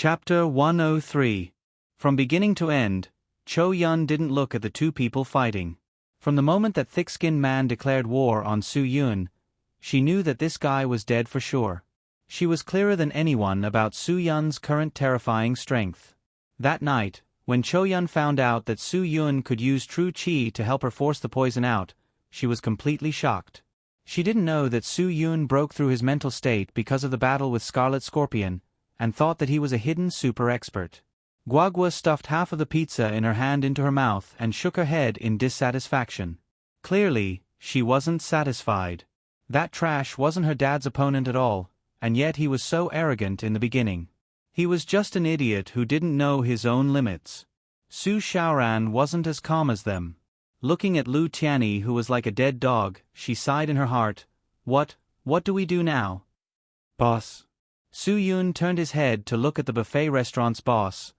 Chapter 103. From beginning to end, Cho Yun didn't look at the two people fighting. From the moment that thick-skinned man declared war on Su Yun, she knew that this guy was dead for sure. She was clearer than anyone about Su Yun's current terrifying strength. That night, when Cho Yun found out that Su Yun could use true qi to help her force the poison out, she was completely shocked. She didn't know that Su Yun broke through his mental state because of the battle with Scarlet Scorpion, and thought that he was a hidden super expert. Guagua stuffed half of the pizza in her hand into her mouth and shook her head in dissatisfaction. Clearly, she wasn't satisfied. That trash wasn't her dad's opponent at all, and yet he was so arrogant in the beginning. He was just an idiot who didn't know his own limits. Su Xiaoran wasn't as calm as them. Looking at Lu Tianyi, who was like a dead dog, she sighed in her heart. What do we do now? Boss. Su Yun turned his head to look at the buffet restaurant's boss.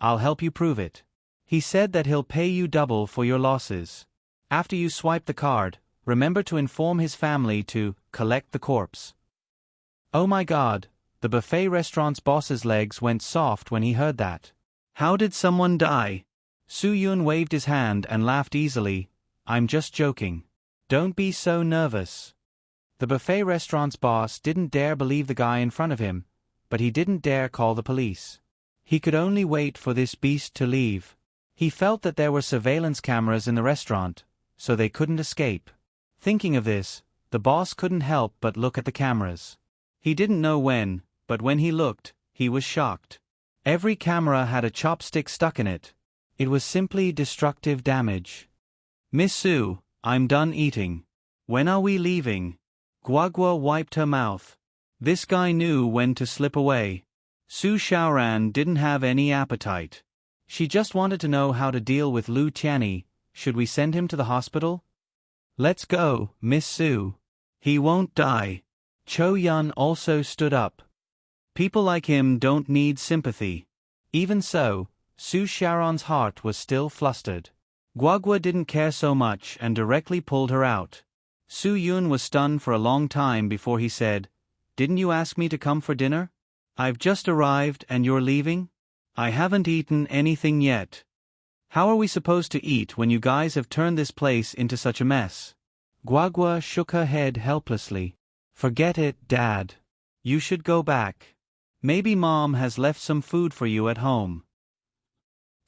I'll help you prove it. He said that he'll pay you double for your losses. After you swipe the card, remember to inform his family to collect the corpse. Oh my God, the buffet restaurant's boss's legs went soft when he heard that. How did someone die? Su Yun waved his hand and laughed easily. I'm just joking. Don't be so nervous. The buffet restaurant's boss didn't dare believe the guy in front of him, but he didn't dare call the police. He could only wait for this beast to leave. He felt that there were surveillance cameras in the restaurant, so they couldn't escape. Thinking of this, the boss couldn't help but look at the cameras. He didn't know when, but when he looked, he was shocked. Every camera had a chopstick stuck in it. It was simply destructive damage. Miss Su, I'm done eating. When are we leaving? Guagua wiped her mouth. This guy knew when to slip away. Su Xiaoran didn't have any appetite. She just wanted to know how to deal with Lu Tianyi. Should we send him to the hospital? Let's go, Miss Su. He won't die. Cho Yun also stood up. People like him don't need sympathy. Even so, Su Xiaoran's heart was still flustered. Guagua didn't care so much and directly pulled her out. Su Yun was stunned for a long time before he said, Didn't you ask me to come for dinner? I've just arrived and you're leaving? I haven't eaten anything yet. How are we supposed to eat when you guys have turned this place into such a mess? Guagua shook her head helplessly. Forget it, Dad. You should go back. Maybe Mom has left some food for you at home.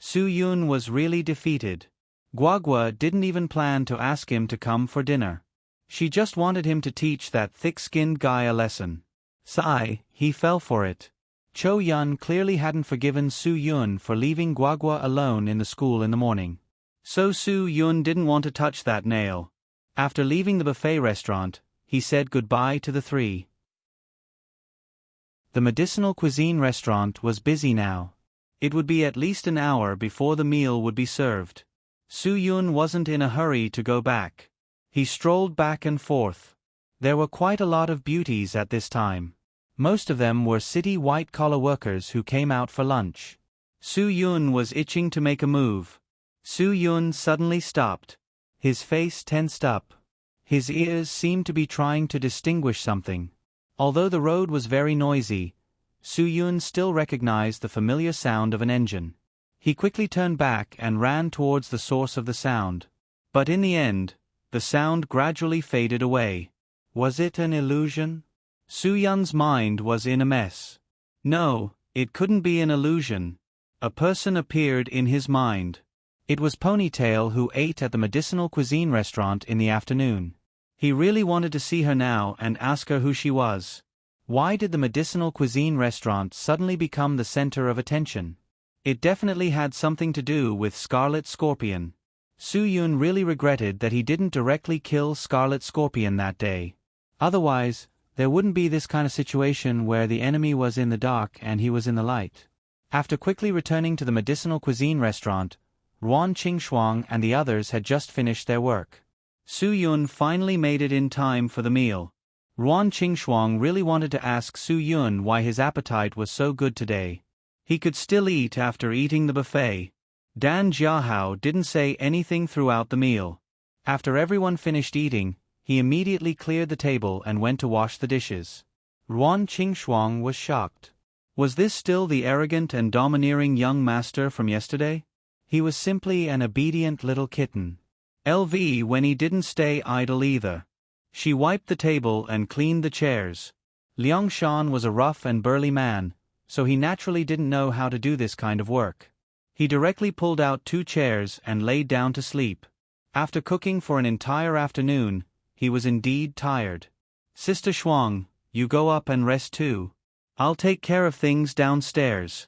Su Yun was really defeated. Guagua didn't even plan to ask him to come for dinner. She just wanted him to teach that thick-skinned guy a lesson. Sigh, he fell for it. Cho Yun clearly hadn't forgiven Su Yun for leaving Guagua alone in the school in the morning. So Su Yun didn't want to touch that nail. After leaving the buffet restaurant, he said goodbye to the three. The medicinal cuisine restaurant was busy now. It would be at least an hour before the meal would be served. Su Yun wasn't in a hurry to go back. He strolled back and forth. There were quite a lot of beauties at this time. Most of them were city white-collar workers who came out for lunch. Su Yun was itching to make a move. Su Yun suddenly stopped. His face tensed up. His ears seemed to be trying to distinguish something. Although the road was very noisy, Su Yun still recognized the familiar sound of an engine. He quickly turned back and ran towards the source of the sound. But in the end, the sound gradually faded away. Was it an illusion? Su Yun's mind was in a mess. No, it couldn't be an illusion. A person appeared in his mind. It was Ponytail, who ate at the medicinal cuisine restaurant in the afternoon. He really wanted to see her now and ask her who she was. Why did the medicinal cuisine restaurant suddenly become the center of attention? It definitely had something to do with Scarlet Scorpion. Su Yun really regretted that he didn't directly kill Scarlet Scorpion that day. Otherwise, there wouldn't be this kind of situation where the enemy was in the dark and he was in the light. After quickly returning to the medicinal cuisine restaurant, Ruan Qingxuang and the others had just finished their work. Su Yun finally made it in time for the meal. Ruan Qingxuang really wanted to ask Su Yun why his appetite was so good today. He could still eat after eating the buffet. Dan Jiahao didn't say anything throughout the meal. After everyone finished eating, he immediately cleared the table and went to wash the dishes. Ruan Qingxuang was shocked. Was this still the arrogant and domineering young master from yesterday? He was simply an obedient little kitten. LV when he didn't stay idle either. She wiped the table and cleaned the chairs. Liang Shan was a rough and burly man, so he naturally didn't know how to do this kind of work. He directly pulled out 2 chairs and laid down to sleep. After cooking for an entire afternoon, he was indeed tired. Sister Shuang, you go up and rest too. I'll take care of things downstairs.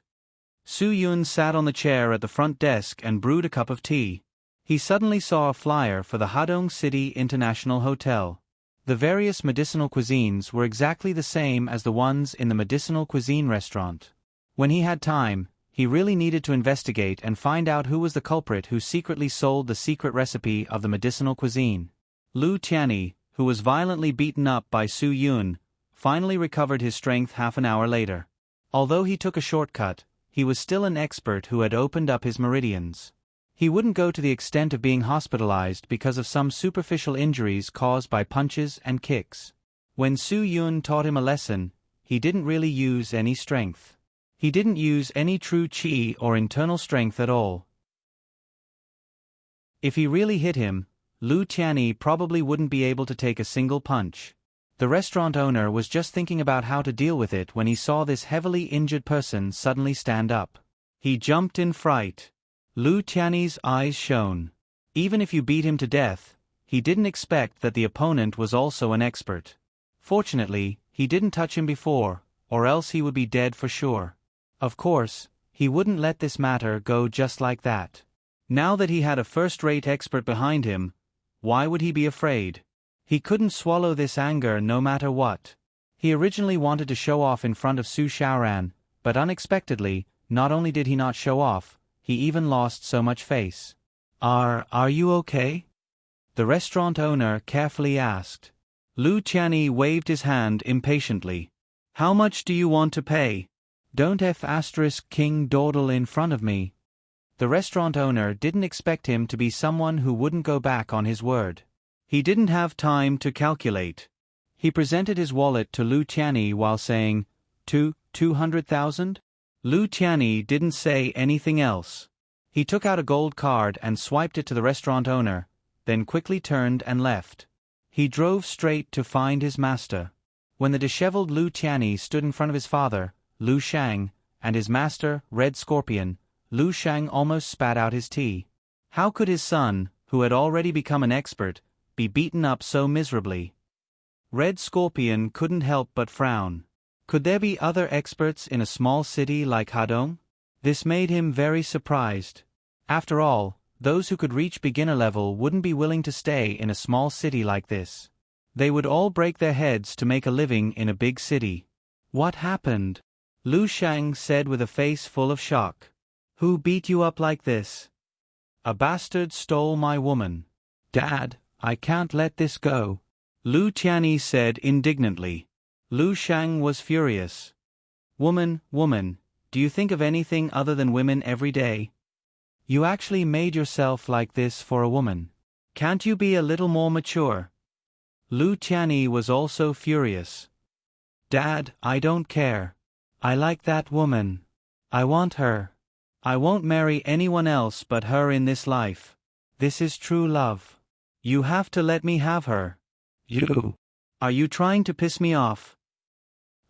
Su Yun sat on the chair at the front desk and brewed a cup of tea. He suddenly saw a flyer for the Hadong City International Hotel. The various medicinal cuisines were exactly the same as the ones in the medicinal cuisine restaurant. When he had time, he really needed to investigate and find out who was the culprit who secretly sold the secret recipe of the medicinal cuisine. Lu Tianyi, who was violently beaten up by Su Yun, finally recovered his strength half an hour later. Although he took a shortcut, he was still an expert who had opened up his meridians. He wouldn't go to the extent of being hospitalized because of some superficial injuries caused by punches and kicks. When Su Yun taught him a lesson, he didn't really use any strength. He didn't use any true qi or internal strength at all. If he really hit him, Lu Tianyi probably wouldn't be able to take a single punch. The restaurant owner was just thinking about how to deal with it when he saw this heavily injured person suddenly stand up. He jumped in fright. Lu Tianyi's eyes shone. Even if you beat him to death, he didn't expect that the opponent was also an expert. Fortunately, he didn't touch him before, or else he would be dead for sure. Of course, he wouldn't let this matter go just like that. Now that he had a first-rate expert behind him, why would he be afraid? He couldn't swallow this anger no matter what. He originally wanted to show off in front of Su Xiaoran, but unexpectedly, not only did he not show off, he even lost so much face. Are you okay? The restaurant owner carefully asked. Lu Tianyi waved his hand impatiently. How much do you want to pay? Don't King dawdle in front of me. The restaurant owner didn't expect him to be someone who wouldn't go back on his word. He didn't have time to calculate. He presented his wallet to Lu Tianyi while saying, 200,000? Lu Tianyi didn't say anything else. He took out a gold card and swiped it to the restaurant owner, then quickly turned and left. He drove straight to find his master. When the disheveled Lu Tianyi stood in front of his father, Lu Shang, and his master, Red Scorpion, Lu Shang almost spat out his tea. How could his son, who had already become an expert, be beaten up so miserably? Red Scorpion couldn't help but frown. Could there be other experts in a small city like Hadong? This made him very surprised. After all, those who could reach beginner level wouldn't be willing to stay in a small city like this. They would all break their heads to make a living in a big city. What happened? Lu Shang said with a face full of shock. Who beat you up like this? A bastard stole my woman. Dad, I can't let this go. Lu Tianyi said indignantly. Lu Shang was furious. Woman, do you think of anything other than women every day? You actually made yourself like this for a woman. Can't you be a little more mature? Lu Tianyi was also furious. Dad, I don't care. I like that woman. I want her. I won't marry anyone else but her in this life. This is true love. You have to let me have her. Are you trying to piss me off?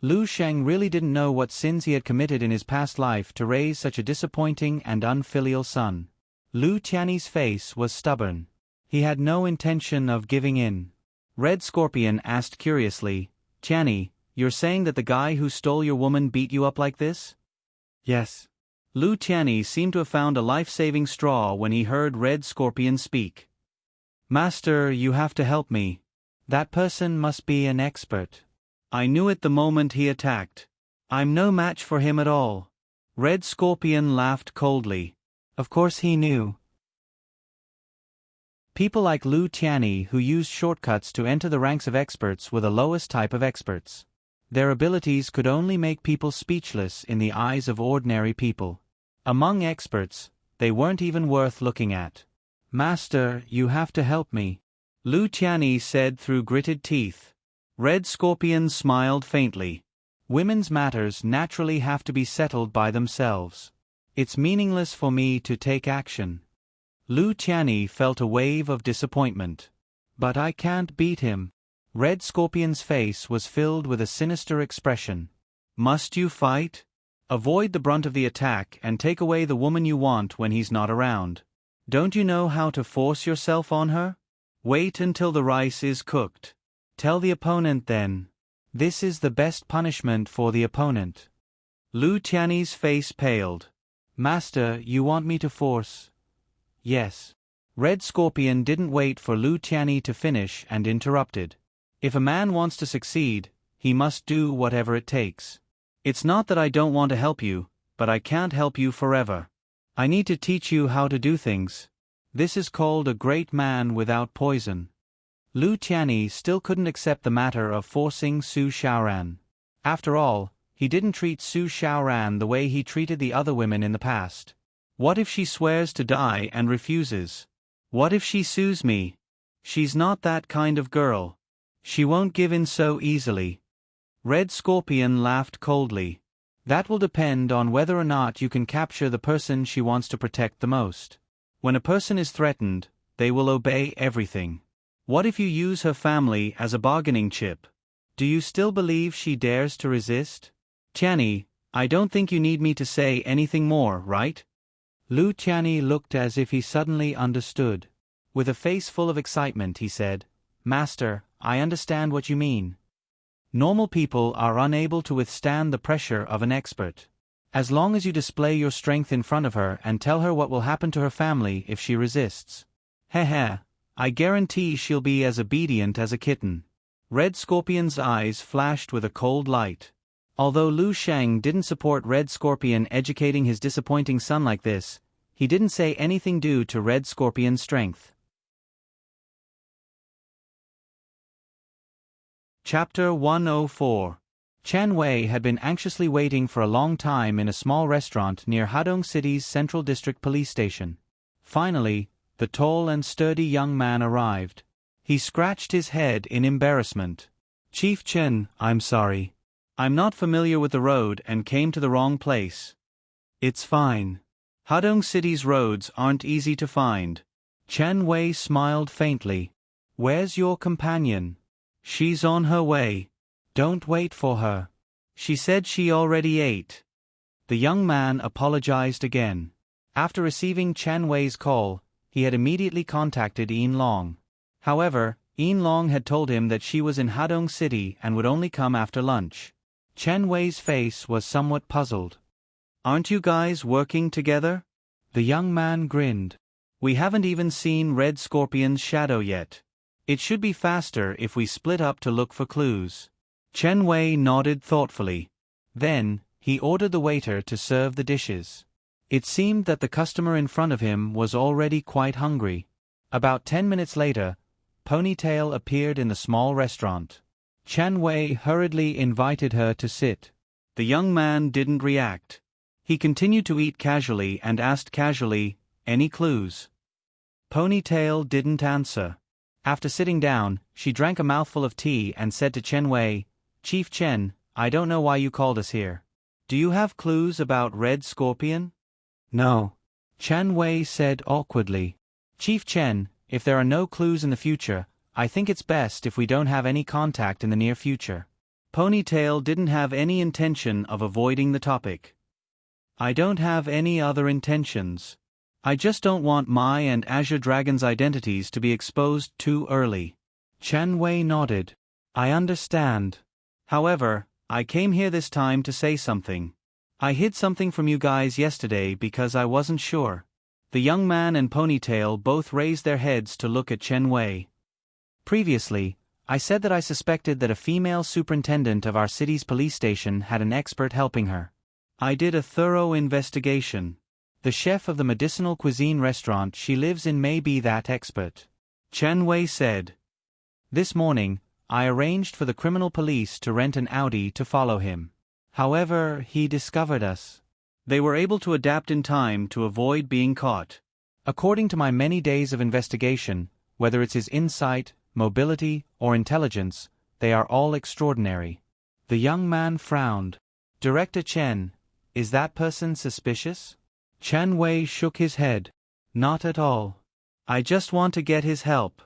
Lu Shang really didn't know what sins he had committed in his past life to raise such a disappointing and unfilial son. Lu Tianyi's face was stubborn. He had no intention of giving in. Red Scorpion asked curiously, Tianyi, you're saying that the guy who stole your woman beat you up like this? Yes. Lu Tianyi seemed to have found a life-saving straw when he heard Red Scorpion speak. Master, you have to help me. That person must be an expert. I knew it the moment he attacked. I'm no match for him at all. Red Scorpion laughed coldly. Of course he knew. People like Lu Tianyi who used shortcuts to enter the ranks of experts were the lowest type of experts. Their abilities could only make people speechless in the eyes of ordinary people. Among experts, they weren't even worth looking at. Master, you have to help me. Lu Tianyi said through gritted teeth. Red Scorpion smiled faintly. Women's matters naturally have to be settled by themselves. It's meaningless for me to take action. Lu Qianni felt a wave of disappointment. But I can't beat him. Red Scorpion's face was filled with a sinister expression. Must you fight? Avoid the brunt of the attack and take away the woman you want when he's not around. Don't you know how to force yourself on her? Wait until the rice is cooked. Tell the opponent then. This is the best punishment for the opponent. Lu Qianni's face paled. Master, you want me to force? Yes. Red Scorpion didn't wait for Lu Qianni to finish and interrupted. If a man wants to succeed, he must do whatever it takes. It's not that I don't want to help you, but I can't help you forever. I need to teach you how to do things. This is called a great man without poison. Lu Qianni still couldn't accept the matter of forcing Su Xiaoran. After all, he didn't treat Su Xiaoran the way he treated the other women in the past. What if she swears to die and refuses? What if she sues me? She's not that kind of girl. She won't give in so easily. Red Scorpion laughed coldly. That will depend on whether or not you can capture the person she wants to protect the most. When a person is threatened, they will obey everything. What if you use her family as a bargaining chip? Do you still believe she dares to resist? Qianni, I don't think you need me to say anything more, right? Lu Qianni looked as if he suddenly understood. With a face full of excitement, he said, Master, I understand what you mean. Normal people are unable to withstand the pressure of an expert. As long as you display your strength in front of her and tell her what will happen to her family if she resists. Heh, I guarantee she'll be as obedient as a kitten. Red Scorpion's eyes flashed with a cold light. Although Lu Sheng didn't support Red Scorpion educating his disappointing son like this, he didn't say anything due to Red Scorpion's strength. Chapter 104. Chen Wei had been anxiously waiting for a long time in a small restaurant near Hadong City's Central District Police Station. Finally, the tall and sturdy young man arrived. He scratched his head in embarrassment. Chief Chen, I'm sorry. I'm not familiar with the road and came to the wrong place. It's fine. Hadong City's roads aren't easy to find. Chen Wei smiled faintly. Where's your companion? She's on her way. Don't wait for her. She said she already ate. The young man apologized again. After receiving Chen Wei's call, he had immediately contacted Yin Long. However, Yin Long had told him that she was in Hadong City and would only come after lunch. Chen Wei's face was somewhat puzzled. Aren't you guys working together? The young man grinned. We haven't even seen Red Scorpion's shadow yet. It should be faster if we split up to look for clues. Chen Wei nodded thoughtfully. Then, he ordered the waiter to serve the dishes. It seemed that the customer in front of him was already quite hungry. About 10 minutes later, Ponytail appeared in the small restaurant. Chen Wei hurriedly invited her to sit. The young man didn't react. He continued to eat casually and asked casually, "Any clues?" Ponytail didn't answer. After sitting down, she drank a mouthful of tea and said to Chen Wei, "Chief Chen, I don't know why you called us here. Do you have clues about Red Scorpion?" "No," Chen Wei said awkwardly. "Chief Chen, if there are no clues in the future, I think it's best if we don't have any contact in the near future." Ponytail didn't have any intention of avoiding the topic. "I don't have any other intentions. I just don't want my and Azure Dragon's identities to be exposed too early." Chen Wei nodded. "I understand. However, I came here this time to say something. I hid something from you guys yesterday because I wasn't sure." The young man and Ponytail both raised their heads to look at Chen Wei. "Previously, I said that I suspected that a female superintendent of our city's police station had an expert helping her. I did a thorough investigation. The chef of the medicinal cuisine restaurant she lives in may be that expert," Chen Wei said. "This morning, I arranged for the criminal police to rent an Audi to follow him. However, he discovered us. They were able to adapt in time to avoid being caught. According to my many days of investigation, whether it's his insight, mobility, or intelligence, they are all extraordinary. The young man frowned. Director Chen, is that person suspicious? Chen Wei shook his head. Not at all. I just want to get his help.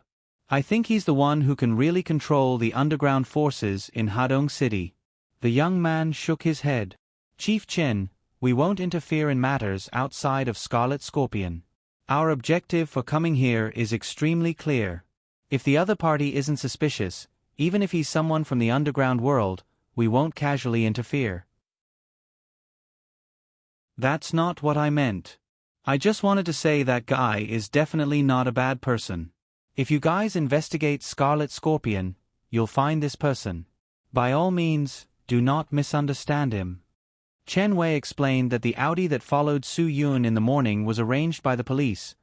I think he's the one who can really control the underground forces in Hadong City. The young man shook his head. Chief Chen, we won't interfere in matters outside of Scarlet Scorpion. Our objective for coming here is extremely clear. If the other party isn't suspicious, even if he's someone from the underground world, we won't casually interfere. That's not what I meant. I just wanted to say that guy is definitely not a bad person. If you guys investigate Scarlet Scorpion, you'll find this person. By all means, do not misunderstand him. Chen Wei explained that the Audi that followed Su Yun in the morning was arranged by the police,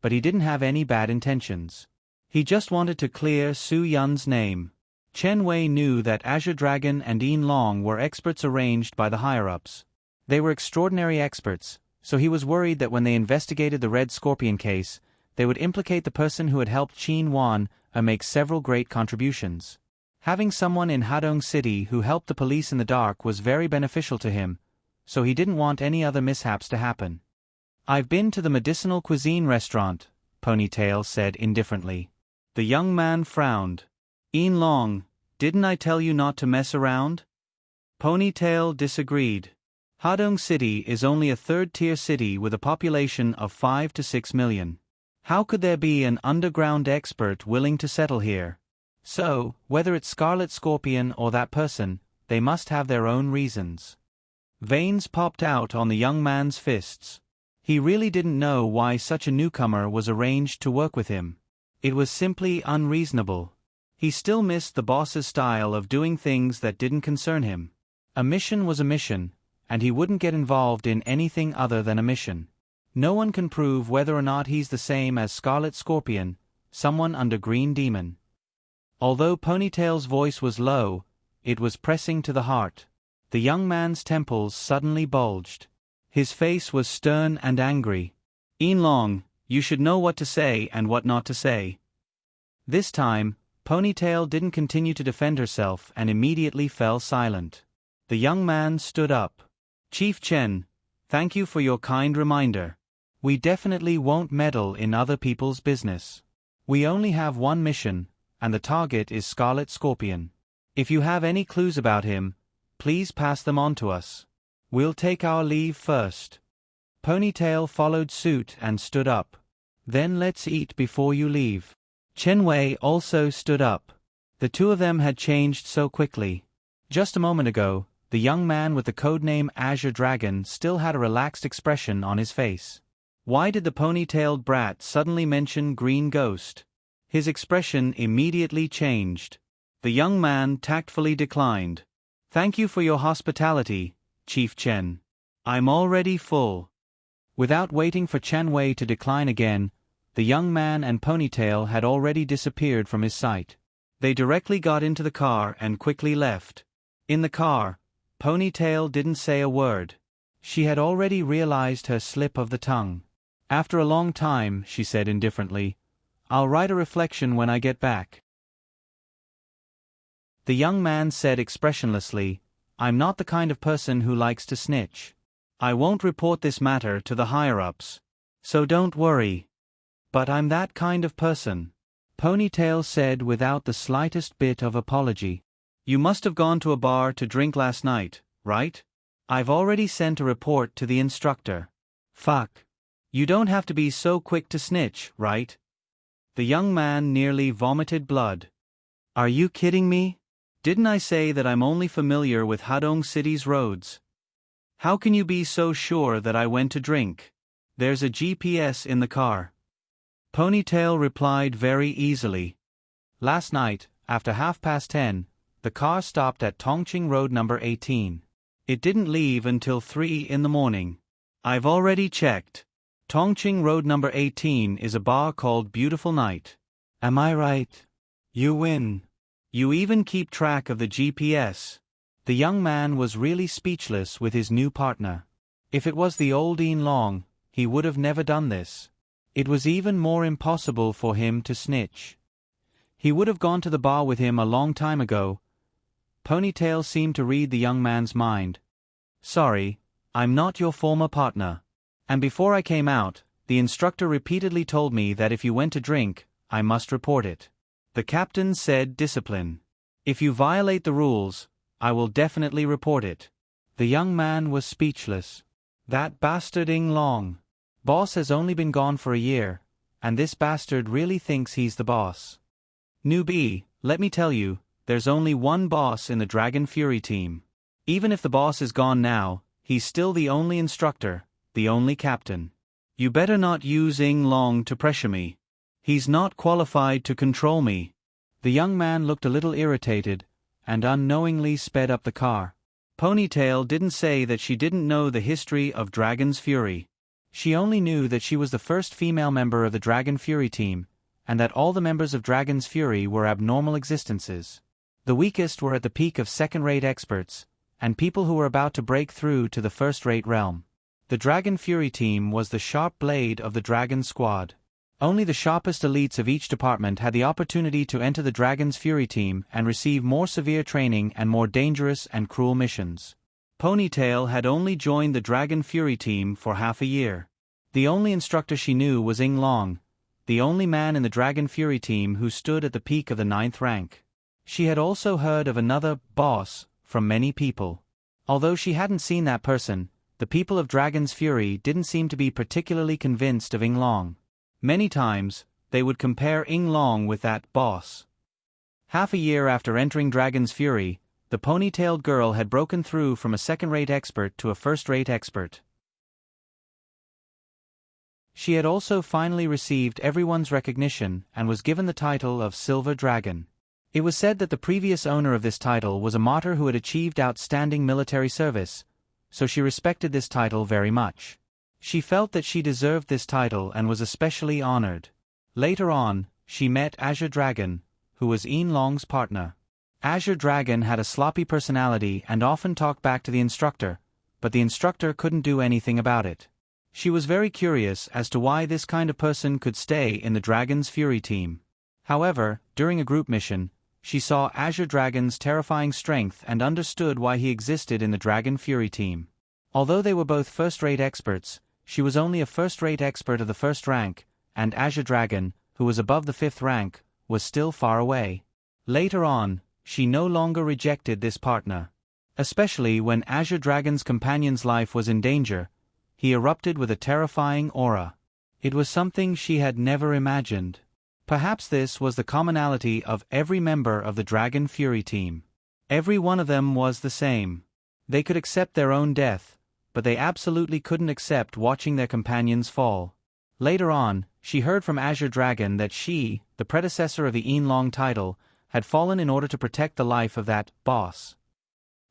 but he didn't have any bad intentions. He just wanted to clear Su Yun's name. Chen Wei knew that Azure Dragon and Yin Long were experts arranged by the higher-ups. They were extraordinary experts, so he was worried that when they investigated the Red Scorpion case, they would implicate the person who had helped Qin Wan make several great contributions. Having someone in Hadong City who helped the police in the dark was very beneficial to him, so he didn't want any other mishaps to happen. I've been to the medicinal cuisine restaurant, Ponytail said indifferently. The young man frowned. Yin Long, didn't I tell you not to mess around? Ponytail disagreed. Hadong City is only a third-tier city with a population of 5 to 6 million. How could there be an underground expert willing to settle here? So, whether it's Scarlet Scorpion or that person, they must have their own reasons. Veins popped out on the young man's fists. He really didn't know why such a newcomer was arranged to work with him. It was simply unreasonable. He still missed the boss's style of doing things that didn't concern him. A mission was a mission, and he wouldn't get involved in anything other than a mission. No one can prove whether or not he's the same as Scarlet Scorpion, someone under Green Demon. Although Ponytail's voice was low, it was pressing to the heart. The young man's temples suddenly bulged. His face was stern and angry. Yin Long, you should know what to say and what not to say. This time, Ponytail didn't continue to defend herself and immediately fell silent. The young man stood up. Chief Chen, thank you for your kind reminder. We definitely won't meddle in other people's business. We only have one mission, and the target is Scarlet Scorpion. If you have any clues about him, please pass them on to us. We'll take our leave first. Ponytail followed suit and stood up. Then let's eat before you leave. Chen Wei also stood up. The two of them had changed so quickly. Just a moment ago, the young man with the codename Azure Dragon still had a relaxed expression on his face. Why did the ponytailed brat suddenly mention Green Ghost? His expression immediately changed. The young man tactfully declined. Thank you for your hospitality, Chief Chen. I'm already full. Without waiting for Chen Wei to decline again, the young man and Ponytail had already disappeared from his sight. They directly got into the car and quickly left. In the car, Ponytail didn't say a word. She had already realized her slip of the tongue. After a long time, she said indifferently, I'll write a reflection when I get back. The young man said expressionlessly, I'm not the kind of person who likes to snitch. I won't report this matter to the higher-ups. So don't worry. But I'm that kind of person. Ponytail said without the slightest bit of apology. You must have gone to a bar to drink last night, right? I've already sent a report to the instructor. Fuck. You don't have to be so quick to snitch, right? The young man nearly vomited blood. Are you kidding me? Didn't I say that I'm only familiar with Hadong City's roads? How can you be so sure that I went to drink? There's a GPS in the car. Ponytail replied very easily. Last night, after 10:30, the car stopped at Tongqing Road number 18. It didn't leave until 3 in the morning. I've already checked. Tongqing Road number 18 is a bar called Beautiful Night. Am I right? You win. You even keep track of the GPS. The young man was really speechless with his new partner. If it was the old Yin Long, he would have never done this. It was even more impossible for him to snitch. He would have gone to the bar with him a long time ago. Ponytail seemed to read the young man's mind. Sorry, I'm not your former partner. And before I came out, the instructor repeatedly told me that if you went to drink, I must report it. The captain said discipline. If you violate the rules, I will definitely report it. The young man was speechless. That bastard Ing Long. Boss has only been gone for a year, and this bastard really thinks he's the boss. Newbie, let me tell you, there's only one boss in the Dragon Fury team. Even if the boss is gone now, he's still the only instructor, the only captain. You better not use Ing Long to pressure me. He's not qualified to control me. The young man looked a little irritated, and unknowingly sped up the car. Ponytail didn't say that she didn't know the history of Dragon's Fury. She only knew that she was the first female member of the Dragon Fury team, and that all the members of Dragon's Fury were abnormal existences. The weakest were at the peak of second-rate experts, and people who were about to break through to the first-rate realm. The Dragon Fury team was the sharp blade of the Dragon Squad. Only the sharpest elites of each department had the opportunity to enter the Dragon's Fury team and receive more severe training and more dangerous and cruel missions. Ponytail had only joined the Dragon Fury team for half a year. The only instructor she knew was Ing Long, the only man in the Dragon Fury team who stood at the peak of the 9th rank. She had also heard of another boss from many people. Although she hadn't seen that person, the people of Dragon's Fury didn't seem to be particularly convinced of Ing Long. Many times, they would compare Ing Long with that boss. Half a year after entering Dragon's Fury, the ponytailed girl had broken through from a second-rate expert to a first-rate expert. She had also finally received everyone's recognition and was given the title of Silver Dragon. It was said that the previous owner of this title was a martyr who had achieved outstanding military service, so she respected this title very much. She felt that she deserved this title and was especially honored. Later on, she met Azure Dragon, who was Ing Long's partner. Azure Dragon had a sloppy personality and often talked back to the instructor, but the instructor couldn't do anything about it. She was very curious as to why this kind of person could stay in the Dragon's Fury team. However, during a group mission, she saw Azure Dragon's terrifying strength and understood why he existed in the Dragon Fury team. Although they were both first-rate experts, she was only a first-rate expert of the first rank, and Azure Dragon, who was above the 5th rank, was still far away. Later on, she no longer rejected this partner. Especially when Azure Dragon's companion's life was in danger, he erupted with a terrifying aura. It was something she had never imagined. Perhaps this was the commonality of every member of the Dragon Fury team. Every one of them was the same. They could accept their own death, but they absolutely couldn't accept watching their companions fall. Later on, she heard from Azure Dragon that she, the predecessor of the Ing Long title, had fallen in order to protect the life of that boss.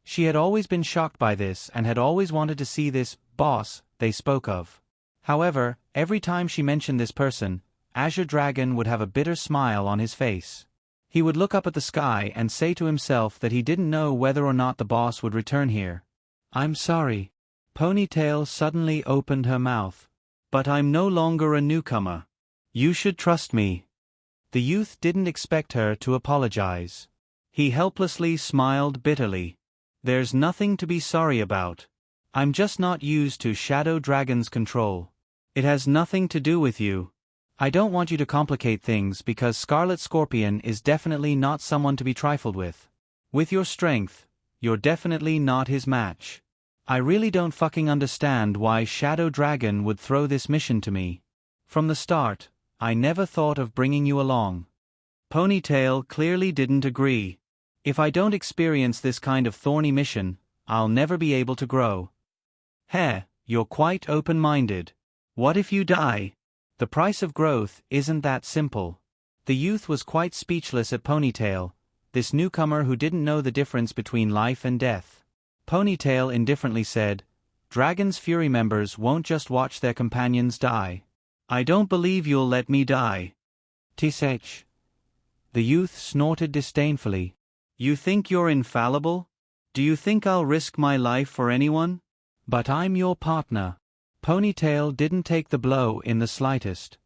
She had always been shocked by this and had always wanted to see this boss they spoke of. However, every time she mentioned this person, Azure Dragon would have a bitter smile on his face. He would look up at the sky and say to himself that he didn't know whether or not the boss would return here. I'm sorry. Ponytail suddenly opened her mouth. But I'm no longer a newcomer. You should trust me. The youth didn't expect her to apologize. He helplessly smiled bitterly. There's nothing to be sorry about. I'm just not used to Shadow Dragon's control. It has nothing to do with you. I don't want you to complicate things because Scarlet Scorpion is definitely not someone to be trifled with. With your strength, you're definitely not his match. I really don't fucking understand why Shadow Dragon would throw this mission to me. From the start, I never thought of bringing you along. Ponytail clearly didn't agree. If I don't experience this kind of thorny mission, I'll never be able to grow. Heh, you're quite open-minded. What if you die? The price of growth isn't that simple. The youth was quite speechless at Ponytail, this newcomer who didn't know the difference between life and death. Ponytail indifferently said, Dragon's Fury members won't just watch their companions die. I don't believe you'll let me die. Tsh. The youth snorted disdainfully. You think you're infallible? Do you think I'll risk my life for anyone? But I'm your partner. Ponytail didn't take the blow in the slightest.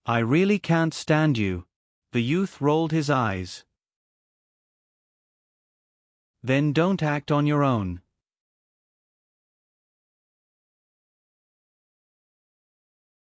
I really can't stand you. The youth rolled his eyes. Then don't act on your own.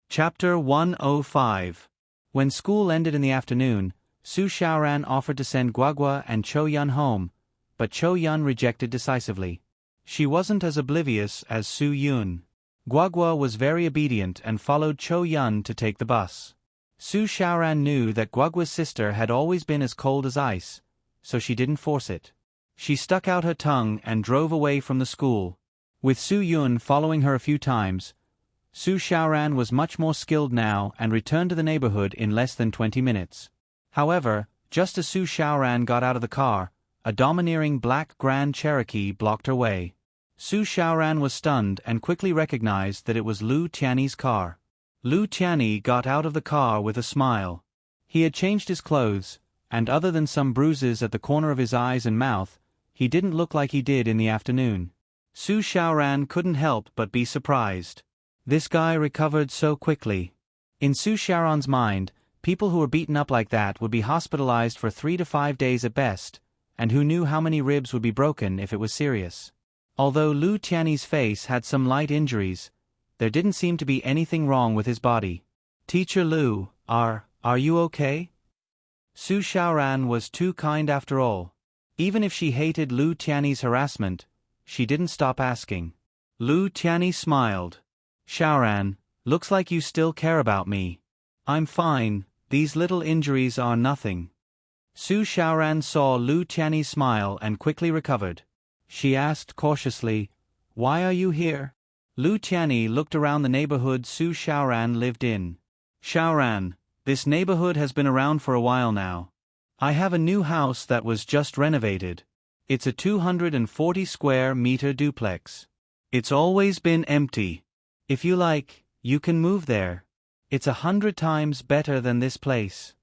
Chapter 105. When school ended in the afternoon, Su Xiaoran offered to send Guagua and Chou Yun home, but Chou Yun rejected decisively. She wasn't as oblivious as Su Yun. Guagua was very obedient and followed Chou Yun to take the bus. Su Xiaoran knew that Guagua's sister had always been as cold as ice, so she didn't force it. She stuck out her tongue and drove away from the school. With Su Yun following her a few times, Su Xiaoran was much more skilled now and returned to the neighborhood in less than 20 minutes. However, just as Su Xiaoran got out of the car, a domineering black Grand Cherokee blocked her way. Su Xiaoran was stunned and quickly recognized that it was Lu Tiany's car. Lu Tiany got out of the car with a smile. He had changed his clothes, and other than some bruises at the corner of his eyes and mouth, he didn't look like he did in the afternoon. Su Xiaoran couldn't help but be surprised. This guy recovered so quickly. In Su Xiaoran's mind, people who were beaten up like that would be hospitalized for 3 to 5 days at best, and who knew how many ribs would be broken if it was serious. Although Lu Tiany's face had some light injuries, there didn't seem to be anything wrong with his body. "Teacher Lu, are you okay?" Su Xiaoran was too kind after all. Even if she hated Lu Tiany's harassment, she didn't stop asking. Lu Tiany smiled. "Xiaoran, looks like you still care about me." "I'm fine, these little injuries are nothing." Su Xiaoran saw Lu Tiany's smile and quickly recovered. She asked cautiously, "Why are you here?" Lu Tiany looked around the neighborhood Su Xiaoran lived in. "Xiaoran, this neighborhood has been around for a while now. I have a new house that was just renovated. It's a 240 square meter duplex. It's always been empty. If you like, you can move there. It's 100 times better than this place."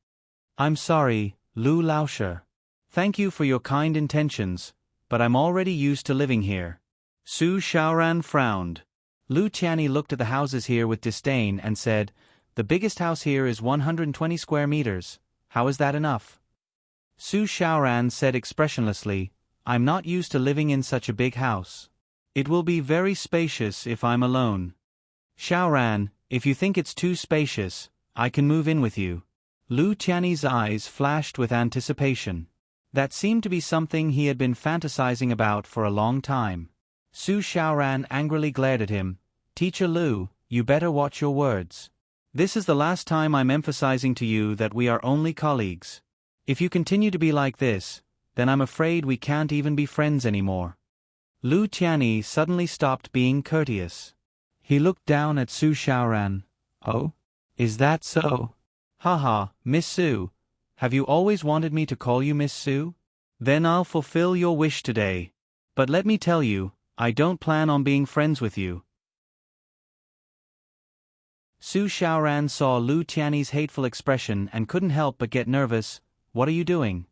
"I'm sorry, Lu Laosher. Thank you for your kind intentions, but I'm already used to living here." Su Xiaoran frowned. Lu Tiany looked at the houses here with disdain and said, "The biggest house here is 120 square meters. How is that enough?" Su Xiaoran said expressionlessly, "I'm not used to living in such a big house. It will be very spacious if I'm alone." "Xiaoran, if you think it's too spacious, I can move in with you." Lu Tiany's eyes flashed with anticipation. That seemed to be something he had been fantasizing about for a long time. Su Xiaoran angrily glared at him. "Teacher Lu, you better watch your words. This is the last time I'm emphasizing to you that we are only colleagues. If you continue to be like this, then I'm afraid we can't even be friends anymore." Lu Tiany suddenly stopped being courteous. He looked down at Su Xiaoran. "Oh? Is that so? Haha, Miss Su. Have you always wanted me to call you Miss Su? Then I'll fulfill your wish today. But let me tell you, I don't plan on being friends with you." Su Xiaoran saw Lu Tiany's hateful expression and couldn't help but get nervous. "What are you doing?"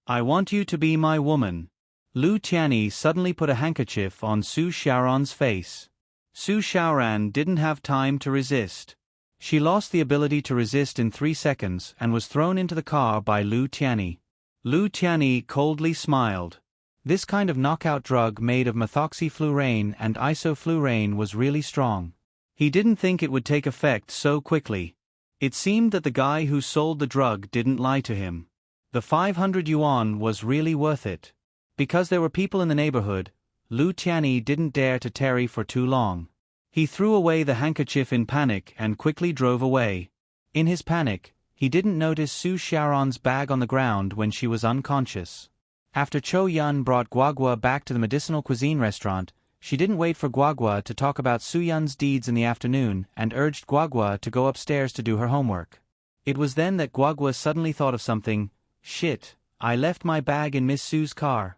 "I want you to be my woman." Lu Tiany suddenly put a handkerchief on Su Xiaoran's face. Su Xiaoran didn't have time to resist. She lost the ability to resist in 3 seconds and was thrown into the car by Lu Tiany. Lu Tiany coldly smiled. This kind of knockout drug made of methoxyflurane and isoflurane was really strong. He didn't think it would take effect so quickly. It seemed that the guy who sold the drug didn't lie to him. The 500 yuan was really worth it. Because there were people in the neighborhood, Lu Tiany didn't dare to tarry for too long. He threw away the handkerchief in panic and quickly drove away. In his panic, he didn't notice Su Xiaoran's bag on the ground when she was unconscious. After Chou Yun brought Guagua back to the medicinal cuisine restaurant, she didn't wait for Guagua to talk about Su Yun's deeds in the afternoon and urged Guagua to go upstairs to do her homework. It was then that Guagua suddenly thought of something. "Shit, I left my bag in Miss Su's car."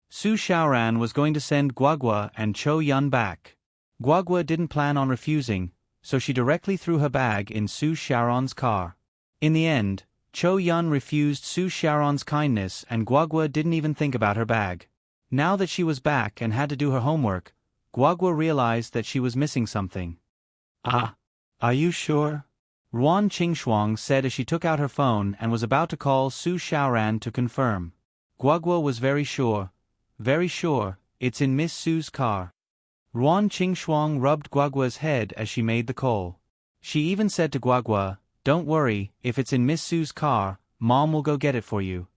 Su Xiaoran was going to send Guagua and Chou Yun back. Guagua didn't plan on refusing, so she directly threw her bag in Su Xiaoran's car. In the end, Chou Yun refused Su Xiaoran's kindness and Guagua didn't even think about her bag. Now that she was back and had to do her homework, Guagua realized that she was missing something. "Ah, are you sure?" Ruan Qingshuang said as she took out her phone and was about to call Su Xiaoran to confirm. Guagua was very sure. very sure, it's in Miss Sue's car. Ruan Qingxuang rubbed Guagua's head as she made the call. She even said to Guagua, "Don't worry, if it's in Miss Sue's car, Mom will go get it for you."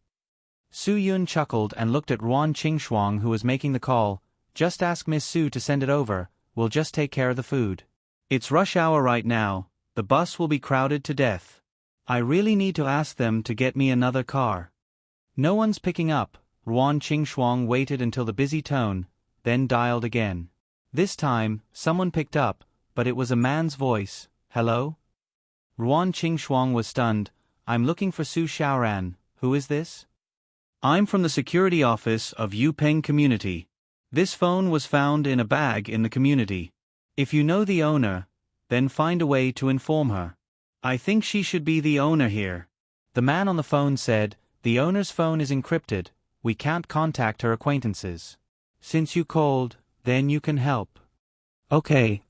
Su Yun chuckled and looked at Ruan Qingxuang, who was making the call. "Just ask Miss Sue to send it over, we'll just take care of the food. It's rush hour right now, the bus will be crowded to death. I really need to ask them to get me another car." No one's picking up. Ruan Qingxuang waited until the busy tone, then dialed again. This time, someone picked up, but it was a man's voice. "Hello?" Ruan Qingxuang was stunned. "I'm looking for Su Xiaoran, who is this?" "I'm from the security office of Yupeng Community. This phone was found in a bag in the community. If you know the owner, then find a way to inform her. I think she should be the owner here." The man on the phone said, "The owner's phone is encrypted, we can't contact her acquaintances. Since you called, then you can help." Okay.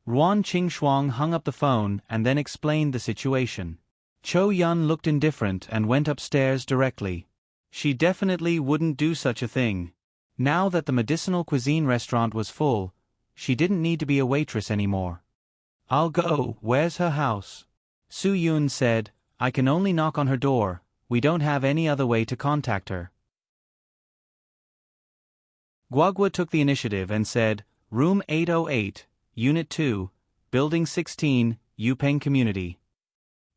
Ruan Qingxuang hung up the phone and then explained the situation. Cho Yun looked indifferent and went upstairs directly. She definitely wouldn't do such a thing. Now that the medicinal cuisine restaurant was full, she didn't need to be a waitress anymore. "I'll go, where's her house?" Su Yun said, "I can only knock on her door, we don't have any other way to contact her." Guagua took the initiative and said, "Room 808, Unit 2, Building 16, Yupeng Community."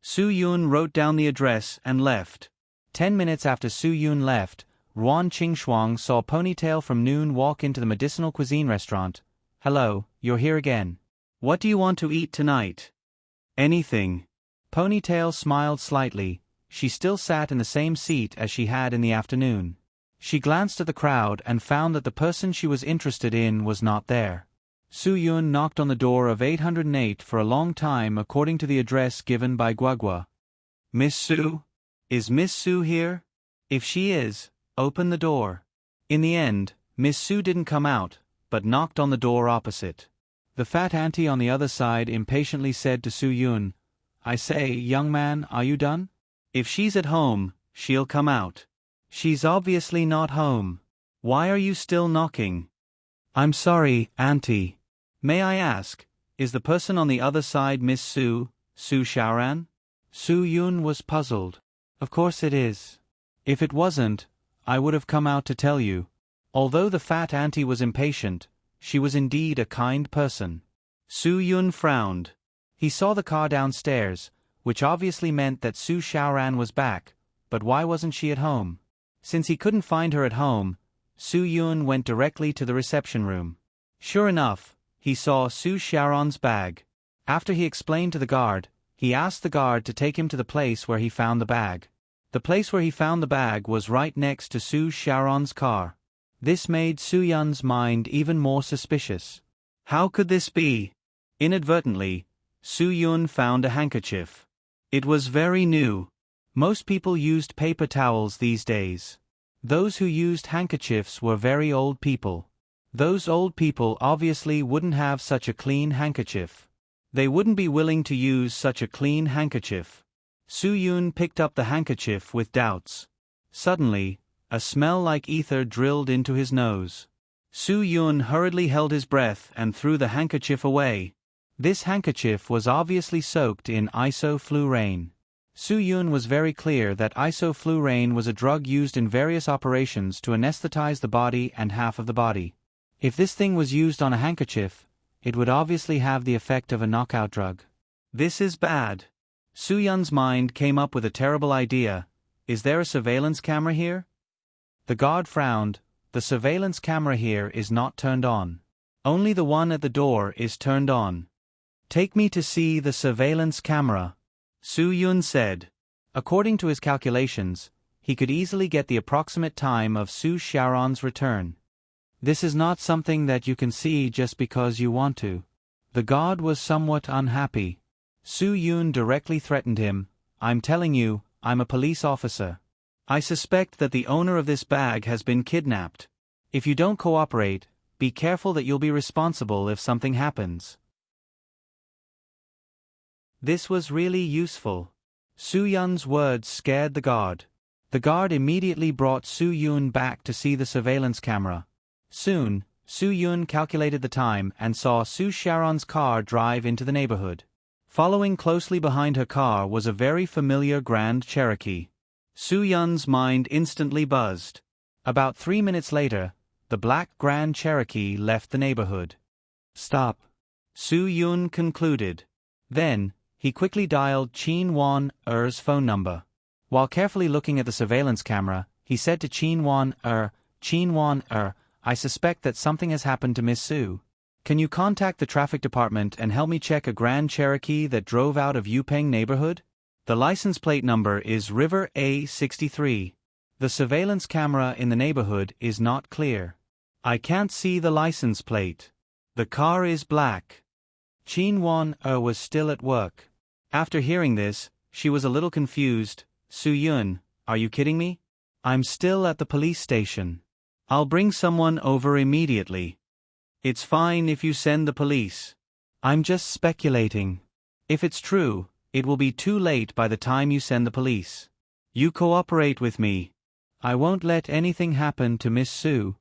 Su Yun wrote down the address and left. 10 minutes after Su Yun left, Ruan Qingxuang saw Ponytail from Noon walk into the medicinal cuisine restaurant. "Hello, you're here again. What do you want to eat tonight?" "Anything." Ponytail smiled slightly. She still sat in the same seat as she had in the afternoon. She glanced at the crowd and found that the person she was interested in was not there. Su Yun knocked on the door of 808 for a long time according to the address given by Guagua. "Miss Su? Is Miss Su here? If she is, open the door." In the end, Miss Su didn't come out, but knocked on the door opposite. The fat auntie on the other side impatiently said to Su Yun, "I say, young man, are you done? If she's at home, she'll come out. She's obviously not home. Why are you still knocking?" "I'm sorry, auntie. May I ask, is the person on the other side Miss Su, Su Xiaoran?" Su Yun was puzzled. "Of course it is. If it wasn't, I would have come out to tell you." Although the fat auntie was impatient, she was indeed a kind person. Su Yun frowned. He saw the car downstairs, which obviously meant that Su Xiaoran was back, but why wasn't she at home? Since he couldn't find her at home, Su Yun went directly to the reception room. Sure enough, he saw Su Xiaoran's bag. After he explained to the guard, he asked the guard to take him to the place where he found the bag. The place where he found the bag was right next to Su Xiaoran's car. This made Su Yun's mind even more suspicious. How could this be? Inadvertently, Su Yun found a handkerchief. It was very new. Most people used paper towels these days. Those who used handkerchiefs were very old people. Those old people obviously wouldn't have such a clean handkerchief. They wouldn't be willing to use such a clean handkerchief. Su Yun picked up the handkerchief with doubts. Suddenly, a smell like ether drilled into his nose. Su Yun hurriedly held his breath and threw the handkerchief away. This handkerchief was obviously soaked in isoflurane. Su Yun was very clear that isoflurane was a drug used in various operations to anesthetize the body and half of the body. If this thing was used on a handkerchief, it would obviously have the effect of a knockout drug. This is bad. Su Yun's mind came up with a terrible idea. Is there a surveillance camera here? The guard frowned. The surveillance camera here is not turned on. Only the one at the door is turned on. Take me to see the surveillance camera, Su Yun said. According to his calculations, he could easily get the approximate time of Su Xiaoran's return. This is not something that you can see just because you want to. The guard was somewhat unhappy. Su Yun directly threatened him. I'm telling you, I'm a police officer. I suspect that the owner of this bag has been kidnapped. If you don't cooperate, be careful that you'll be responsible if something happens. This was really useful. Su Yun's words scared the guard. The guard immediately brought Su Yun back to see the surveillance camera. Soon, Su Yun calculated the time and saw Su Sharon's car drive into the neighborhood. Following closely behind her car was a very familiar Grand Cherokee. Su Yun's mind instantly buzzed. About 3 minutes later, the black Grand Cherokee left the neighborhood. "Stop," Su Yun concluded. Then, he quickly dialed Chin Wan-er's phone number. While carefully looking at the surveillance camera, he said to Chin Wan-er, "Chin Wan-er, I suspect that something has happened to Miss Su. Can you contact the traffic department and help me check a Grand Cherokee that drove out of Yupeng neighborhood? The license plate number is River A63. The surveillance camera in the neighborhood is not clear. I can't see the license plate. The car is black." Chin Wan-er was still at work. After hearing this, she was a little confused. "Su Yun, are you kidding me? I'm still at the police station. I'll bring someone over immediately." "It's fine if you send the police. I'm just speculating. If it's true, it will be too late by the time you send the police. You cooperate with me. I won't let anything happen to Miss Su."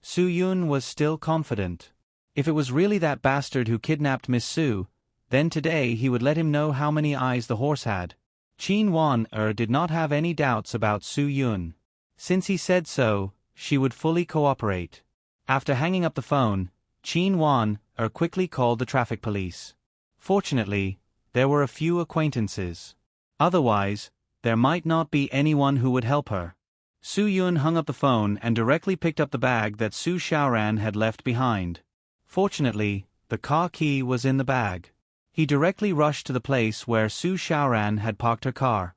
Su Yun was still confident. If it was really that bastard who kidnapped Miss Su, then today he would let him know how many eyes the horse had. Chin Wan-er did not have any doubts about Su Yun. Since he said so, she would fully cooperate. After hanging up the phone, Chin Wan-er quickly called the traffic police. Fortunately, there were a few acquaintances. Otherwise, there might not be anyone who would help her. Su Yun hung up the phone and directly picked up the bag that Su Xiaoran had left behind. Fortunately, the car key was in the bag. He directly rushed to the place where Su Xiaoran had parked her car.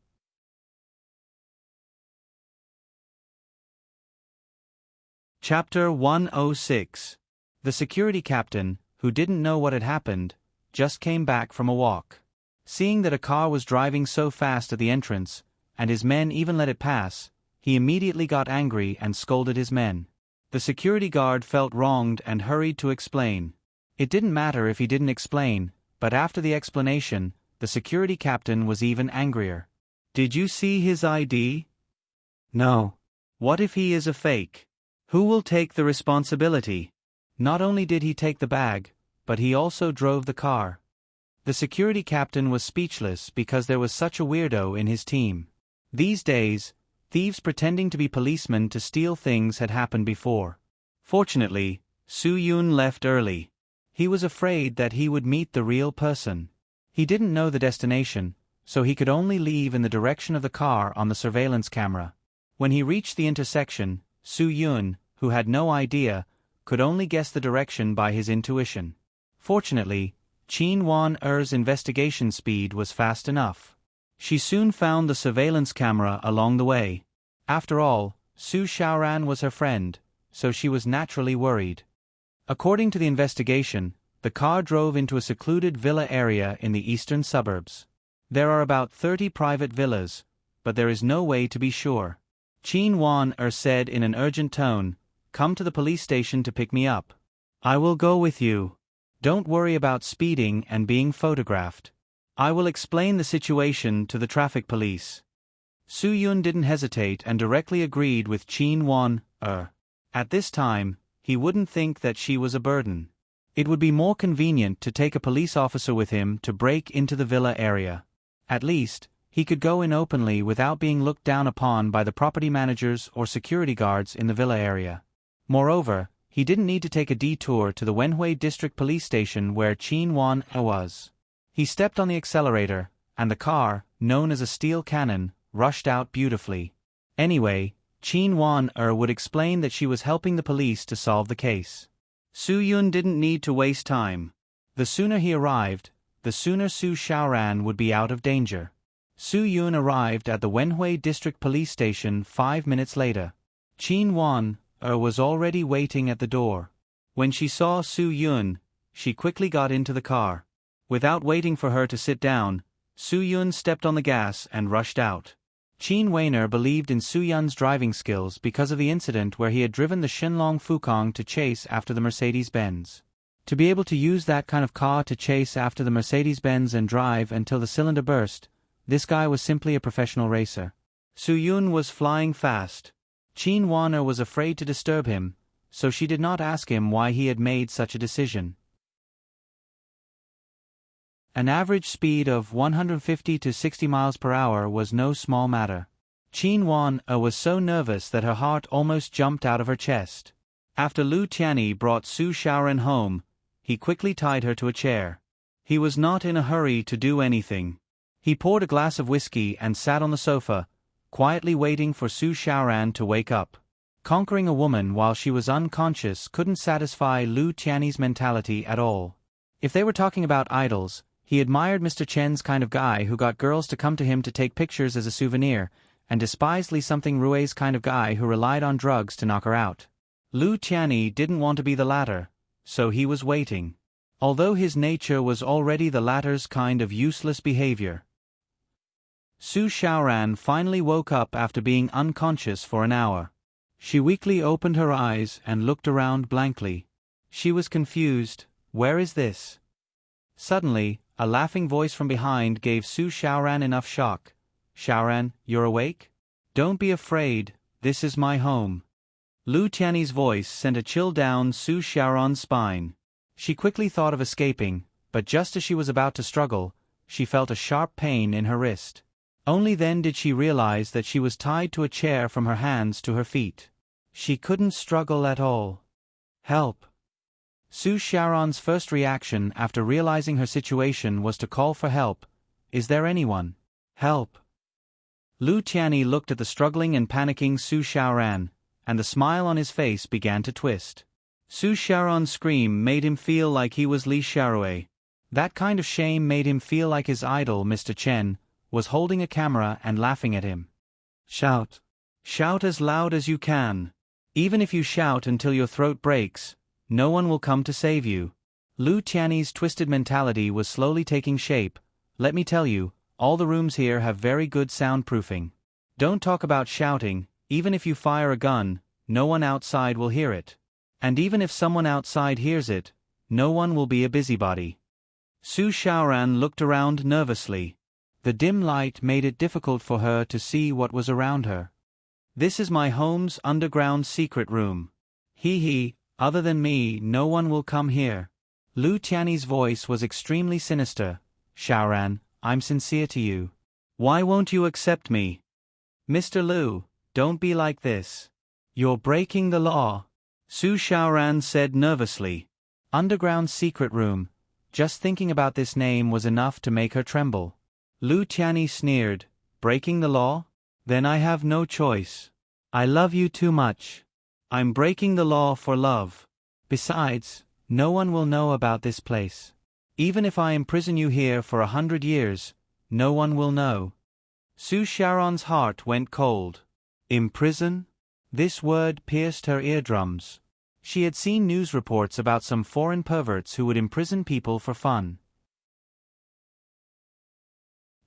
Chapter 106. The security captain, who didn't know what had happened, just came back from a walk. Seeing that a car was driving so fast at the entrance, and his men even let it pass, he immediately got angry and scolded his men. The security guard felt wronged and hurried to explain. It didn't matter if he didn't explain, but after the explanation, the security captain was even angrier. "Did you see his ID? No. What if he is a fake? Who will take the responsibility?" Not only did he take the bag, but he also drove the car. The security captain was speechless because there was such a weirdo in his team. These days, thieves pretending to be policemen to steal things had happened before. Fortunately, Su Yun left early. He was afraid that he would meet the real person. He didn't know the destination, so he could only leave in the direction of the car on the surveillance camera. When he reached the intersection, Su Yun, who had no idea, could only guess the direction by his intuition. Fortunately, Chin Wan-er's investigation speed was fast enough. She soon found the surveillance camera along the way. After all, Su Xiaoran was her friend, so she was naturally worried. According to the investigation, the car drove into a secluded villa area in the eastern suburbs. There are about 30 private villas, but there is no way to be sure. Chin Wan-er said in an urgent tone, "Come to the police station to pick me up. I will go with you. Don't worry about speeding and being photographed. I will explain the situation to the traffic police." Su Yun didn't hesitate and directly agreed with Chin Wan-er. At this time, he wouldn't think that she was a burden. It would be more convenient to take a police officer with him to break into the villa area. At least, he could go in openly without being looked down upon by the property managers or security guards in the villa area. Moreover, he didn't need to take a detour to the Wenhui District Police Station where Chin Wan-er was. He stepped on the accelerator, and the car, known as a steel cannon, rushed out beautifully. Anyway, Chin Wan-er would explain that she was helping the police to solve the case. Su Yun didn't need to waste time. The sooner he arrived, the sooner Su Xiaoran would be out of danger. Su Yun arrived at the Wenhui District Police Station 5 minutes later. Chin Wan-er was already waiting at the door. When she saw Su Yun, she quickly got into the car. Without waiting for her to sit down, Su Yun stepped on the gas and rushed out. Chin Wan-er believed in Su Yun's driving skills because of the incident where he had driven the Shenlong Fukong to chase after the Mercedes-Benz. To be able to use that kind of car to chase after the Mercedes-Benz and drive until the cylinder burst, this guy was simply a professional racer. Su Yun was flying fast. Qin Wana was afraid to disturb him, so she did not ask him why he had made such a decision. An average speed of 150 to 60 miles per hour was no small matter. Qin Wana was so nervous that her heart almost jumped out of her chest. After Lu Tianyi brought Su Xiaoran home, he quickly tied her to a chair. He was not in a hurry to do anything. He poured a glass of whiskey and sat on the sofa, quietly waiting for Su Xiaoran to wake up. Conquering a woman while she was unconscious couldn't satisfy Lu Tianyi's mentality at all. If they were talking about idols, he admired Mr. Chen's kind of guy who got girls to come to him to take pictures as a souvenir, and despised Li Something Rui's kind of guy who relied on drugs to knock her out. Lu Tianyi didn't want to be the latter, so he was waiting. Although his nature was already the latter's kind of useless behavior. Su Xiaoran finally woke up after being unconscious for an hour. She weakly opened her eyes and looked around blankly. She was confused. Where is this? Suddenly, a laughing voice from behind gave Su Xiaoran enough shock. Xiaoran, you're awake? Don't be afraid, this is my home. Lu Tianyi's voice sent a chill down Su Xiaoran's spine. She quickly thought of escaping, but just as she was about to struggle, she felt a sharp pain in her wrist. Only then did she realize that she was tied to a chair from her hands to her feet. She couldn't struggle at all. Help! Su Xiaoran's first reaction after realizing her situation was to call for help. Is there anyone? Help! Lu Tianyi looked at the struggling and panicking Su Xiaoran, and the smile on his face began to twist. Su Xiaoran's scream made him feel like he was Li Xiaorui. That kind of shame made him feel like his idol, Mr. Chen, was holding a camera and laughing at him. Shout! Shout as loud as you can. Even if you shout until your throat breaks, no one will come to save you. Lu Tianyi's twisted mentality was slowly taking shape. Let me tell you, all the rooms here have very good soundproofing. Don't talk about shouting, even if you fire a gun, no one outside will hear it. And even if someone outside hears it, no one will be a busybody. Su Xiaoran looked around nervously. The dim light made it difficult for her to see what was around her. This is my home's underground secret room. He, other than me, no one will come here. Lu Tianyi's voice was extremely sinister. Xiaoran, I'm sincere to you. Why won't you accept me? Mr. Lu, don't be like this. You're breaking the law. Su Xiaoran said nervously. Underground secret room. Just thinking about this name was enough to make her tremble. Lu Tianyi sneered. Breaking the law? Then I have no choice. I love you too much. I'm breaking the law for love. Besides, no one will know about this place. Even if I imprison you here for 100 years, no one will know. Su Xiaoran's heart went cold. Imprison? This word pierced her eardrums. She had seen news reports about some foreign perverts who would imprison people for fun.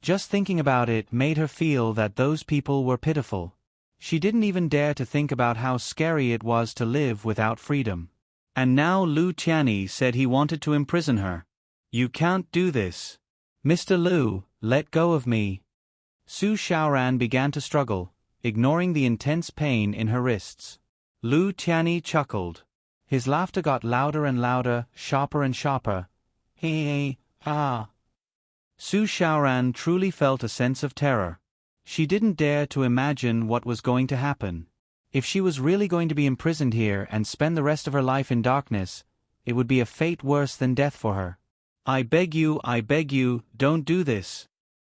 Just thinking about it made her feel that those people were pitiful. She didn't even dare to think about how scary it was to live without freedom. And now Lu Tianyi said he wanted to imprison her. You can't do this. Mr. Lu, let go of me. Su Xiaoran began to struggle, ignoring the intense pain in her wrists. Lu Tianyi chuckled. His laughter got louder and louder, sharper and sharper. Hey, ah. Su Xiaoran truly felt a sense of terror. She didn't dare to imagine what was going to happen. If she was really going to be imprisoned here and spend the rest of her life in darkness, it would be a fate worse than death for her. I beg you, don't do this.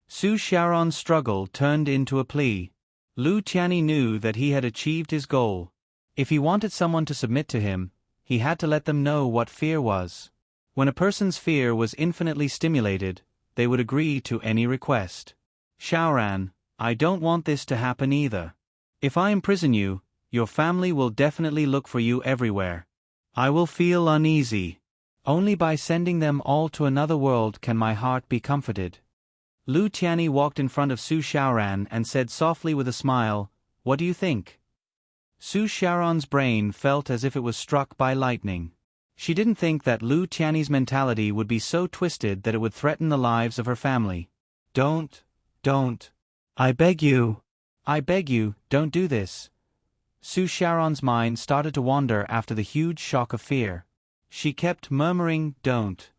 Su Xiaoran's struggle turned into a plea. Lu Tianyi knew that he had achieved his goal. If he wanted someone to submit to him, he had to let them know what fear was. When a person's fear was infinitely stimulated, they would agree to any request. Xiaoran, I don't want this to happen either. If I imprison you, your family will definitely look for you everywhere. I will feel uneasy. Only by sending them all to another world can my heart be comforted. Lu Tianyi walked in front of Su Xiaoran and said softly with a smile, What do you think? Su Xiaoran's brain felt as if it was struck by lightning. She didn't think that Lu Tianyi's mentality would be so twisted that it would threaten the lives of her family. Don't. I beg you. I beg you, don't do this. Su Sharon's mind started to wander after the huge shock of fear. She kept murmuring, don't.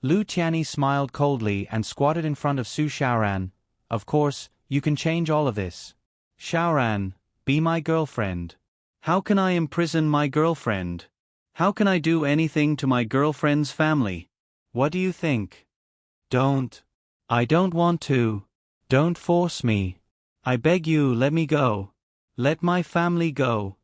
Lu Tianyi smiled coldly and squatted in front of Su Shaoran. Of course, you can change all of this. Shaoran, be my girlfriend. How can I imprison my girlfriend? How can I do anything to my girlfriend's family? What do you think? Don't. I don't want to. Don't force me. I beg you, let me go. Let my family go.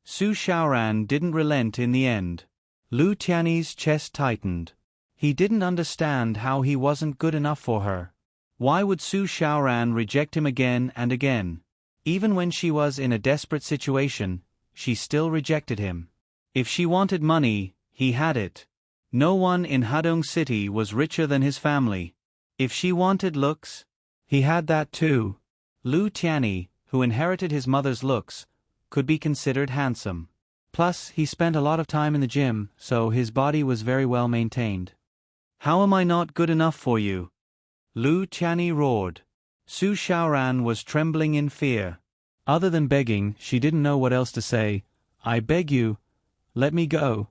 Su Shaoran didn't relent in the end. Lu Tianyi's chest tightened. He didn't understand how he wasn't good enough for her. Why would Su Shaoran reject him again and again? Even when she was in a desperate situation, she still rejected him. If she wanted money, he had it. No one in Hadong City was richer than his family. If she wanted looks, he had that too. Lu Tianyi, who inherited his mother's looks, could be considered handsome. Plus, he spent a lot of time in the gym, so his body was very well maintained. How am I not good enough for you? Lu Tianyi roared. Su Shaoran was trembling in fear. Other than begging, she didn't know what else to say. I beg you, let me go.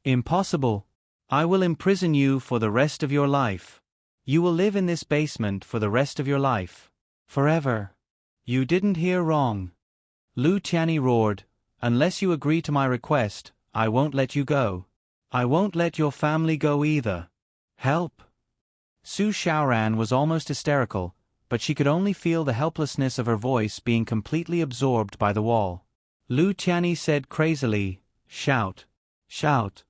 Impossible. I will imprison you for the rest of your life. You will live in this basement for the rest of your life. Forever. You didn't hear wrong. Lu Tianyi roared. Unless you agree to my request, I won't let you go. I won't let your family go either. Help. Su Shaoran was almost hysterical, but she could only feel the helplessness of her voice being completely absorbed by the wall. Lu Tianyi said crazily, shout. Shout.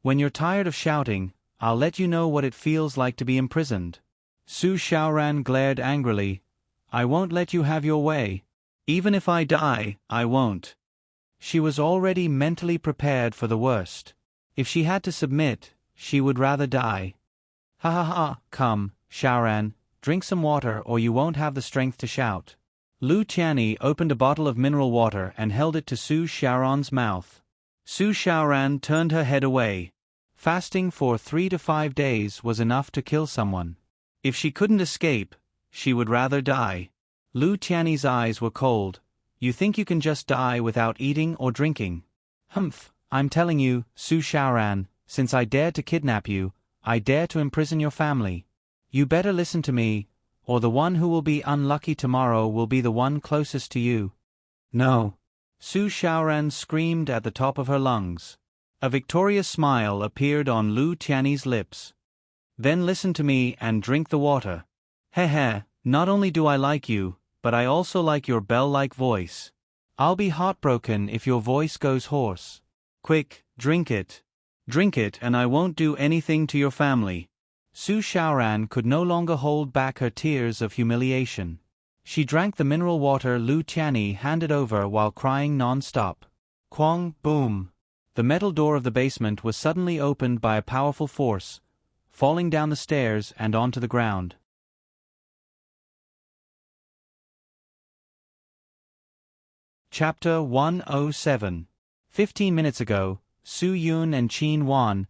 When you're tired of shouting, I'll let you know what it feels like to be imprisoned. Su Shaoran glared angrily. I won't let you have your way. Even if I die, I won't. She was already mentally prepared for the worst. If she had to submit, she would rather die. Ha ha ha, come, Shaoran, drink some water or you won't have the strength to shout. Lu Tianyi opened a bottle of mineral water and held it to Su Shaoran's mouth. Su Shaoran turned her head away. Fasting for 3 to 5 days was enough to kill someone. If she couldn't escape, she would rather die. Lu Tianyi's eyes were cold. You think you can just die without eating or drinking? Humph, I'm telling you, Su Shaoran, since I dared to kidnap you, I dare to imprison your family. You better listen to me, or the one who will be unlucky tomorrow will be the one closest to you. No. Su Shaoran screamed at the top of her lungs. A victorious smile appeared on Lu Tianyi's lips. Then listen to me and drink the water. Heh heh, not only do I like you, but I also like your bell-like voice. I'll be heartbroken if your voice goes hoarse. Quick, drink it. Drink it and I won't do anything to your family. Su Shaoran could no longer hold back her tears of humiliation. She drank the mineral water Lu Tianyi handed over while crying non-stop. Quang, boom. The metal door of the basement was suddenly opened by a powerful force, falling down the stairs and onto the ground. Chapter 107. 15 minutes ago, Su Yun and Qin Wan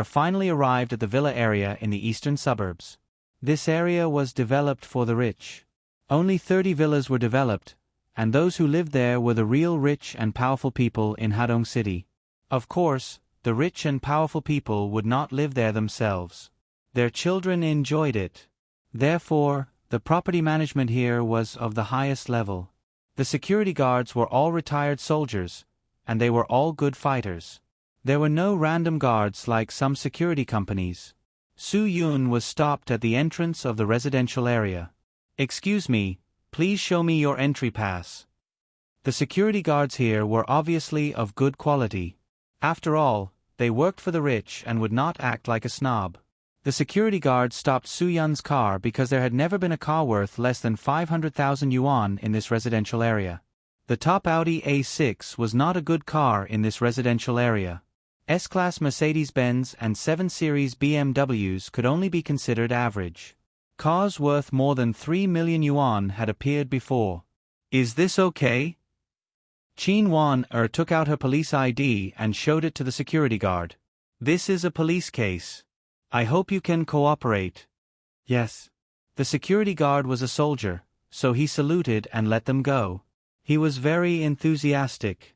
finally arrived at the villa area in the eastern suburbs. This area was developed for the rich. Only 30 villas were developed, and those who lived there were the real rich and powerful people in Hadong City. Of course, the rich and powerful people would not live there themselves. Their children enjoyed it. Therefore, the property management here was of the highest level. The security guards were all retired soldiers, and they were all good fighters. There were no random guards like some security companies. Su Yun was stopped at the entrance of the residential area. Excuse me, please show me your entry pass. The security guards here were obviously of good quality. After all, they worked for the rich and would not act like a snob. The security guard stopped Su Yun's car because there had never been a car worth less than 500,000 yuan in this residential area. The top Audi A6 was not a good car in this residential area. S-Class Mercedes-Benz and 7 Series BMWs could only be considered average. Cars worth more than 3 million yuan had appeared before. Is this okay? Qin Wan took out her police ID and showed it to the security guard. This is a police case. I hope you can cooperate. Yes. The security guard was a soldier, so he saluted and let them go. He was very enthusiastic.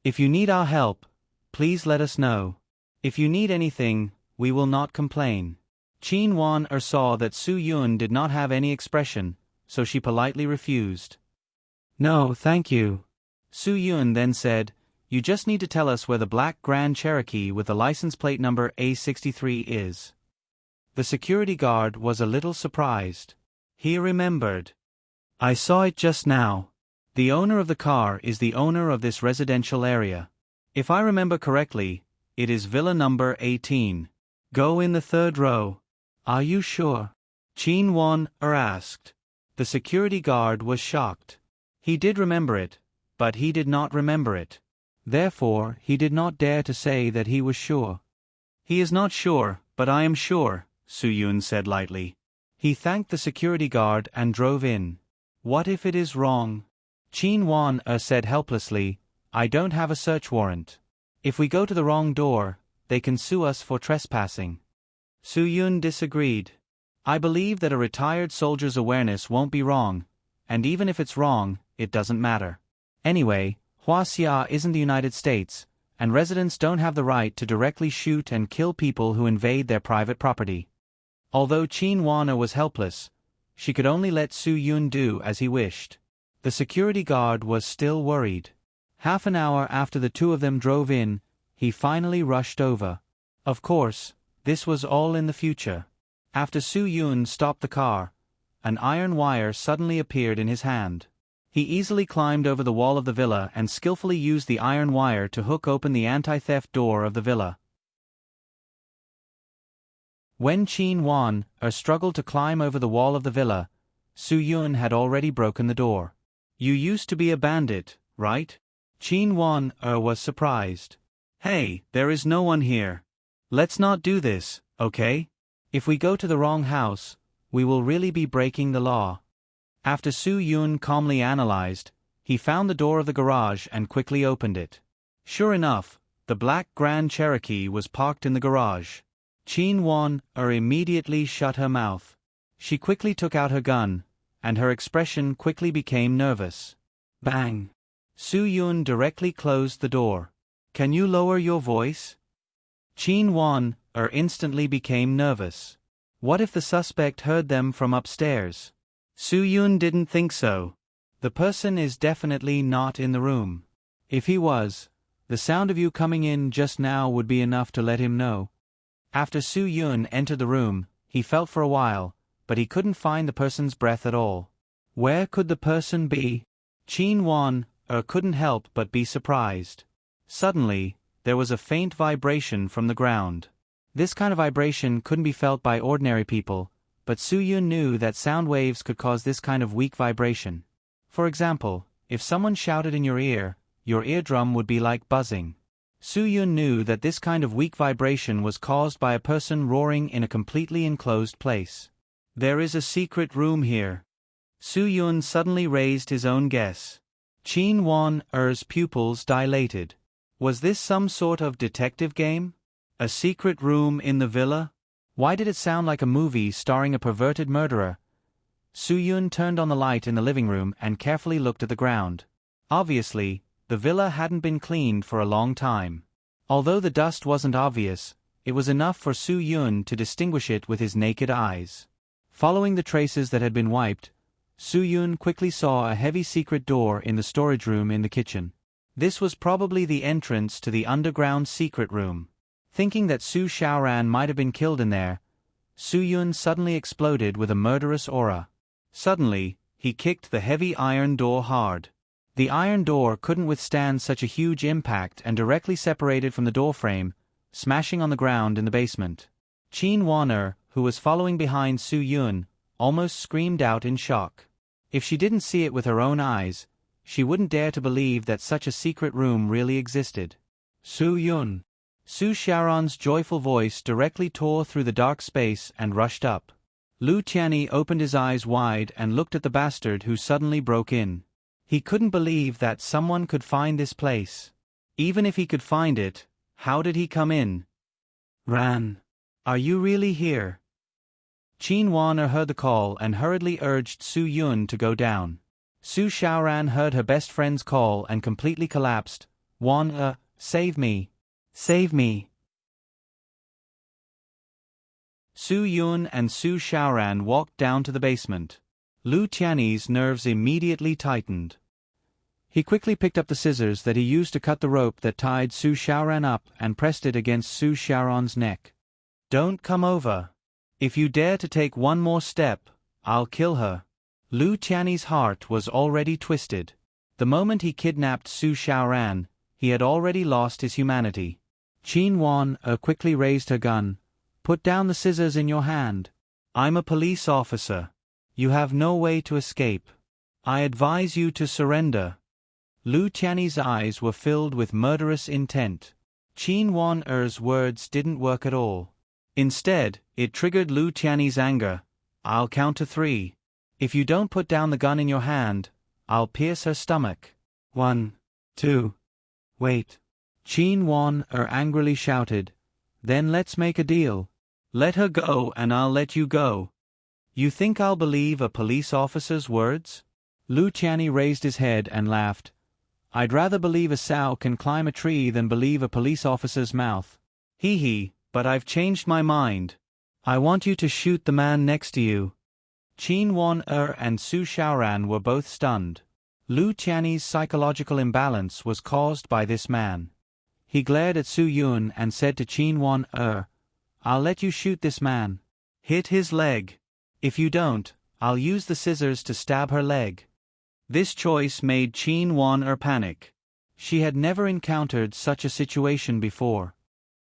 "If you need our help, please let us know. If you need anything, we will not complain." Qin Wan saw that Su Yun did not have any expression, so she politely refused. "No, thank you." Su Yun then said, "You just need to tell us where the black Grand Cherokee with the license plate number A63 is." The security guard was a little surprised. He remembered. "I saw it just now. The owner of the car is the owner of this residential area. If I remember correctly, it is villa number 18. Go in the third row." "Are you sure?" Qin Wan asked. The security guard was shocked. He did remember it, but he did not remember it. Therefore, he did not dare to say that he was sure. "He is not sure, but I am sure," Su Yun said lightly. He thanked the security guard and drove in. "What if it is wrong?" Qin Wan said helplessly, "I don't have a search warrant. If we go to the wrong door, they can sue us for trespassing." Su Yun disagreed. "I believe that a retired soldier's awareness won't be wrong, and even if it's wrong, it doesn't matter. Anyway, Huaxia isn't the United States, and residents don't have the right to directly shoot and kill people who invade their private property." Although Qin Wan was helpless, she could only let Su Yun do as he wished. The security guard was still worried. Half an hour after the two of them drove in, he finally rushed over. Of course, this was all in the future. After Su Yun stopped the car, an iron wire suddenly appeared in his hand. He easily climbed over the wall of the villa and skillfully used the iron wire to hook open the anti-theft door of the villa. When Qin Wan struggled to climb over the wall of the villa, Su Yun had already broken the door. "You used to be a bandit, right?" Qin Wan was surprised. "Hey, there is no one here. Let's not do this, okay? If we go to the wrong house, we will really be breaking the law." After Su Yun calmly analyzed, he found the door of the garage and quickly opened it. Sure enough, the black Grand Cherokee was parked in the garage. Qin Wan immediately shut her mouth. She quickly took out her gun, and her expression quickly became nervous. Bang! Su Yun directly closed the door. "Can you lower your voice?" Qin Wan instantly became nervous. What if the suspect heard them from upstairs? Su Yun didn't think so. The person is definitely not in the room. If he was, the sound of you coming in just now would be enough to let him know. After Su Yun entered the room, he felt for a while, but he couldn't find the person's breath at all. Where could the person be? Qin Wan couldn't help but be surprised. Suddenly, there was a faint vibration from the ground. This kind of vibration couldn't be felt by ordinary people, but Su Yun knew that sound waves could cause this kind of weak vibration. For example, if someone shouted in your eardrum would be like buzzing. Su Yun knew that this kind of weak vibration was caused by a person roaring in a completely enclosed place. There is a secret room here. Su Yun suddenly raised his own guess. Qin Wan's pupils dilated. Was this some sort of detective game? A secret room in the villa? Why did it sound like a movie starring a perverted murderer? Su Yun turned on the light in the living room and carefully looked at the ground. Obviously, the villa hadn't been cleaned for a long time. Although the dust wasn't obvious, it was enough for Su Yun to distinguish it with his naked eyes. Following the traces that had been wiped, Su Yun quickly saw a heavy secret door in the storage room in the kitchen. This was probably the entrance to the underground secret room. Thinking that Su Xiaoran might have been killed in there, Su Yun suddenly exploded with a murderous aura. Suddenly, he kicked the heavy iron door hard. The iron door couldn't withstand such a huge impact and directly separated from the doorframe, smashing on the ground in the basement. Qin Wan, who was following behind Su Yun, almost screamed out in shock. If she didn't see it with her own eyes, she wouldn't dare to believe that such a secret room really existed. Su Yun. Su Xiaoran's joyful voice directly tore through the dark space and rushed up. Lu Tianyi opened his eyes wide and looked at the bastard who suddenly broke in. He couldn't believe that someone could find this place. Even if he could find it, how did he come in? Ran. Are you really here? Qin Wan heard the call and hurriedly urged Su Yun to go down. Su Xiaoran heard her best friend's call and completely collapsed. Wan, save me. Save me. Su Yun and Su Xiaoran walked down to the basement. Lu Tiany's nerves immediately tightened. He quickly picked up the scissors that he used to cut the rope that tied Su Xiaoran up and pressed it against Su Xiaoran's neck. Don't come over. If you dare to take one more step, I'll kill her. Lu Tiany's heart was already twisted. The moment he kidnapped Su Xiaoran, he had already lost his humanity. Qin Wan quickly raised her gun. Put down the scissors in your hand. I'm a police officer. You have no way to escape. I advise you to surrender. Lu Tiany's eyes were filled with murderous intent. Qin Wan-er's words didn't work at all. Instead, it triggered Lu Tiany's anger. I'll count to 3. If you don't put down the gun in your hand, I'll pierce her stomach. 1, 2. Wait. Qin Wan-er angrily shouted. Then let's make a deal. Let her go and I'll let you go. You think I'll believe a police officer's words? Lu Tiany raised his head and laughed. I'd rather believe a sow can climb a tree than believe a police officer's mouth. Hee, but I've changed my mind. I want you to shoot the man next to you. Qin Wan-er and Su Xiaoran were both stunned. Lu Tiany's psychological imbalance was caused by this man. He glared at Su Yun and said to Qin Wan-er, I'll let you shoot this man. Hit his leg. If you don't, I'll use the scissors to stab her leg. This choice made Qin Wan-er panic. She had never encountered such a situation before.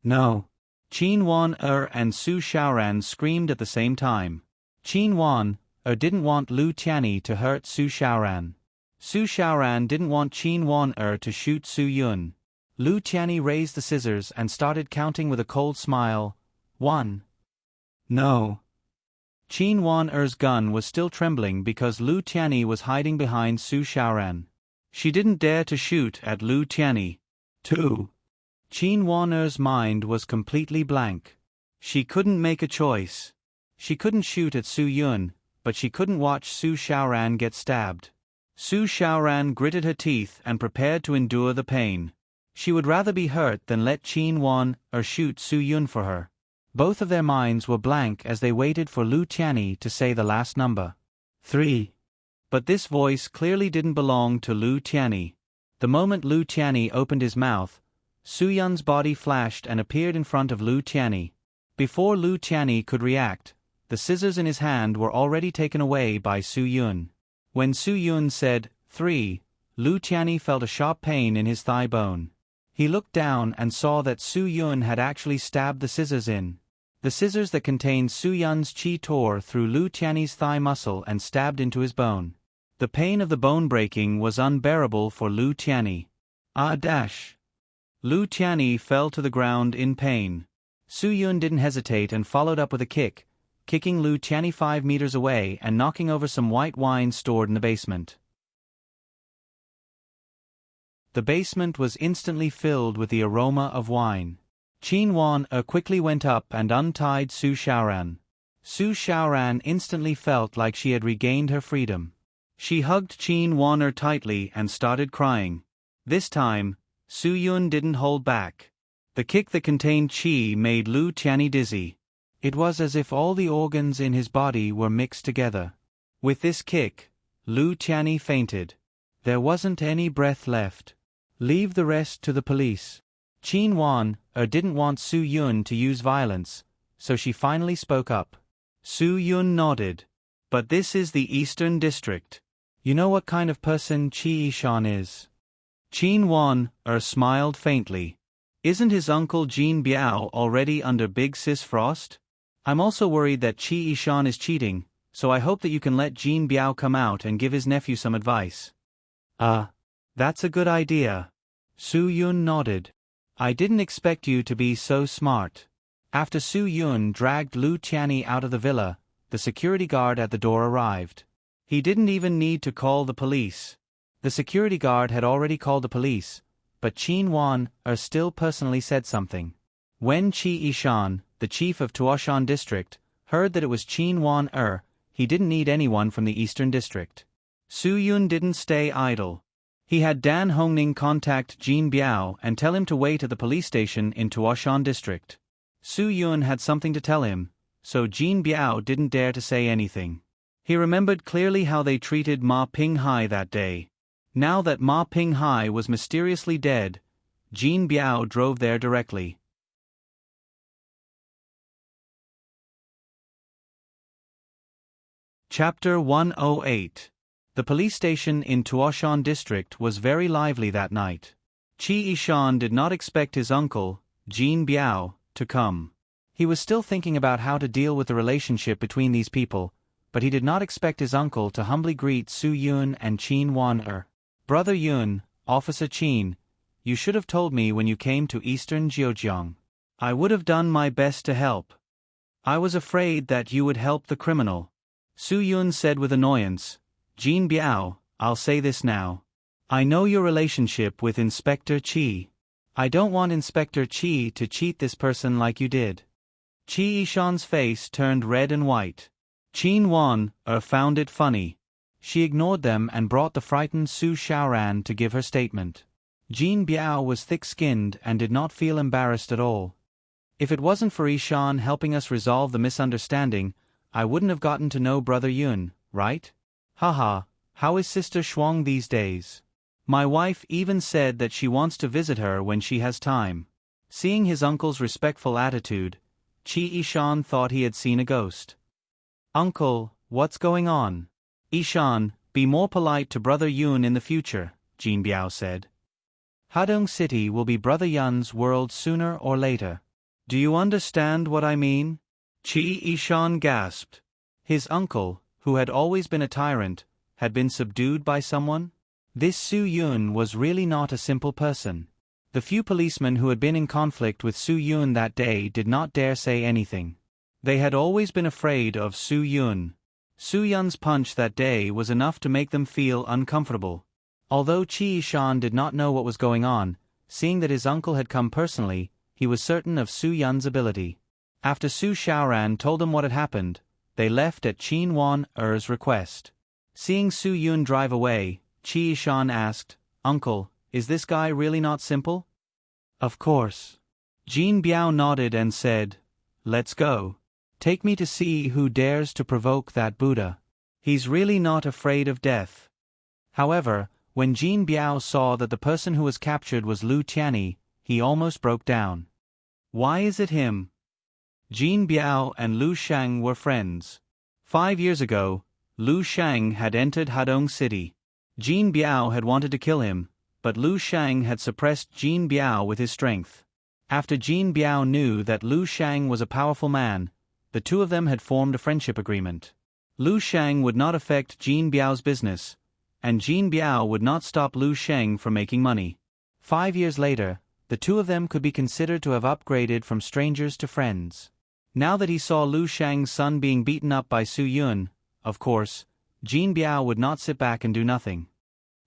No. Qin Wan-er and Su Xiaoran screamed at the same time. Qin Wan-er didn't want Lu Tiany to hurt Su Xiaoran. Su Xiaoran didn't want Qin Wan-er to shoot Su Yun. Lu Tiany raised the scissors and started counting with a cold smile. 1. No. Qin Wan-er's gun was still trembling because Lu Tiany was hiding behind Su Xiaoran. She didn't dare to shoot at Lu Tiany. 2. Qin Wan-er's mind was completely blank. She couldn't make a choice. She couldn't shoot at Su Yun, but she couldn't watch Su Xiaoran get stabbed. Su Xiaoran gritted her teeth and prepared to endure the pain. She would rather be hurt than let Qin Wan-er shoot Su Yun for her. Both of their minds were blank as they waited for Lu Tiany to say the last number. 3. But this voice clearly didn't belong to Lu Tiany. The moment Lu Tiany opened his mouth, Su Yun's body flashed and appeared in front of Lu Tiany. Before Lu Tiany could react, the scissors in his hand were already taken away by Su Yun. When Su Yun said, 3, Lu Tiany felt a sharp pain in his thigh bone. He looked down and saw that Su Yun had actually stabbed the scissors in. The scissors that contained Su Yun's qi tore through Lu Tiany's thigh muscle and stabbed into his bone. The pain of the bone breaking was unbearable for Lu Tiany. Lu Tiany fell to the ground in pain. Su Yun didn't hesitate and followed up with a kick, kicking Lu Tiany 5 meters away and knocking over some white wine stored in the basement. The basement was instantly filled with the aroma of wine. Qin Wan-er quickly went up and untied Su Xiaoran. Su Xiaoran instantly felt like she had regained her freedom. She hugged Qin Wan-er tightly and started crying. This time, Su Yun didn't hold back. The kick that contained qi made Lu Tiany dizzy. It was as if all the organs in his body were mixed together. With this kick, Lu Tiany fainted. There wasn't any breath left. Leave the rest to the police. Qin Wan-er didn't want Su Yun to use violence, so she finally spoke up. Su Yun nodded. But this is the Eastern District. You know what kind of person Qi Yishan is? Qin Wan-er smiled faintly. Isn't his uncle Jin Biao already under Big Sis Frost? I'm also worried that Qi Yishan is cheating, so I hope that you can let Jin Biao come out and give his nephew some advice. That's a good idea. Su Yun nodded. I didn't expect you to be so smart. After Su Yun dragged Lu Tiany out of the villa, the security guard at the door arrived. He didn't even need to call the police. The security guard had already called the police, but Qin Wan-er still personally said something. When Qi Yishan, the chief of Tuoshan district, heard that it was Qin Wan he didn't need anyone from the Eastern District. Su Yun didn't stay idle. He had Dan Hongning contact Jin Biao and tell him to wait at the police station in Tuoshan District. Su Yun had something to tell him, so Jin Biao didn't dare to say anything. He remembered clearly how they treated Ma Pinghai that day. Now that Ma Pinghai was mysteriously dead, Jin Biao drove there directly. Chapter 108. The police station in Tuoshan District was very lively that night. Qi Yishan did not expect his uncle, Jin Biao, to come. He was still thinking about how to deal with the relationship between these people, but he did not expect his uncle to humbly greet Su Yun and Qin Wan. Brother Yun, Officer Qin, you should have told me when you came to Eastern Zhejiang. I would have done my best to help. I was afraid that you would help the criminal. Su Yun said with annoyance. Jin Biao, I'll say this now. I know your relationship with Inspector Qi. I don't want Inspector Qi to cheat this person like you did. Qi Yishan's face turned red and white. Qin Wan found it funny. She ignored them and brought the frightened Su Xiaoran to give her statement. Jin Biao was thick-skinned and did not feel embarrassed at all. If it wasn't for Yishan helping us resolve the misunderstanding, I wouldn't have gotten to know Brother Yun, right? Haha, how is Sister Shuang these days? My wife even said that she wants to visit her when she has time. Seeing his uncle's respectful attitude, Qi Yishan thought he had seen a ghost. Uncle, what's going on? Yishan, be more polite to Brother Yun in the future, Jin Biao said. Hadong City will be Brother Yun's world sooner or later. Do you understand what I mean? Qi Yishan gasped. His uncle, who had always been a tyrant, had been subdued by someone? This Su Yun was really not a simple person. The few policemen who had been in conflict with Su Yun that day did not dare say anything. They had always been afraid of Su Yun. Su Yun's punch that day was enough to make them feel uncomfortable. Although Qi Yishan did not know what was going on, seeing that his uncle had come personally, he was certain of Su Yun's ability. After Su Xiaoran told them what had happened, they left at Qin Wan-er's request. Seeing Su Yun drive away, Qi Yishan asked, Uncle, is this guy really not simple? Of course. Jin Biao nodded and said, Let's go. Take me to see who dares to provoke that Buddha. He's really not afraid of death. However, when Jin Biao saw that the person who was captured was Lu Tianyi, he almost broke down. Why is it him? Jin Biao and Lu Shang were friends. 5 years ago, Lu Shang had entered Hadong City. Jin Biao had wanted to kill him, but Lu Shang had suppressed Jin Biao with his strength. After Jin Biao knew that Lu Shang was a powerful man, the two of them had formed a friendship agreement. Lu Shang would not affect Jin Biao's business, and Jin Biao would not stop Lu Shang from making money. 5 years later, the two of them could be considered to have upgraded from strangers to friends. Now that he saw Lu Shang's son being beaten up by Su Yun, of course, Jin Biao would not sit back and do nothing.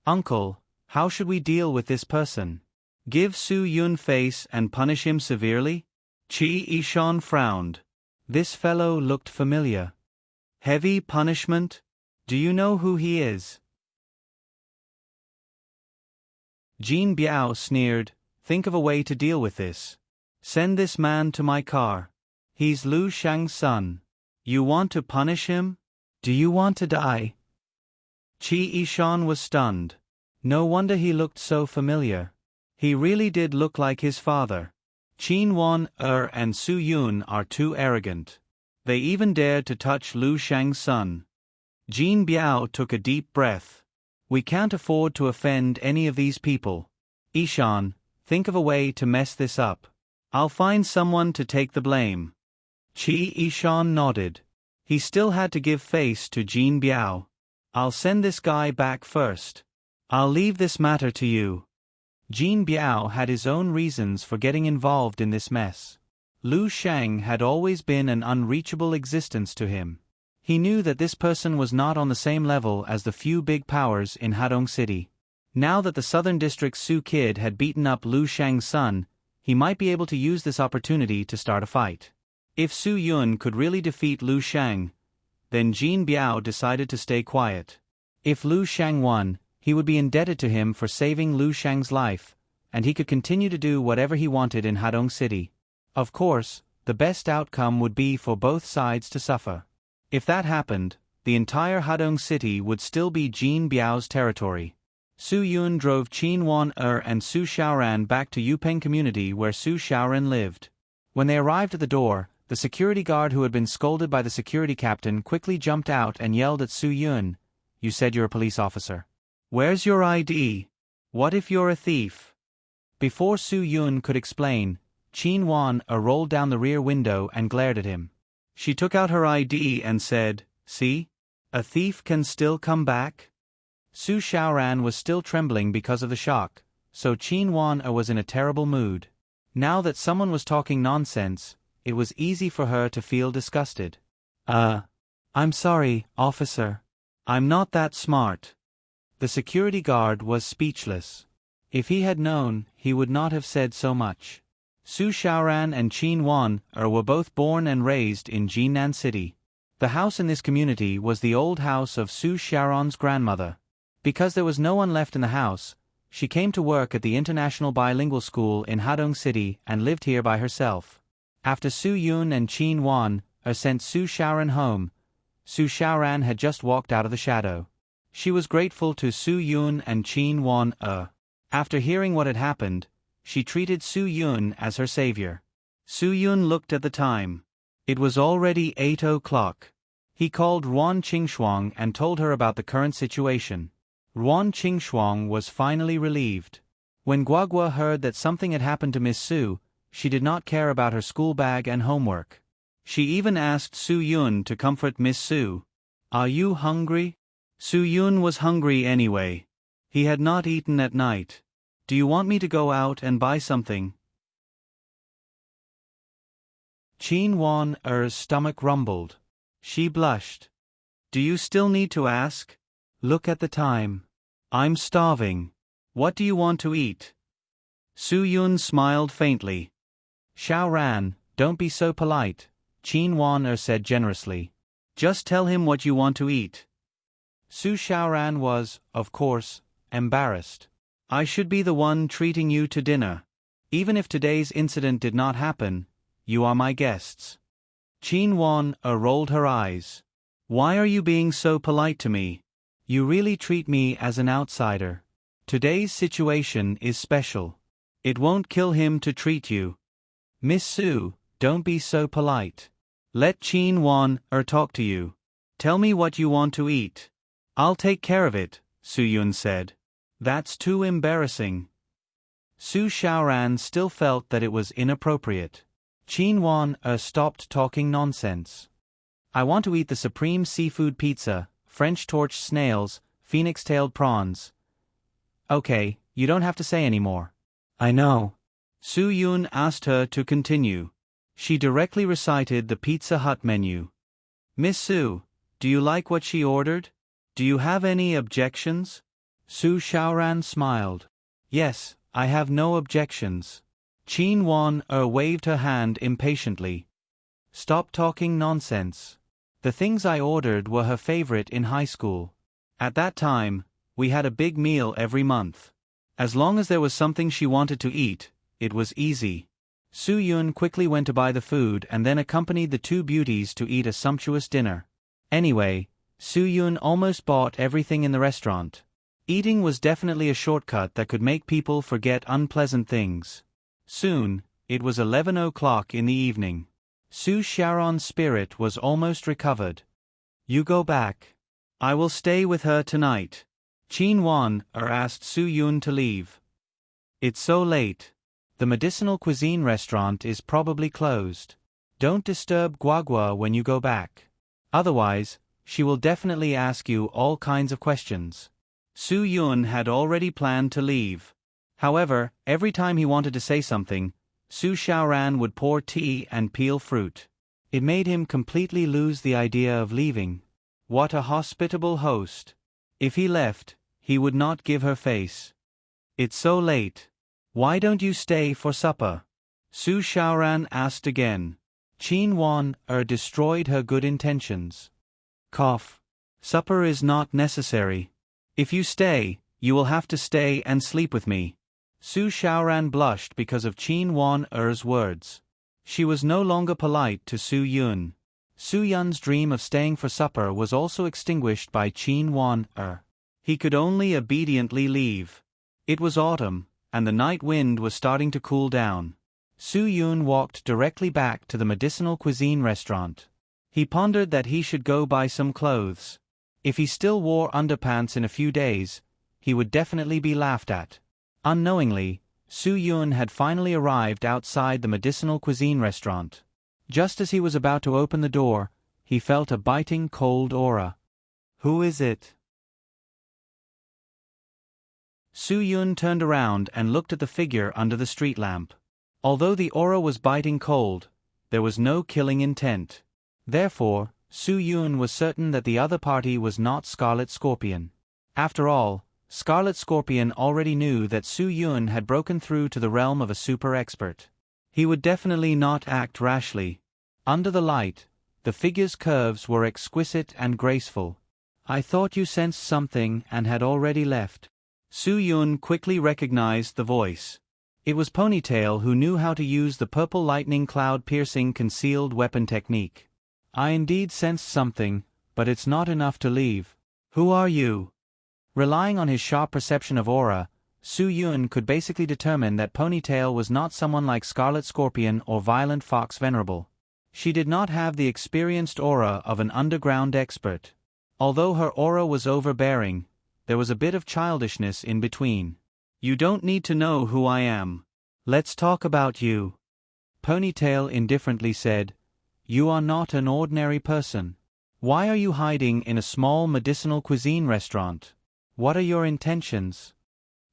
Uncle, how should we deal with this person? Give Su Yun face and punish him severely? Qi Yishan frowned. This fellow looked familiar. Heavy punishment? Do you know who he is? Jin Biao sneered, Think of a way to deal with this. Send this man to my car. He's Lu Shang's son. You want to punish him? Do you want to die? Qi Yishan was stunned. No wonder he looked so familiar. He really did look like his father. Qin Wan-er and Su Yun are too arrogant. They even dared to touch Lu Shang's son. Jin Biao took a deep breath. We can't afford to offend any of these people. Yishan, think of a way to mess this up. I'll find someone to take the blame. Qi Yishan nodded. He still had to give face to Jin Biao. I'll send this guy back first. I'll leave this matter to you. Jin Biao had his own reasons for getting involved in this mess. Lu Shang had always been an unreachable existence to him. He knew that this person was not on the same level as the few big powers in Hadong City. Now that the Southern District's Su Kid had beaten up Lu Shang's son, he might be able to use this opportunity to start a fight. If Su Yun could really defeat Lu Shang, then Jin Biao decided to stay quiet. If Lu Shang won, he would be indebted to him for saving Lu Shang's life, and he could continue to do whatever he wanted in Hadong City. Of course, the best outcome would be for both sides to suffer. If that happened, the entire Hadong City would still be Jin Biao's territory. Su Yun drove Qin Wan and Su Xiaoran back to Yupeng community where Su Xiaoran lived. When they arrived at the door, the security guard who had been scolded by the security captain quickly jumped out and yelled at Su Yun, "You said you're a police officer. Where's your ID? What if you're a thief?" Before Su Yun could explain, Qin Wan rolled down the rear window and glared at him. She took out her ID and said, "See? A thief can still come back?" Su Xiaoran was still trembling because of the shock, so Qin Wan was in a terrible mood. Now that someone was talking nonsense, it was easy for her to feel disgusted. I'm sorry, officer. I'm not that smart." The security guard was speechless. If he had known, he would not have said so much. Su Xiaoran and Qin Wan were both born and raised in Jinan City. The house in this community was the old house of Su Xiaoran's grandmother. Because there was no one left in the house, she came to work at the International Bilingual School in Hadong City and lived here by herself. After Su Yun and Qin Wan sent Su Xiaoran home, Su Xiaoran had just walked out of the shadow. She was grateful to Su Yun and Qin Wan. After hearing what had happened, she treated Su Yun as her savior. Su Yun looked at the time. It was already 8 o'clock. He called Ruan Qingshuang and told her about the current situation. Ruan Qingshuang was finally relieved. When Guagua heard that something had happened to Miss Su, she did not care about her school bag and homework. She even asked Su Yun to comfort Miss Su. "Are you hungry?" Su Yun was hungry anyway. He had not eaten at night. "Do you want me to go out and buy something?" Qin Wan's stomach rumbled. She blushed. "Do you still need to ask? Look at the time. I'm starving. What do you want to eat?" Su Yun smiled faintly. "Xiaoran, don't be so polite," Qin Wan said generously. "Just tell him what you want to eat." Su Xiaoran was, of course, embarrassed. "I should be the one treating you to dinner. Even if today's incident did not happen, you are my guests." Qin Wan rolled her eyes. "Why are you being so polite to me? You really treat me as an outsider. Today's situation is special. It won't kill him to treat you." "Miss Su, don't be so polite. Let Qin Wan talk to you. Tell me what you want to eat." "I'll take care of it," Su Yun said. "That's too embarrassing." Su Xiaoran still felt that it was inappropriate. Qin Wan stopped talking nonsense. "I want to eat the supreme seafood pizza, French torched snails, phoenix-tailed prawns." "Okay, you don't have to say any more." "I know." Su Yun asked her to continue. She directly recited the Pizza Hut menu. "Miss Su, do you like what she ordered? Do you have any objections?" Su Xiaoran smiled. "Yes, I have no objections." Qin Wan waved her hand impatiently. "Stop talking nonsense. The things I ordered were her favorite in high school. At that time, we had a big meal every month. As long as there was something she wanted to eat, it was easy." Su Yun quickly went to buy the food and then accompanied the two beauties to eat a sumptuous dinner. Anyway, Su Yun almost bought everything in the restaurant. Eating was definitely a shortcut that could make people forget unpleasant things. Soon, it was 11 o'clock in the evening. Su Xiaoran's spirit was almost recovered. "You go back. I will stay with her tonight." Qin Wan asked Su Yun to leave. "It's so late. The medicinal cuisine restaurant is probably closed. Don't disturb Guagua when you go back. Otherwise, she will definitely ask you all kinds of questions." Su Yun had already planned to leave. However, every time he wanted to say something, Su Xiaoran would pour tea and peel fruit. It made him completely lose the idea of leaving. What a hospitable host. If he left, he would not give her face. "It's so late. Why don't you stay for supper?" Su Xiaoran asked again. Qin Wan destroyed her good intentions. Cough. Supper is not necessary. If you stay, you will have to stay and sleep with me. Su Xiaoran blushed because of Qin Wan-er's words. She was no longer polite to Su Yun. Su Yun's dream of staying for supper was also extinguished by Qin Wan-er. He could only obediently leave. It was autumn, and the night wind was starting to cool down. Su Yun walked directly back to the medicinal cuisine restaurant. He pondered that he should go buy some clothes. If he still wore underpants in a few days, he would definitely be laughed at. Unknowingly, Su Yun had finally arrived outside the medicinal cuisine restaurant. Just as he was about to open the door, he felt a biting cold aura. Who is it? Su Yun turned around and looked at the figure under the street lamp. Although the aura was biting cold, there was no killing intent. Therefore, Su Yun was certain that the other party was not Scarlet Scorpion. After all, Scarlet Scorpion already knew that Su Yun had broken through to the realm of a super expert. He would definitely not act rashly. Under the light, the figure's curves were exquisite and graceful. I thought you sensed something and had already left. Su Yun quickly recognized the voice. It was Ponytail, who knew how to use the purple lightning cloud-piercing concealed weapon technique. I indeed sensed something, but it's not enough to leave. Who are you? Relying on his sharp perception of aura, Su Yun could basically determine that Ponytail was not someone like Scarlet Scorpion or Violent Fox Venerable. She did not have the experienced aura of an underground expert. Although her aura was overbearing, there was a bit of childishness in between. You don't need to know who I am. Let's talk about you. Ponytail indifferently said, You are not an ordinary person. Why are you hiding in a small medicinal cuisine restaurant? What are your intentions?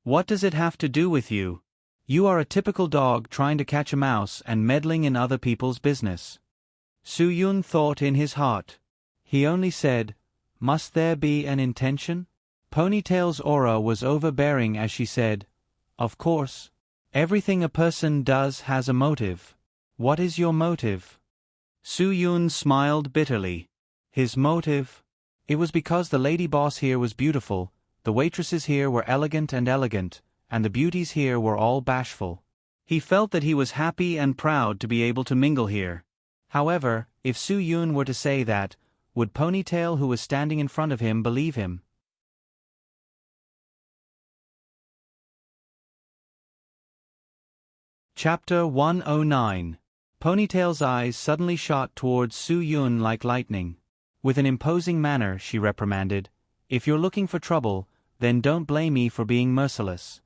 What does it have to do with you? You are a typical dog trying to catch a mouse and meddling in other people's business. Su Yun thought in his heart. He only said, Must there be an intention? Ponytail's aura was overbearing as she said, Of course. Everything a person does has a motive. What is your motive? Su Yun smiled bitterly. His motive? It was because the lady boss here was beautiful, the waitresses here were elegant, and the beauties here were all bashful. He felt that he was happy and proud to be able to mingle here. However, if Su Yun were to say that, would Ponytail, who was standing in front of him, believe him? Chapter 109. Ponytail's eyes suddenly shot towards Su Yun like lightning. With an imposing manner, she reprimanded, If you're looking for trouble, then don't blame me for being merciless.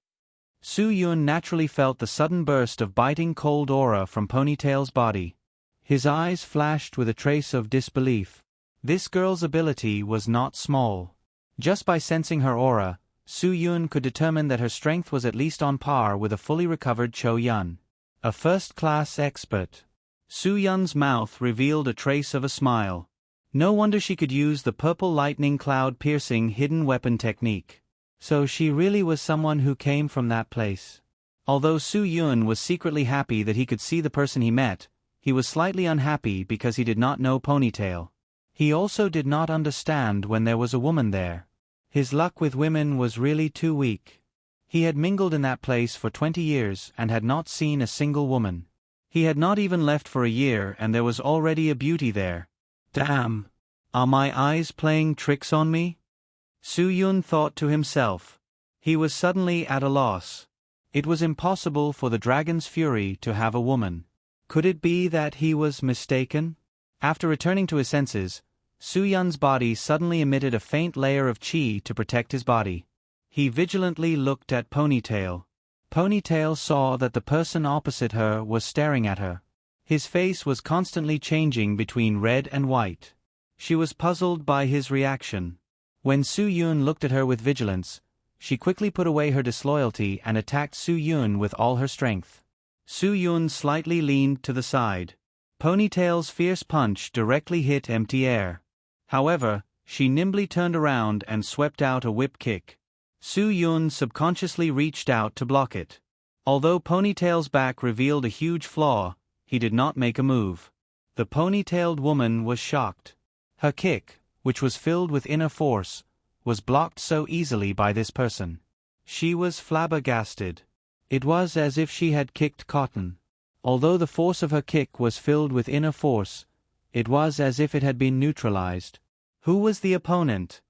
Su Yun naturally felt the sudden burst of biting cold aura from Ponytail's body. His eyes flashed with a trace of disbelief. This girl's ability was not small. Just by sensing her aura, Su Yun could determine that her strength was at least on par with a fully recovered Cho Yun. A first-class expert. Su Yun's mouth revealed a trace of a smile. No wonder she could use the purple lightning cloud-piercing hidden weapon technique. So she really was someone who came from that place. Although Su Yun was secretly happy that he could see the person he met, he was slightly unhappy because he did not know Ponytail. He also did not understand when there was a woman there. His luck with women was really too weak. He had mingled in that place for 20 years and had not seen a single woman. He had not even left for a year and there was already a beauty there. Damn! Are my eyes playing tricks on me? Su Yun thought to himself. He was suddenly at a loss. It was impossible for the dragon's fury to have a woman. Could it be that he was mistaken? After returning to his senses, Su Yun's body suddenly emitted a faint layer of qi to protect his body. He vigilantly looked at Ponytail. Ponytail saw that the person opposite her was staring at her. His face was constantly changing between red and white. She was puzzled by his reaction. When Su Yun looked at her with vigilance, she quickly put away her disloyalty and attacked Su Yun with all her strength. Su Yun slightly leaned to the side. Ponytail's fierce punch directly hit empty air. However, she nimbly turned around and swept out a whip kick. Su Yun subconsciously reached out to block it. Although Ponytail's back revealed a huge flaw, he did not make a move. The ponytailed woman was shocked. Her kick, which was filled with inner force, was blocked so easily by this person. She was flabbergasted. It was as if she had kicked cotton. Although the force of her kick was filled with inner force, it was as if it had been neutralized. Who was the opponent?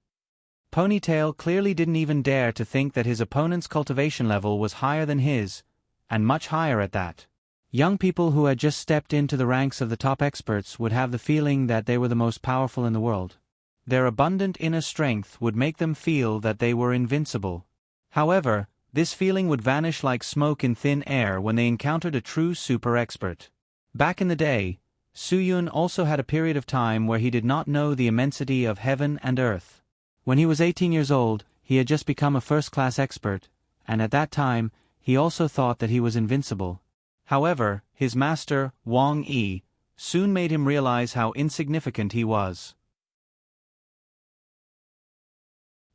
Ponytail clearly didn't even dare to think that his opponent's cultivation level was higher than his, and much higher at that. Young people who had just stepped into the ranks of the top experts would have the feeling that they were the most powerful in the world. Their abundant inner strength would make them feel that they were invincible. However, this feeling would vanish like smoke in thin air when they encountered a true super expert. Back in the day, Soo-yoon also had a period of time where he did not know the immensity of heaven and earth. When he was 18 years old, he had just become a first-class expert, and at that time, he also thought that he was invincible. However, his master, Wang Yi, soon made him realize how insignificant he was.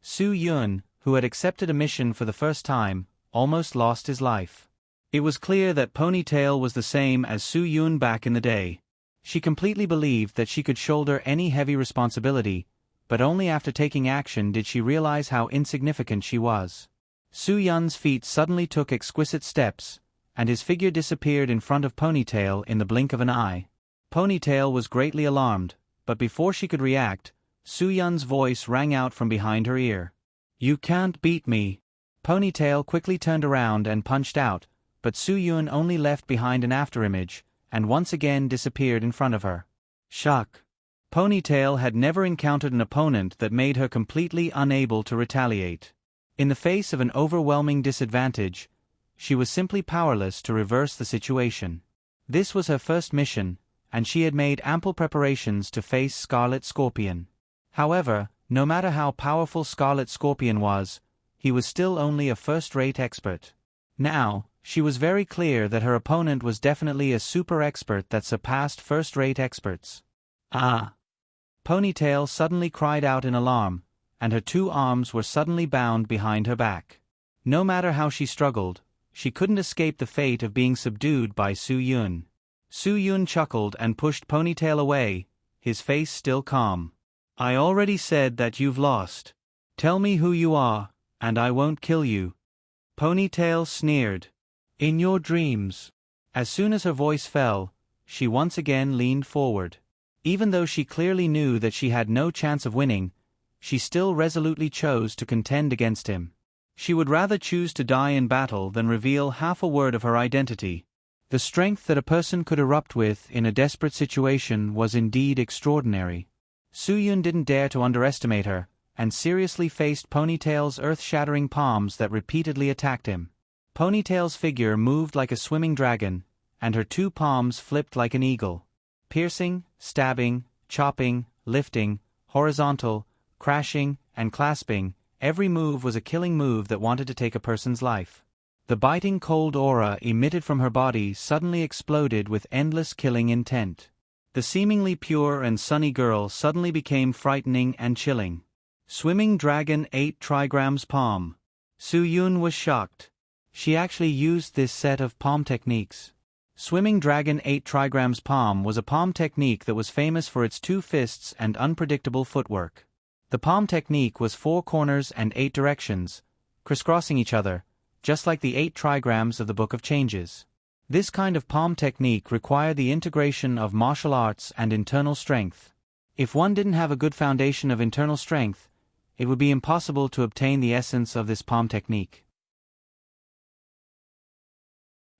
Soo-yoon, who had accepted a mission for the first time, almost lost his life. It was clear that Ponytail was the same as Soo-yoon back in the day. She completely believed that she could shoulder any heavy responsibility, but only after taking action did she realize how insignificant she was. Soo-yoon's feet suddenly took exquisite steps, and his figure disappeared in front of Ponytail in the blink of an eye. Ponytail was greatly alarmed, but before she could react, Soo-yoon's voice rang out from behind her ear. "You can't beat me." Ponytail quickly turned around and punched out, but Soo-yoon only left behind an afterimage, and once again disappeared in front of her. Shock. Ponytail had never encountered an opponent that made her completely unable to retaliate. In the face of an overwhelming disadvantage, she was simply powerless to reverse the situation. This was her first mission, and she had made ample preparations to face Scarlet Scorpion. However, no matter how powerful Scarlet Scorpion was, he was still only a first-rate expert. Now, she was very clear that her opponent was definitely a super expert that surpassed first-rate experts. Ah! Ponytail suddenly cried out in alarm, and her two arms were suddenly bound behind her back. No matter how she struggled, she couldn't escape the fate of being subdued by Soo-yoon. Soo-yoon chuckled and pushed Ponytail away, his face still calm. "I already said that you've lost. Tell me who you are, and I won't kill you." Ponytail sneered. "In your dreams." As soon as her voice fell, she once again leaned forward. Even though she clearly knew that she had no chance of winning, she still resolutely chose to contend against him. She would rather choose to die in battle than reveal half a word of her identity. The strength that a person could erupt with in a desperate situation was indeed extraordinary. Soo-yoon didn't dare to underestimate her, and seriously faced Ponytail's earth-shattering palms that repeatedly attacked him. Ponytail's figure moved like a swimming dragon, and her two palms flipped like an eagle. Piercing, stabbing, chopping, lifting, horizontal, crashing, and clasping, every move was a killing move that wanted to take a person's life. The biting cold aura emitted from her body suddenly exploded with endless killing intent. The seemingly pure and sunny girl suddenly became frightening and chilling. Swimming Dragon 8 trigrams palm. Soo-yoon was shocked. She actually used this set of palm techniques. Swimming Dragon 8 trigrams palm was a palm technique that was famous for its two fists and unpredictable footwork. The palm technique was 4 corners and 8 directions, crisscrossing each other, just like the 8 trigrams of the Book of Changes. This kind of palm technique required the integration of martial arts and internal strength. If one didn't have a good foundation of internal strength, it would be impossible to obtain the essence of this palm technique.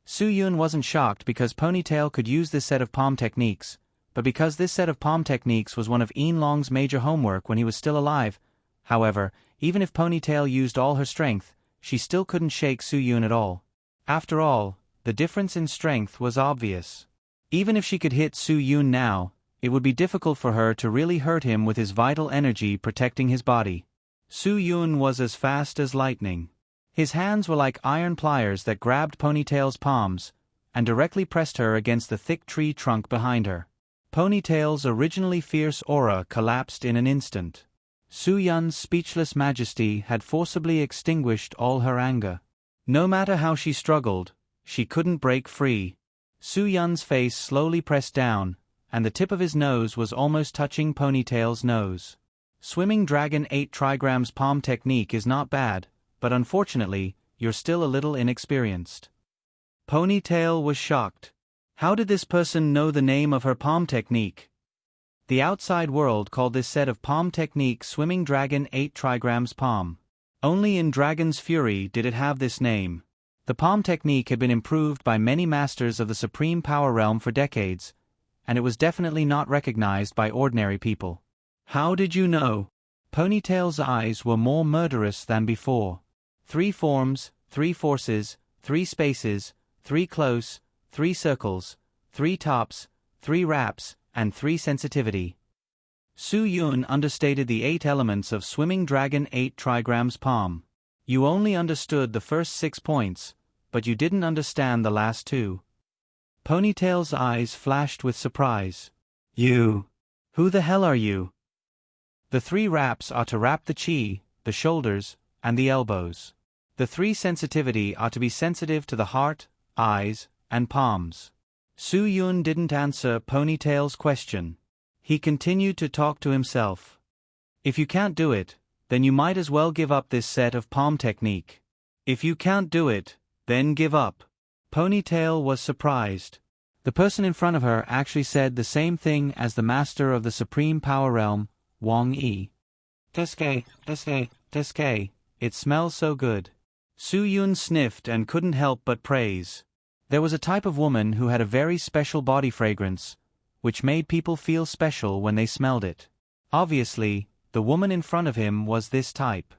Soo-yoon wasn't shocked because Ponytail could use this set of palm techniques, but because this set of palm techniques was one of Long's major homework when he was still alive. However, even if Ponytail used all her strength, she still couldn't shake Soo-yoon at all. After all, the difference in strength was obvious. Even if she could hit Soo-yoon now, it would be difficult for her to really hurt him with his vital energy protecting his body. Soo-yoon was as fast as lightning. His hands were like iron pliers that grabbed Ponytail's palms, and directly pressed her against the thick tree trunk behind her. Ponytail's originally fierce aura collapsed in an instant. Soo-yoon's speechless majesty had forcibly extinguished all her anger. No matter how she struggled, she couldn't break free. Soo-yoon's face slowly pressed down, and the tip of his nose was almost touching Ponytail's nose. Swimming Dragon 8 trigrams palm technique is not bad, but unfortunately, you're still a little inexperienced. Ponytail was shocked. How did this person know the name of her palm technique? The outside world called this set of palm technique Swimming Dragon 8 trigrams palm. Only in Dragon's Fury did it have this name. The palm technique had been improved by many masters of the Supreme Power Realm for decades, and it was definitely not recognized by ordinary people. How did you know? Ponytail's eyes were more murderous than before. 3 forms, 3 forces, 3 spaces, 3 close, 3 circles, 3 tops, 3 wraps, and 3 sensitivity. Su Yun understated the 8 elements of Swimming Dragon 8 trigrams palm. You only understood the first 6 points, but you didn't understand the last 2. Ponytail's eyes flashed with surprise. You. Who the hell are you? The 3 wraps are to wrap the chi, the shoulders, and the elbows. The 3 sensitivity are to be sensitive to the heart, eyes, and palms. Su Yun didn't answer Ponytail's question. He continued to talk to himself. If you can't do it, then you might as well give up this set of palm technique. If you can't do it, then give up. Ponytail was surprised. The person in front of her actually said the same thing as the master of the Supreme Power Realm, Wang Yi. Teske, teske, teske, it smells so good. Su Yun sniffed and couldn't help but praise. There was a type of woman who had a very special body fragrance, which made people feel special when they smelled it. Obviously, the woman in front of him was this type.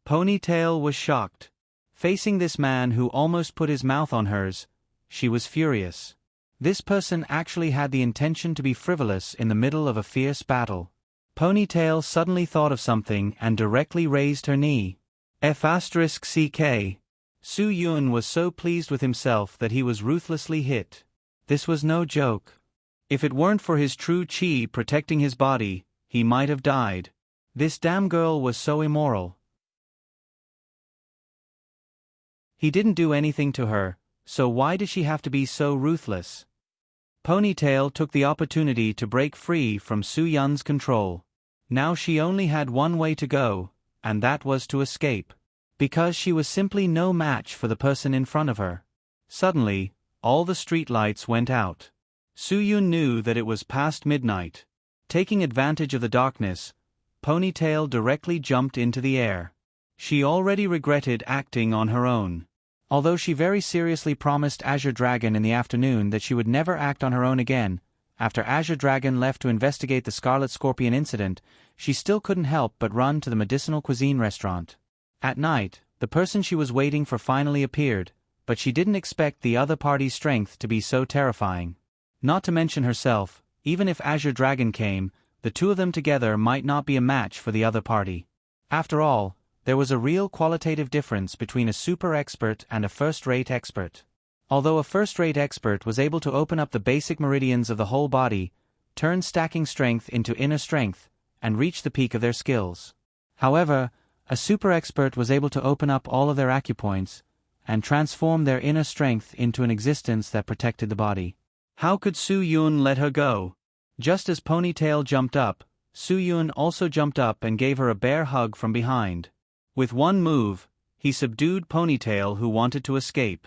Ponytail was shocked. Facing this man who almost put his mouth on hers, she was furious. This person actually had the intention to be frivolous in the middle of a fierce battle. Ponytail suddenly thought of something and directly raised her knee. F***CK. Su Yun was so pleased with himself that he was ruthlessly hit. This was no joke. If it weren't for his true chi protecting his body, he might have died. This damn girl was so immoral. He didn't do anything to her, so why did she have to be so ruthless? Ponytail took the opportunity to break free from Su Yun's control. Now she only had one way to go, and that was to escape. Because she was simply no match for the person in front of her. Suddenly, all the street lights went out. Su Yun knew that it was past midnight. Taking advantage of the darkness, Ponytail directly jumped into the air. She already regretted acting on her own. Although she very seriously promised Azure Dragon in the afternoon that she would never act on her own again, after Azure Dragon left to investigate the Scarlet Scorpion incident, she still couldn't help but run to the medicinal cuisine restaurant. At night, the person she was waiting for finally appeared, but she didn't expect the other party's strength to be so terrifying. Not to mention herself, even if Azure Dragon came, the two of them together might not be a match for the other party. After all, there was a real qualitative difference between a super expert and a first-rate expert. Although a first-rate expert was able to open up the basic meridians of the whole body, turn stacking strength into inner strength, and reach the peak of their skills. However, a super expert was able to open up all of their acupoints, and transform their inner strength into an existence that protected the body. How could Su Yun let her go? Just as Ponytail jumped up, Su Yun also jumped up and gave her a bear hug from behind. With one move, he subdued Ponytail, who wanted to escape.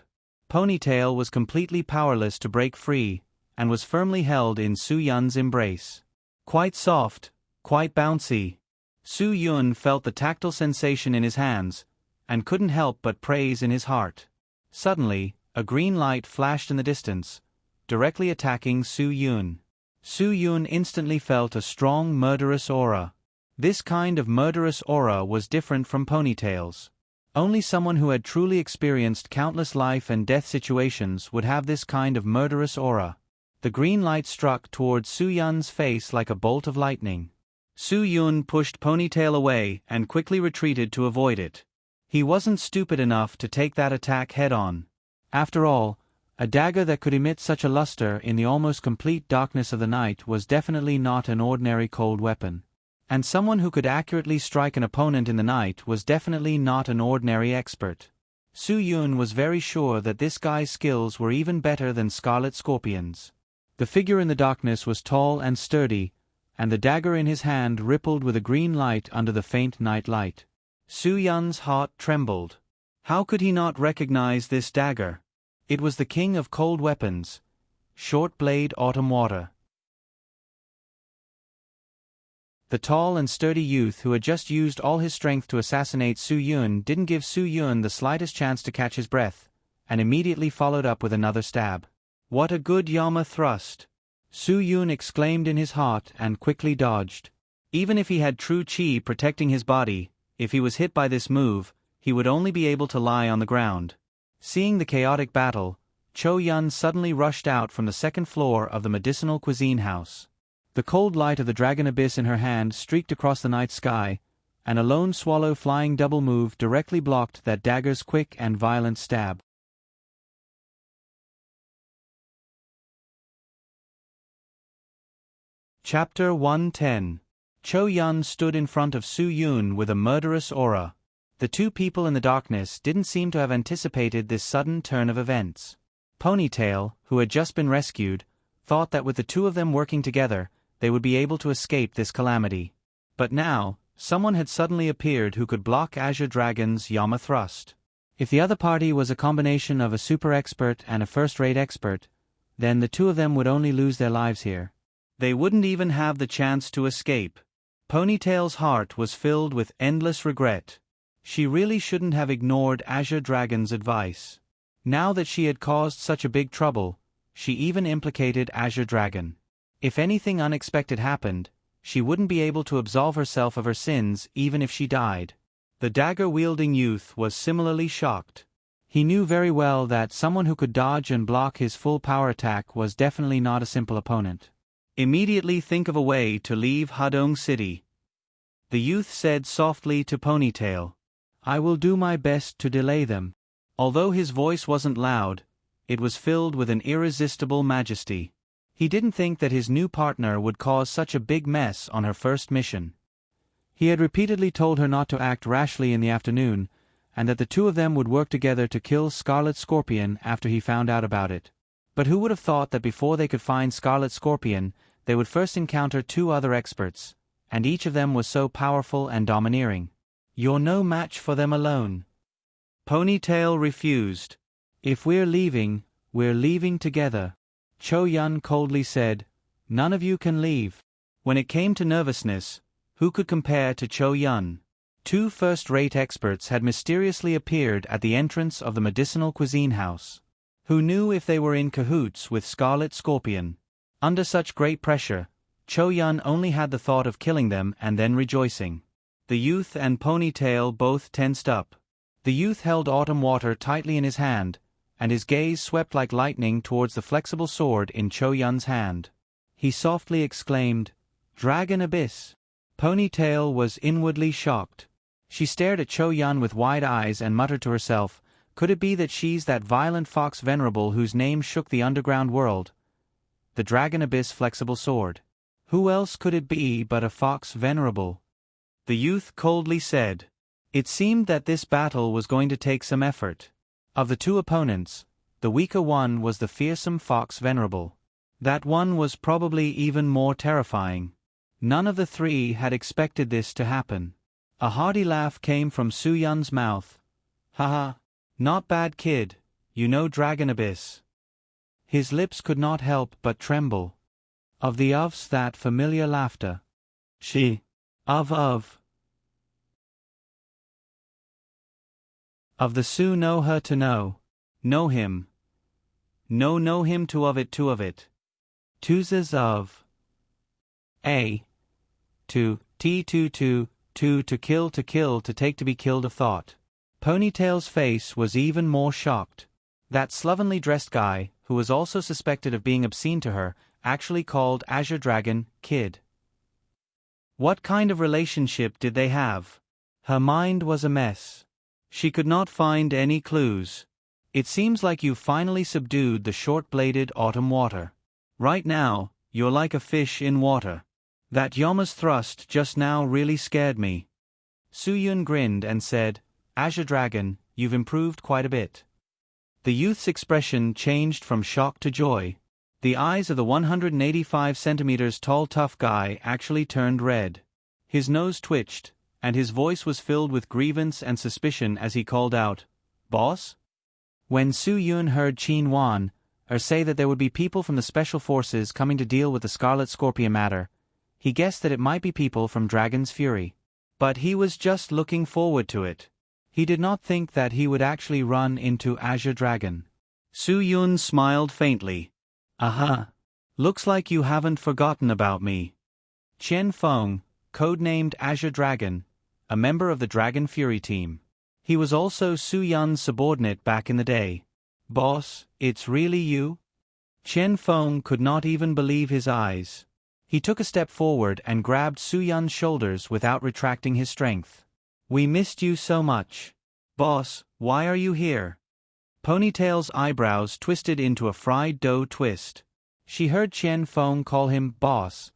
Ponytail was completely powerless to break free, and was firmly held in Su Yun's embrace. Quite soft, quite bouncy. Su Yun felt the tactile sensation in his hands, and couldn't help but praise in his heart. Suddenly, a green light flashed in the distance, directly attacking Su Yun. Su Yun instantly felt a strong murderous aura. This kind of murderous aura was different from Ponytail's. Only someone who had truly experienced countless life and death situations would have this kind of murderous aura. The green light struck towards Su Yun's face like a bolt of lightning. Su Yun pushed Ponytail away and quickly retreated to avoid it. He wasn't stupid enough to take that attack head-on. After all, a dagger that could emit such a luster in the almost complete darkness of the night was definitely not an ordinary cold weapon. And someone who could accurately strike an opponent in the night was definitely not an ordinary expert. Su Yun was very sure that this guy's skills were even better than Scarlet Scorpion's. The figure in the darkness was tall and sturdy, and the dagger in his hand rippled with a green light under the faint night light. Su-Yun's heart trembled. How could he not recognize this dagger? It was the king of cold weapons, Short Blade Autumn Water. The tall and sturdy youth who had just used all his strength to assassinate Su-Yun didn't give Su-Yun the slightest chance to catch his breath, and immediately followed up with another stab. What a good Yama thrust! Su-Yun exclaimed in his heart and quickly dodged. Even if he had true chi protecting his body, if he was hit by this move, he would only be able to lie on the ground. Seeing the chaotic battle, Cho-Yun suddenly rushed out from the second floor of the medicinal cuisine house. The cold light of the dragon abyss in her hand streaked across the night sky, and a lone swallow flying double move directly blocked that dagger's quick and violent stab. Chapter 110. Cho-Yun stood in front of Su-Yun with a murderous aura. The two people in the darkness didn't seem to have anticipated this sudden turn of events. Ponytail, who had just been rescued, thought that with the two of them working together, they would be able to escape this calamity. But now, someone had suddenly appeared who could block Azure Dragon's Yama thrust. If the other party was a combination of a super expert and a first-rate expert, then the two of them would only lose their lives here. They wouldn't even have the chance to escape. Ponytail's heart was filled with endless regret. She really shouldn't have ignored Azure Dragon's advice. Now that she had caused such a big trouble, she even implicated Azure Dragon. If anything unexpected happened, she wouldn't be able to absolve herself of her sins even if she died. The dagger-wielding youth was similarly shocked. He knew very well that someone who could dodge and block his full power attack was definitely not a simple opponent. Immediately think of a way to leave Hadong City. The youth said softly to Ponytail. I will do my best to delay them. Although his voice wasn't loud, it was filled with an irresistible majesty. He didn't think that his new partner would cause such a big mess on her first mission. He had repeatedly told her not to act rashly in the afternoon, and that the two of them would work together to kill Scarlet Scorpion after he found out about it. But who would have thought that before they could find Scarlet Scorpion, they would first encounter two other experts, and each of them was so powerful and domineering. You're no match for them alone. Ponytail refused. If we're leaving together. Cho-Yun coldly said, none of you can leave. When it came to nervousness, who could compare to Cho-Yun? Two first-rate experts had mysteriously appeared at the entrance of the medicinal cuisine house. Who knew if they were in cahoots with Scarlet Scorpion? Under such great pressure, Cho-Yun only had the thought of killing them and then rejoicing. The youth and Ponytail both tensed up. The youth held Autumn Water tightly in his hand, and his gaze swept like lightning towards the flexible sword in Cho-Yun's hand. He softly exclaimed, Dragon Abyss! Ponytail was inwardly shocked. She stared at Cho-Yun with wide eyes and muttered to herself, could it be that she's that violent fox venerable whose name shook the underground world? The Dragon Abyss flexible sword. Who else could it be but a fox venerable? The youth coldly said. It seemed that this battle was going to take some effort. Of the two opponents, the weaker one was the fearsome fox venerable. That one was probably even more terrifying. None of the three had expected this to happen. A hearty laugh came from Su-Yun's mouth. Haha, not bad kid, you know Dragon Abyss. His lips could not help but tremble. Of that familiar laughter. Of the Su know her to know him. Know him to of it. Twos of. A. To kill to take to be killed of thought. Ponytail's face was even more shocked. That slovenly dressed guy, who was also suspected of being obscene to her, actually called Azure Dragon kid. What kind of relationship did they have? Her mind was a mess. She could not find any clues. It seems like you've finally subdued the short-bladed Autumn Water. Right now, you're like a fish in water. That Yama's thrust just now really scared me. Su-Yun grinned and said, Azure Dragon, you've improved quite a bit. The youth's expression changed from shock to joy. The eyes of the 185 centimeters tall tough guy actually turned red. His nose twitched, and his voice was filled with grievance and suspicion as he called out, "Boss?" When Su Yun heard Qin Wan say that there would be people from the Special Forces coming to deal with the Scarlet Scorpion matter, he guessed that it might be people from Dragon's Fury. But he was just looking forward to it. He did not think that he would actually run into Azure Dragon. Su Yun smiled faintly. "Aha. Looks like you haven't forgotten about me." Chen Feng, codenamed Azure Dragon, a member of the Dragon Fury team. He was also Su Yun's subordinate back in the day. "Boss, it's really you?" Chen Feng could not even believe his eyes. He took a step forward and grabbed Su Yun's shoulders without retracting his strength. "We missed you so much. Boss, why are you here?" Ponytail's eyebrows twisted into a fried dough twist. She heard Chen Feng call him boss,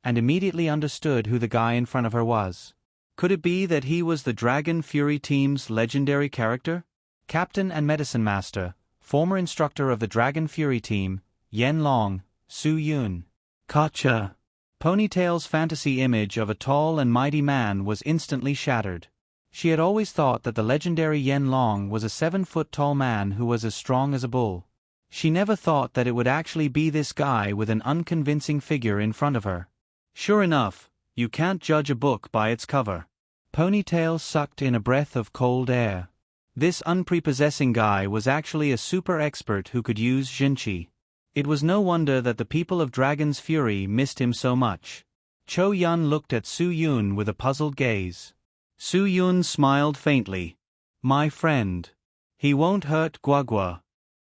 and immediately understood who the guy in front of her was. Could it be that he was the Dragon Fury team's legendary character? Captain and Medicine Master, former instructor of the Dragon Fury team, Yen Long, Su Yun. Gotcha. Ponytail's fantasy image of a tall and mighty man was instantly shattered. She had always thought that the legendary Yen Long was a 7-foot-tall man who was as strong as a bull. She never thought that it would actually be this guy with an unconvincing figure in front of her. Sure enough, you can't judge a book by its cover. Ponytail sucked in a breath of cold air. This unprepossessing guy was actually a super expert who could use Jinchi. It was no wonder that the people of Dragon's Fury missed him so much. Cho Yun looked at Su Yun with a puzzled gaze. Su Yun smiled faintly. "My friend. He won't hurt Guagua."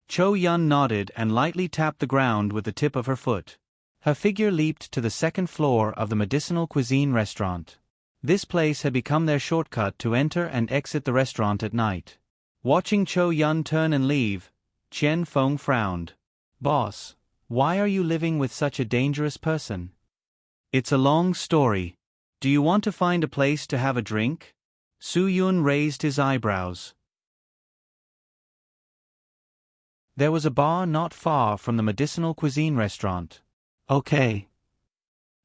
Cho Yun nodded and lightly tapped the ground with the tip of her foot. Her figure leaped to the second floor of the Medicinal Cuisine restaurant. This place had become their shortcut to enter and exit the restaurant at night. Watching Cho Yun turn and leave, Chen Feng frowned. "Boss, why are you living with such a dangerous person?" "It's a long story. Do you want to find a place to have a drink?" Su Yun raised his eyebrows. There was a bar not far from the Medicinal Cuisine restaurant. Okay.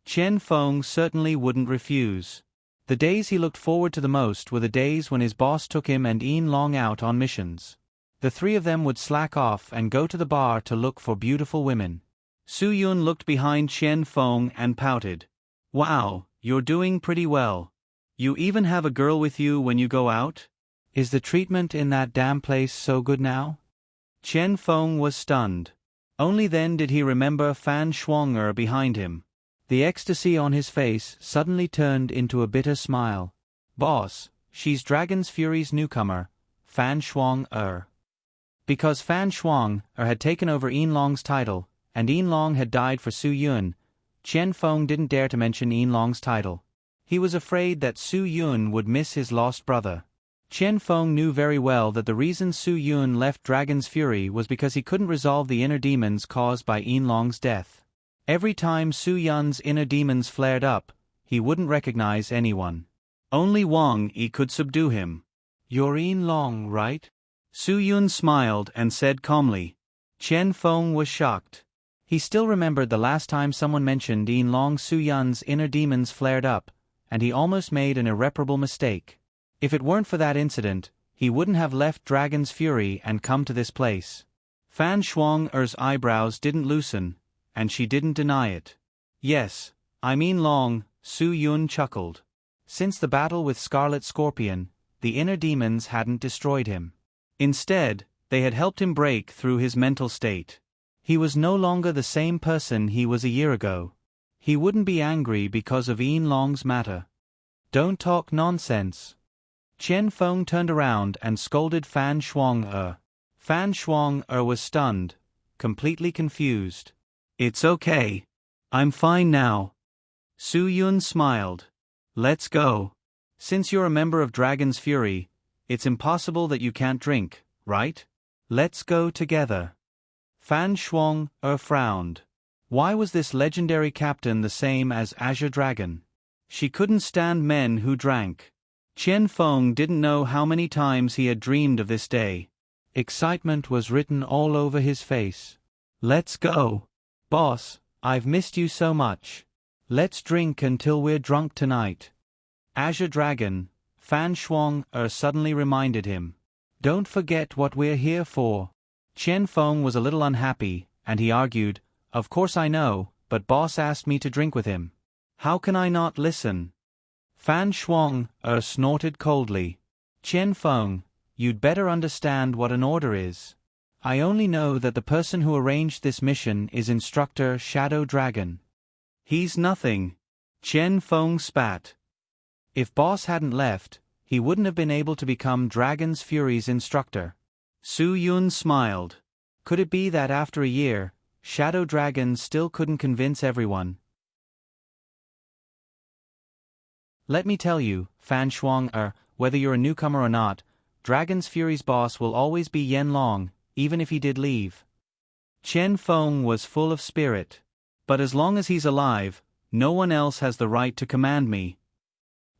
Chen Feng certainly wouldn't refuse. The days he looked forward to the most were the days when his boss took him and Yin Long out on missions. The three of them would slack off and go to the bar to look for beautiful women. Su Yun looked behind Chen Feng and pouted. "Wow, you're doing pretty well. You even have a girl with you when you go out? Is the treatment in that damn place so good now?" Chen Feng was stunned. Only then did he remember Fan Shuang behind him. The ecstasy on his face suddenly turned into a bitter smile. "Boss, she's Dragon's Fury's newcomer, Fan Shuang. Because Fan Shuang had taken over Yin Long's title, and Yin Long had died for Su Yun, Chen Feng didn't dare to mention Yin Long's title. He was afraid that Su Yun would miss his lost brother. Chen Feng knew very well that the reason Su Yun left Dragon's Fury was because he couldn't resolve the inner demons caused by Yin Long's death. Every time Su Yun's inner demons flared up, he wouldn't recognize anyone. Only Wang Yi could subdue him. "You're Yin Long, right?" Su Yun smiled and said calmly. Chen Feng was shocked. He still remembered the last time someone mentioned Yin Long. Su Yun's inner demons flared up, and he almost made an irreparable mistake. If it weren't for that incident, he wouldn't have left Dragon's Fury and come to this place. Fan Shuang-er's eyebrows didn't loosen, and she didn't deny it. "Yes, I mean Long," Su Yun chuckled. Since the battle with Scarlet Scorpion, the inner demons hadn't destroyed him. Instead, they had helped him break through his mental state. He was no longer the same person he was a year ago. He wouldn't be angry because of Yin Long's matter. "Don't talk nonsense." Chen Feng turned around and scolded Fan Shuang-er. Fan Shuang-er was stunned, completely confused. "It's okay. I'm fine now." Su Yun smiled. "Let's go. Since you're a member of Dragon's Fury, it's impossible that you can't drink, right? Let's go together." Fan Shuang-er frowned. Why was this legendary captain the same as Azure Dragon? She couldn't stand men who drank. Chen Feng didn't know how many times he had dreamed of this day. Excitement was written all over his face. "Let's go." Boss, I've missed you so much. Let's drink until we're drunk tonight. Azure Dragon, Fan Shuang suddenly reminded him. Don't forget what we're here for. Chen Feng was a little unhappy, and he argued, Of course I know, but boss asked me to drink with him. How can I not listen? Fan Shuang snorted coldly. Chen Feng, you'd better understand what an order is. I only know that the person who arranged this mission is Instructor Shadow Dragon. He's nothing. Chen Feng spat. If boss hadn't left, he wouldn't have been able to become Dragon's Fury's instructor. Su Yun smiled. Could it be that after a year, Shadow Dragon still couldn't convince everyone? Let me tell you, Fan Shuang, whether you're a newcomer or not, Dragon's Fury's boss will always be Yen Long, even if he did leave. Chen Feng was full of spirit. But as long as he's alive, no one else has the right to command me.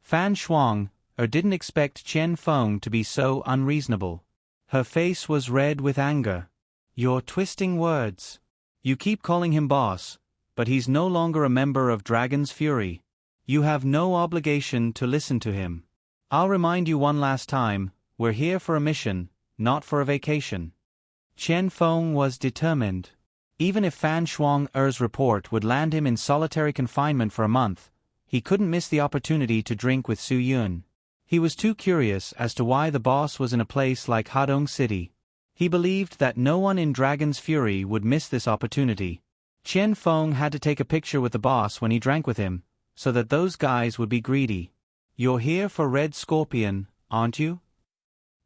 Fan Shuang didn't expect Chen Feng to be so unreasonable. Her face was red with anger. You're twisting words. You keep calling him boss, but he's no longer a member of Dragon's Fury. You have no obligation to listen to him. I'll remind you one last time, we're here for a mission, not for a vacation. Chen Feng was determined. Even if Fan Shuang's report would land him in solitary confinement for a month, he couldn't miss the opportunity to drink with Su Yun. He was too curious as to why the boss was in a place like Hadong City. He believed that no one in Dragon's Fury would miss this opportunity. Chen Feng had to take a picture with the boss when he drank with him, so that those guys would be greedy. You're here for Red Scorpion, aren't you?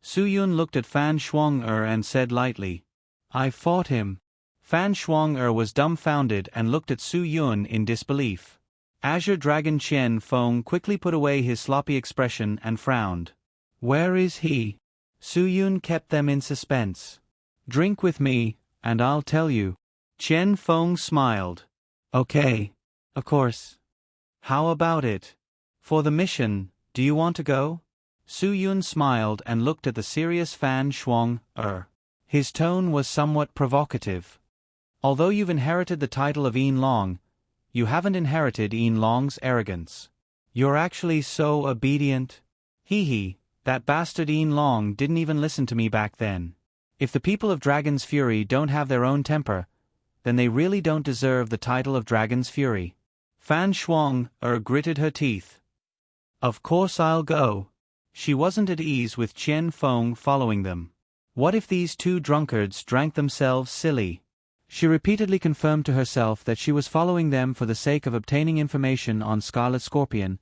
Su Yun looked at Fan Shuang and said lightly, I fought him. Fan Shuang was dumbfounded and looked at Su Yun in disbelief. Azure Dragon Chen Feng quickly put away his sloppy expression and frowned. Where is he? Su Yun kept them in suspense. Drink with me, and I'll tell you. Chen Feng smiled. Okay. Of course. How about it? For the mission, do you want to go? Su Yun smiled and looked at the serious Fan Shuang. His tone was somewhat provocative. Although you've inherited the title of Yin Long, you haven't inherited Yin Long's arrogance. You're actually so obedient. Hee, that bastard Yin Long didn't even listen to me back then. If the people of Dragon's Fury don't have their own temper, then they really don't deserve the title of Dragon's Fury. Fan Shuang gritted her teeth. Of course I'll go. She wasn't at ease with Chen Feng following them. What if these two drunkards drank themselves silly? She repeatedly confirmed to herself that she was following them for the sake of obtaining information on Scarlet Scorpion,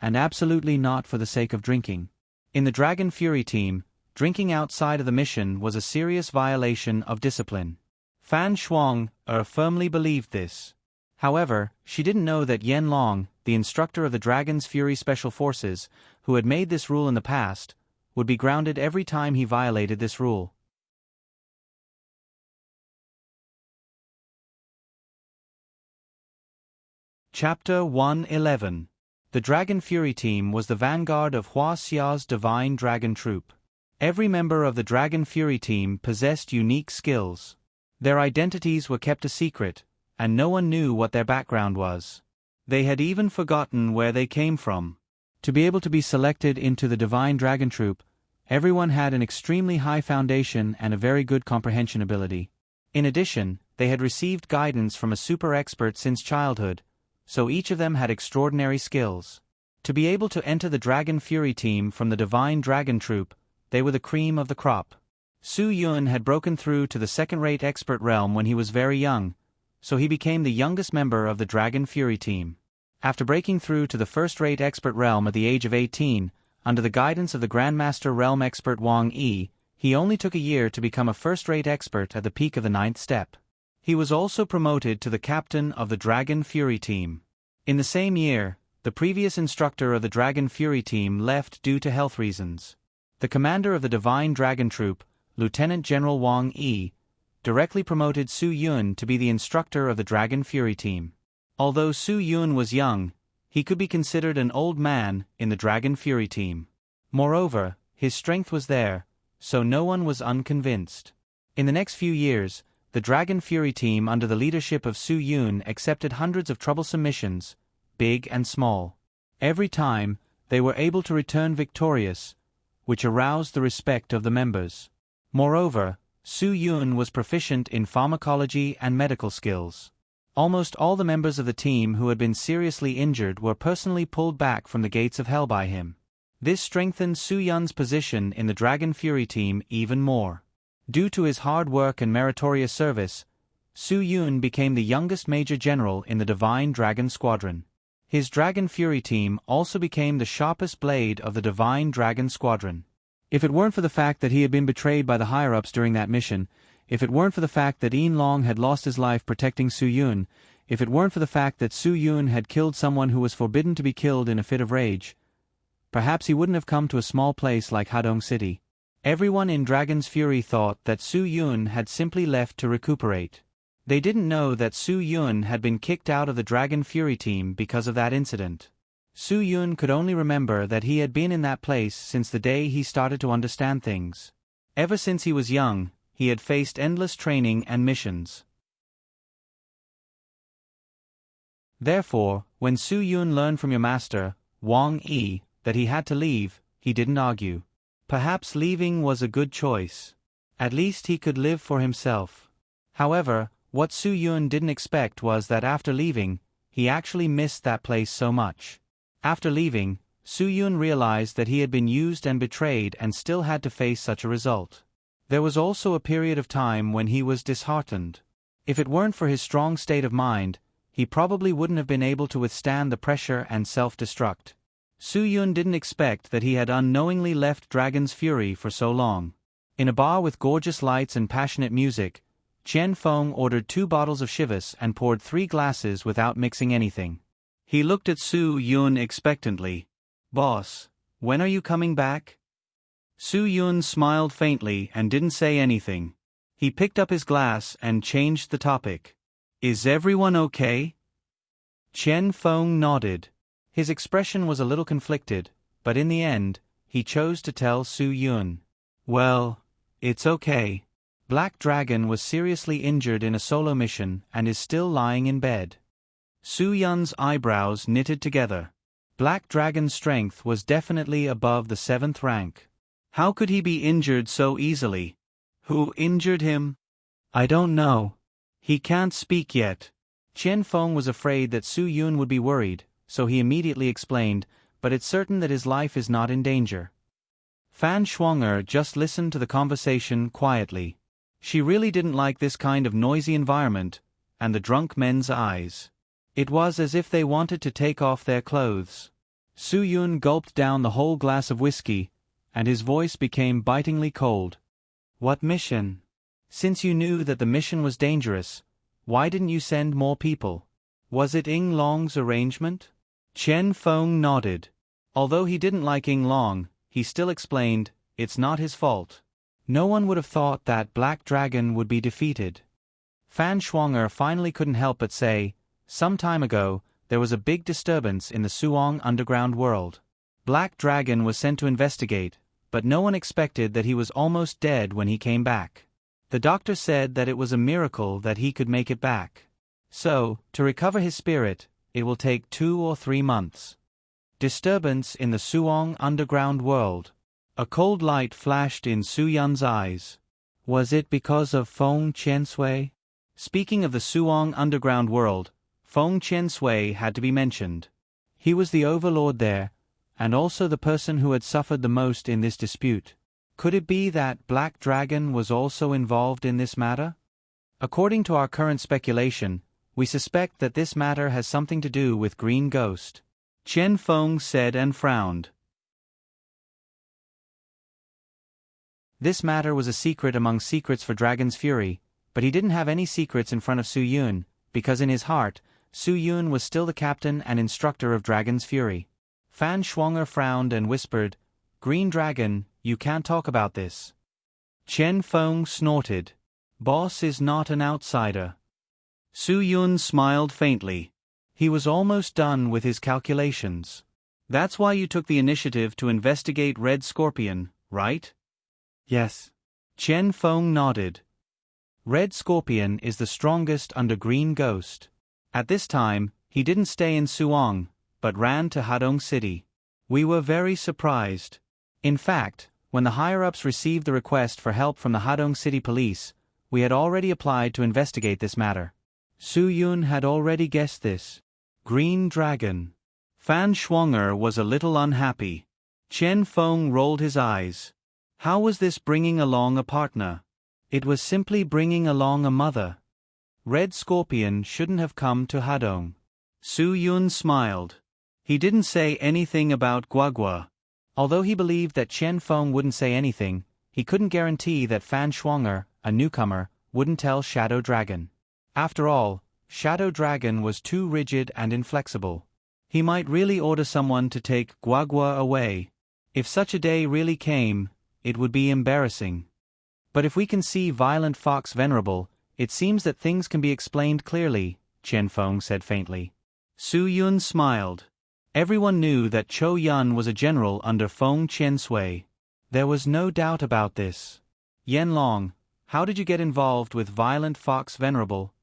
and absolutely not for the sake of drinking. In the Dragon Fury team, drinking outside of the mission was a serious violation of discipline. Fan Shuang firmly believed this. However, she didn't know that Yen Long, the instructor of the Dragon's Fury Special Forces, who had made this rule in the past, would be grounded every time he violated this rule. Chapter 111. The Dragon Fury team was the vanguard of Hua Xia's Divine Dragon Troop. Every member of the Dragon Fury team possessed unique skills. Their identities were kept a secret, and no one knew what their background was. They had even forgotten where they came from. To be able to be selected into the Divine Dragon Troop, everyone had an extremely high foundation and a very good comprehension ability. In addition, they had received guidance from a super expert since childhood, so each of them had extraordinary skills. To be able to enter the Dragon Fury team from the Divine Dragon Troop, they were the cream of the crop. Su Yun had broken through to the second-rate expert realm when he was very young, so he became the youngest member of the Dragon Fury team. After breaking through to the first-rate expert realm at the age of 18, under the guidance of the Grandmaster Realm Expert Wang Yi, he only took a year to become a first-rate expert at the peak of the 9th step. He was also promoted to the captain of the Dragon Fury team. In the same year, the previous instructor of the Dragon Fury team left due to health reasons. The commander of the Divine Dragon Troop, Lieutenant General Wang Yi, directly promoted Su Yun to be the instructor of the Dragon Fury team. Although Su Yun was young, he could be considered an old man in the Dragon Fury team. Moreover, his strength was there, so no one was unconvinced. In the next few years, the Dragon Fury team under the leadership of Su Yun accepted hundreds of troublesome missions, big and small. Every time, they were able to return victorious, which aroused the respect of the members. Moreover, Su Yun was proficient in pharmacology and medical skills. Almost all the members of the team who had been seriously injured were personally pulled back from the gates of hell by him. This strengthened Su Yun's position in the Dragon Fury team even more. Due to his hard work and meritorious service, Su Yun became the youngest Major General in the Divine Dragon Squadron. His Dragon Fury team also became the sharpest blade of the Divine Dragon Squadron. If it weren't for the fact that he had been betrayed by the higher-ups during that mission, if it weren't for the fact that Yin Long had lost his life protecting Su Yun, if it weren't for the fact that Su Yun had killed someone who was forbidden to be killed in a fit of rage, perhaps he wouldn't have come to a small place like Hadong City. Everyone in Dragon's Fury thought that Su Yun had simply left to recuperate. They didn't know that Su Yun had been kicked out of the Dragon Fury team because of that incident. Su Yun could only remember that he had been in that place since the day he started to understand things. Ever since he was young, he had faced endless training and missions. Therefore, when Su Yun learned from your master, Wang Yi, that he had to leave, he didn't argue. Perhaps leaving was a good choice. At least he could live for himself. However, what Su Yun didn't expect was that after leaving, he actually missed that place so much. After leaving, Su Yun realized that he had been used and betrayed and still had to face such a result. There was also a period of time when he was disheartened. If it weren't for his strong state of mind, he probably wouldn't have been able to withstand the pressure and self-destruct. Su Yun didn't expect that he had unknowingly left Dragon's Fury for so long. In a bar with gorgeous lights and passionate music, Chen Feng ordered 2 bottles of Chivas and poured 3 glasses without mixing anything. He looked at Su Yun expectantly. "Boss, when are you coming back?" Su Yun smiled faintly and didn't say anything. He picked up his glass and changed the topic. "Is everyone okay?" Chen Feng nodded. His expression was a little conflicted, but in the end, he chose to tell Su Yun. "Well, it's okay. Black Dragon was seriously injured in a solo mission and is still lying in bed." Su Yun's eyebrows knitted together. Black Dragon's strength was definitely above the 7th rank. How could he be injured so easily? Who injured him? "I don't know. He can't speak yet." Chen Feng was afraid that Su Yun would be worried, so he immediately explained, "But it's certain that his life is not in danger." Fan Shuanger just listened to the conversation quietly. She really didn't like this kind of noisy environment, and the drunk men's eyes. It was as if they wanted to take off their clothes. Su Yun gulped down the whole glass of whiskey, and his voice became bitingly cold. "What mission? Since you knew that the mission was dangerous, why didn't you send more people? Was it Ying Long's arrangement?" Chen Feng nodded. Although he didn't like Ying Long, he still explained, "It's not his fault. No one would have thought that Black Dragon would be defeated." Fan Shuanger finally couldn't help but say, "Some time ago, there was a big disturbance in the Suong underground world. Black Dragon was sent to investigate, but no one expected that he was almost dead when he came back. The doctor said that it was a miracle that he could make it back. So, to recover his spirit, it will take 2 or 3 months." Disturbance in the Suong underground world. A cold light flashed in Su Yun's eyes. Was it because of Feng Qiansui? Speaking of the Suong underground world, Feng Qiansui had to be mentioned. He was the overlord there, and also the person who had suffered the most in this dispute. Could it be that Black Dragon was also involved in this matter? According to our current speculation, we suspect that this matter has something to do with Green Ghost. Chen Feng said and frowned. This matter was a secret among secrets for Dragon's Fury, but he didn't have any secrets in front of Su Yun, because in his heart, Su Yun was still the captain and instructor of Dragon's Fury. Fan Shuanger frowned and whispered, "Green Dragon, you can't talk about this." Chen Feng snorted. "Boss is not an outsider." Su Yun smiled faintly. He was almost done with his calculations. "That's why you took the initiative to investigate Red Scorpion, right?" "Yes." Chen Feng nodded. Red Scorpion is the strongest under Green Ghost. At this time, he didn't stay in Suong, but ran to Hadong City. We were very surprised. In fact, when the higher-ups received the request for help from the Hadong City Police, we had already applied to investigate this matter. Su Yun had already guessed this. Green Dragon. Fan Shuanger was a little unhappy. Chen Feng rolled his eyes. How was this bringing along a partner? It was simply bringing along a mother. Red Scorpion shouldn't have come to Hadong. Su Yun smiled. He didn't say anything about Guagua. Although he believed that Chen Feng wouldn't say anything, he couldn't guarantee that Fan Shuanger, a newcomer, wouldn't tell Shadow Dragon. After all, Shadow Dragon was too rigid and inflexible. He might really order someone to take Guagua away. If such a day really came, it would be embarrassing. But if we can see Violent Fox Venerable, it seems that things can be explained clearly, Chen Feng said faintly. Su Yun smiled. Everyone knew that Chou Yun was a general under Feng Qiansui. There was no doubt about this. Yen Long, how did you get involved with Violent Fox Venerable?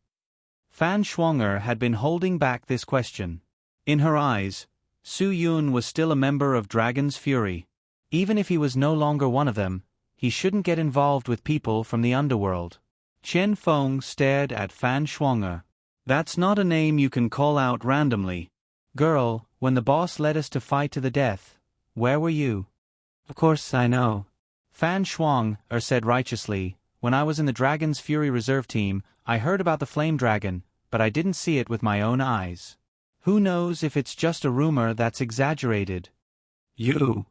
Fan Shuanger had been holding back this question. In her eyes, Su Yun was still a member of Dragon's Fury. Even if he was no longer one of them, he shouldn't get involved with people from the underworld. Chen Feng stared at Fan Shuanger. That's not a name you can call out randomly. Girl, when the boss led us to fight to the death, where were you? Of course I know. Fan Shuanger said righteously, when I was in the Dragon's Fury reserve team, I heard about the Flame Dragon, but I didn't see it with my own eyes. Who knows if it's just a rumor that's exaggerated? You.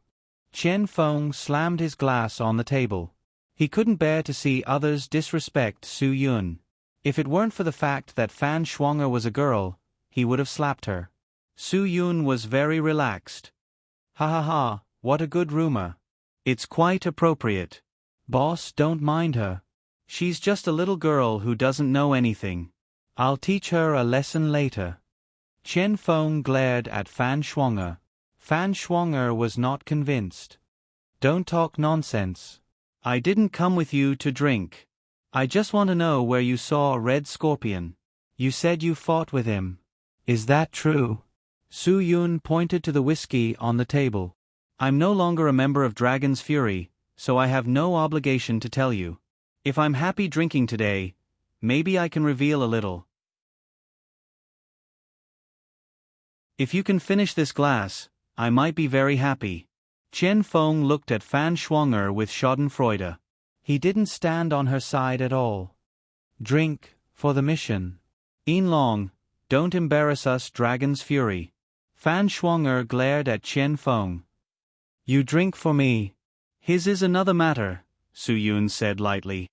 Chen Feng slammed his glass on the table. He couldn't bear to see others disrespect Su Yun. If it weren't for the fact that Fan Shuanger was a girl, he would have slapped her. Su Yun was very relaxed. Ha ha ha, what a good rumor. It's quite appropriate. Boss, don't mind her. She's just a little girl who doesn't know anything. I'll teach her a lesson later. Chen Feng glared at Fan Shuanger. Fan Shuanger was not convinced. Don't talk nonsense. I didn't come with you to drink. I just want to know where you saw Red Scorpion. You said you fought with him. Is that true? Su Yun pointed to the whiskey on the table. I'm no longer a member of Dragon's Fury, so I have no obligation to tell you. If I'm happy drinking today, maybe I can reveal a little. If you can finish this glass, I might be very happy. Chen Feng looked at Fan Shuanger with schadenfreude. He didn't stand on her side at all. Drink, for the mission. Yin Long, don't embarrass us, Dragon's Fury. Fan Shuanger glared at Chen Feng. You drink for me. His is another matter, Su Yun said lightly.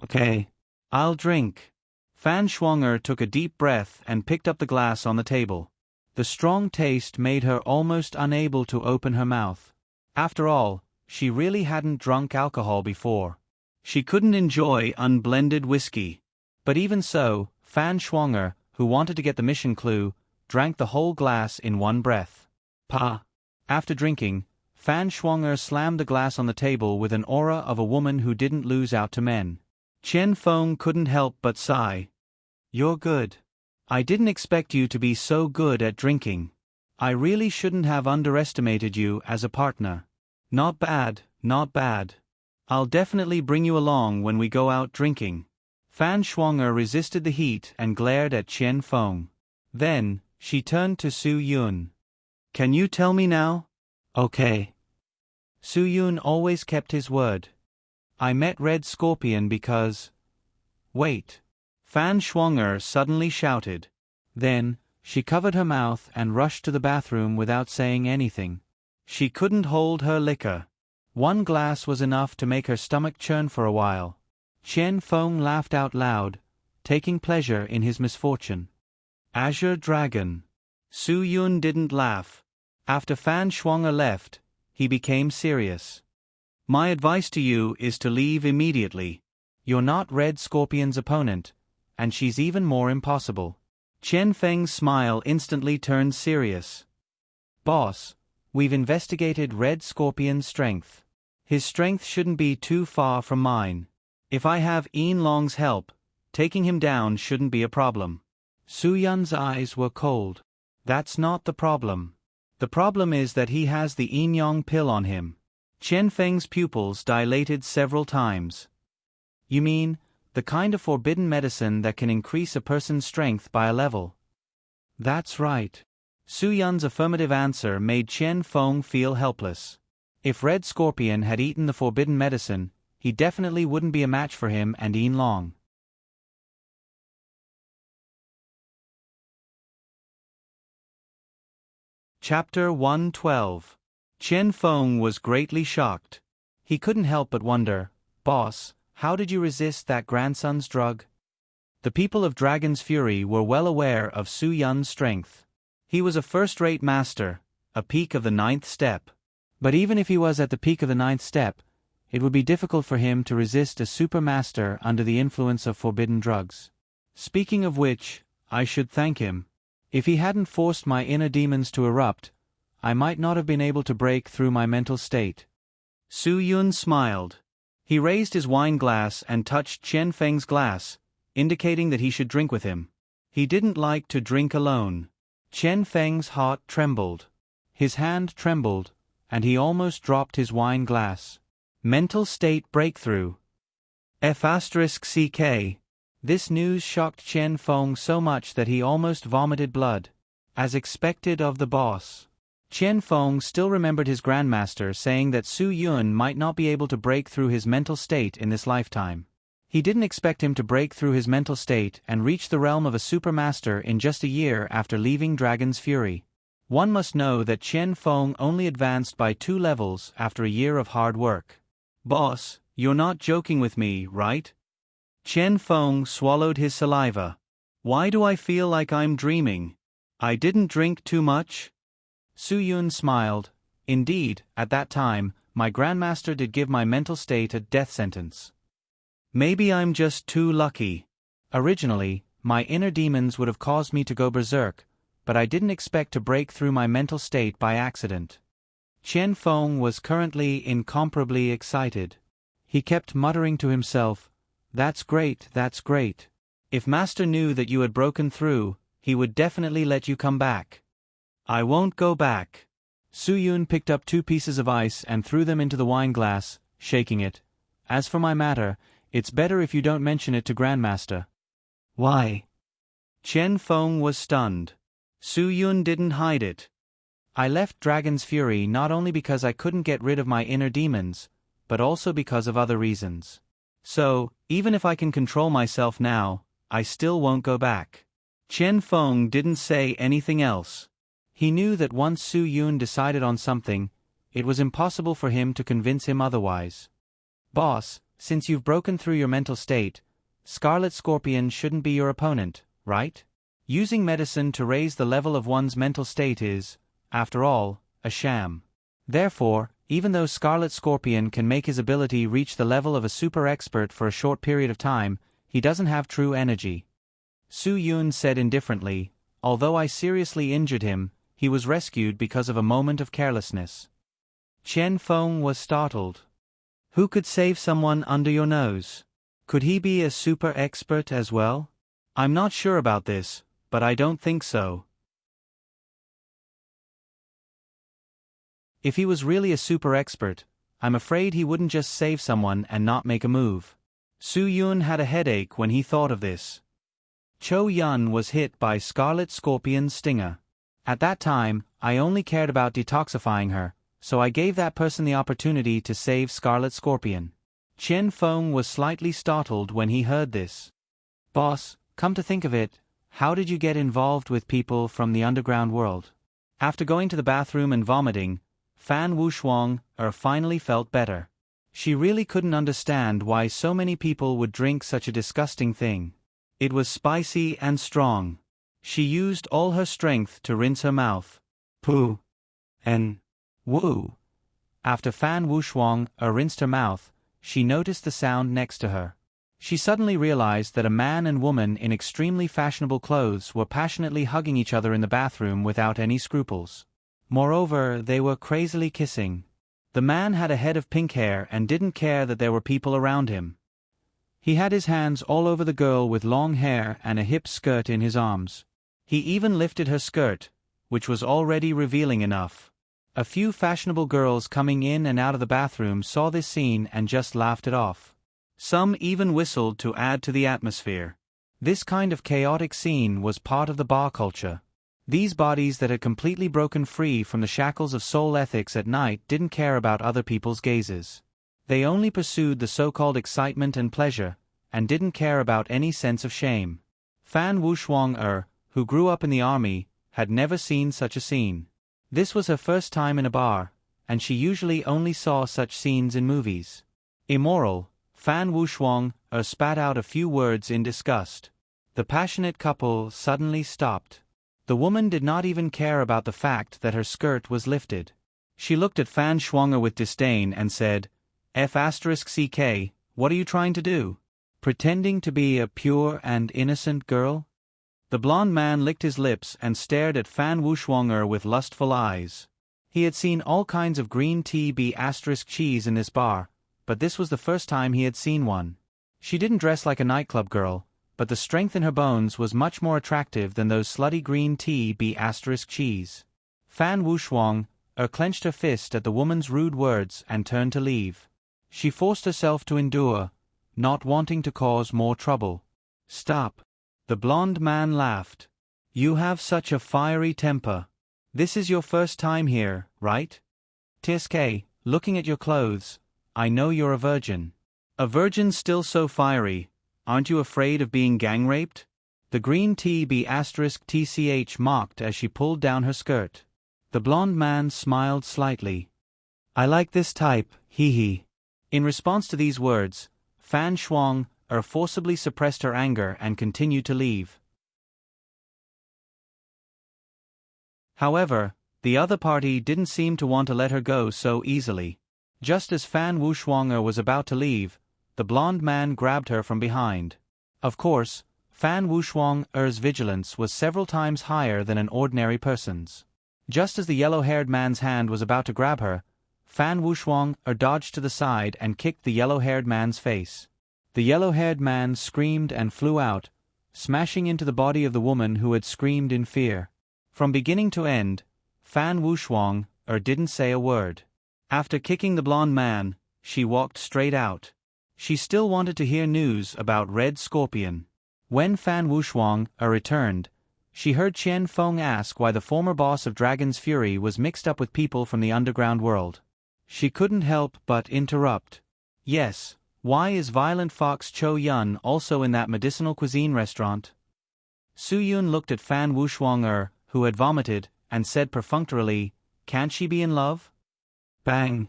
Okay. I'll drink. Fan Shuanger took a deep breath and picked up the glass on the table. The strong taste made her almost unable to open her mouth. After all, she really hadn't drunk alcohol before. She couldn't enjoy unblended whiskey. But even so, Fan Shuanger, who wanted to get the mission clue, drank the whole glass in one breath. Pa. After drinking, Fan Shuanger slammed the glass on the table with an aura of a woman who didn't lose out to men. Chen Feng couldn't help but sigh. You're good. I didn't expect you to be so good at drinking. I really shouldn't have underestimated you as a partner. Not bad, not bad. I'll definitely bring you along when we go out drinking. Fan Shuanger resisted the heat and glared at Chen Feng. Then, she turned to Su Yun. Can you tell me now? Okay. Su Yun always kept his word. I met Red Scorpion because... Wait. Fan Shuanger suddenly shouted. Then, she covered her mouth and rushed to the bathroom without saying anything. She couldn't hold her liquor. One glass was enough to make her stomach churn for a while. Chen Feng laughed out loud, taking pleasure in his misfortune. Azure Dragon. Su Yun didn't laugh. After Fan Shuanger left, he became serious. My advice to you is to leave immediately. You're not Red Scorpion's opponent, and she's even more impossible. Chen Feng's smile instantly turned serious. Boss, we've investigated Red Scorpion's strength. His strength shouldn't be too far from mine. If I have Yin Long's help, taking him down shouldn't be a problem. Su Yun's eyes were cold. That's not the problem. The problem is that he has the Yin Yang pill on him. Chen Feng's pupils dilated several times. You mean, the kind of forbidden medicine that can increase a person's strength by a level? That's right. Su Yun's affirmative answer made Chen Feng feel helpless. If Red Scorpion had eaten the forbidden medicine, he definitely wouldn't be a match for him and Yin Long. Chapter 112. Chen Feng was greatly shocked. He couldn't help but wonder, "Boss, how did you resist that grandson's drug?" The people of Dragon's Fury were well aware of Su Yun's strength. He was a first-rate master, a peak of the 9th step. But even if he was at the peak of the 9th step, it would be difficult for him to resist a supermaster under the influence of forbidden drugs. Speaking of which, I should thank him. If he hadn't forced my inner demons to erupt, I might not have been able to break through my mental state. Su Yun smiled. He raised his wine glass and touched Chen Feng's glass, indicating that he should drink with him. He didn't like to drink alone. Chen Feng's heart trembled. His hand trembled, and he almost dropped his wine glass. Mental state breakthrough. F***CK. This news shocked Chen Feng so much that he almost vomited blood. As expected of the boss. Chen Feng still remembered his grandmaster saying that Su Yun might not be able to break through his mental state in this lifetime. He didn't expect him to break through his mental state and reach the realm of a supermaster in just a year after leaving Dragon's Fury. One must know that Chen Feng only advanced by 2 levels after a year of hard work. "Boss, you're not joking with me, right?" Chen Feng swallowed his saliva. "Why do I feel like I'm dreaming? I didn't drink too much?" Su Yun smiled. "Indeed, at that time, my grandmaster did give my mental state a death sentence. Maybe I'm just too lucky. Originally, my inner demons would have caused me to go berserk, but I didn't expect to break through my mental state by accident." Chen Feng was currently incomparably excited. He kept muttering to himself, "That's great, that's great. If Master knew that you had broken through, he would definitely let you come back." "I won't go back." Su Yun picked up 2 pieces of ice and threw them into the wine glass, shaking it. "As for my matter, it's better if you don't mention it to Grandmaster." "Why?" Chen Feng was stunned. Su Yun didn't hide it. "I left Dragon's Fury not only because I couldn't get rid of my inner demons, but also because of other reasons. So, even if I can control myself now, I still won't go back." Chen Feng didn't say anything else. He knew that once Su Yun decided on something, it was impossible for him to convince him otherwise. "Boss, since you've broken through your mental state, Scarlet Scorpion shouldn't be your opponent, right? Using medicine to raise the level of one's mental state is, after all, a sham. Therefore, even though Scarlet Scorpion can make his ability reach the level of a super expert for a short period of time, he doesn't have true energy." Su Yun said indifferently, "Although I seriously injured him, he was rescued because of a moment of carelessness." Chen Feng was startled. "Who could save someone under your nose? Could he be a super expert as well?" "I'm not sure about this, but I don't think so." "If he was really a super expert, I'm afraid he wouldn't just save someone and not make a move." Su Yun had a headache when he thought of this. Cho Yun was hit by Scarlet Scorpion's stinger. At that time, I only cared about detoxifying her, so I gave that person the opportunity to save Scarlet Scorpion. Chen Feng was slightly startled when he heard this. "Boss, come to think of it, how did you get involved with people from the underground world?" After going to the bathroom and vomiting, Fan Wushuang finally felt better. She really couldn't understand why so many people would drink such a disgusting thing. It was spicy and strong. She used all her strength to rinse her mouth. Pooh. And woo. After Fan Wushuang rinsed her mouth, she noticed the sound next to her. She suddenly realized that a man and woman in extremely fashionable clothes were passionately hugging each other in the bathroom without any scruples. Moreover, they were crazily kissing. The man had a head of pink hair and didn't care that there were people around him. He had his hands all over the girl with long hair and a hip skirt in his arms. He even lifted her skirt, which was already revealing enough. A few fashionable girls coming in and out of the bathroom saw this scene and just laughed it off. Some even whistled to add to the atmosphere. This kind of chaotic scene was part of the bar culture. These bodies that had completely broken free from the shackles of soul ethics at night didn't care about other people's gazes. They only pursued the so-called excitement and pleasure, and didn't care about any sense of shame. Fan Wushuang, who grew up in the army, had never seen such a scene. This was her first time in a bar, and she usually only saw such scenes in movies. Immoral, Fan Wushuang spat out a few words in disgust. The passionate couple suddenly stopped. The woman did not even care about the fact that her skirt was lifted. She looked at Fan Shuanger with disdain and said, F***ck, what are you trying to do? Pretending to be a pure and innocent girl? The blond man licked his lips and stared at Fan Wushuang with lustful eyes. He had seen all kinds of green tea be *cheese in this bar, but this was the first time he had seen one. She didn't dress like a nightclub girl, but the strength in her bones was much more attractive than those slutty green tea be *cheese. Fan Wushuang clenched her fist at the woman's rude words and turned to leave. She forced herself to endure, not wanting to cause more trouble. Stop. The blond man laughed. You have such a fiery temper. This is your first time here, right? TSK, looking at your clothes, I know you're a virgin. A virgin still so fiery, aren't you afraid of being gang raped? The green tea be *tch mocked as she pulled down her skirt. The blond man smiled slightly. I like this type, hee. In response to these words, Fan Shuang forcibly suppressed her anger and continued to leave. However, the other party didn't seem to want to let her go so easily. Just as Fan Wushuang was about to leave, the blond man grabbed her from behind. Of course, Fan Wushuang's vigilance was several times higher than an ordinary person's. Just as the yellow-haired man's hand was about to grab her, Fan Wushuang dodged to the side and kicked the yellow-haired man's face. The yellow-haired man screamed and flew out, smashing into the body of the woman who had screamed in fear. From beginning to end, Fan Wushuang didn't say a word. After kicking the blond man, she walked straight out. She still wanted to hear news about Red Scorpion. When Fan Wushuang returned, she heard Qian Feng ask why the former boss of Dragon's Fury was mixed up with people from the underground world. She couldn't help but interrupt. Yes, why is Violent Fox Cho Yun also in that medicinal cuisine restaurant? Su Yun looked at Fan Wushuang who had vomited, and said perfunctorily, Can't she be in love? Bang!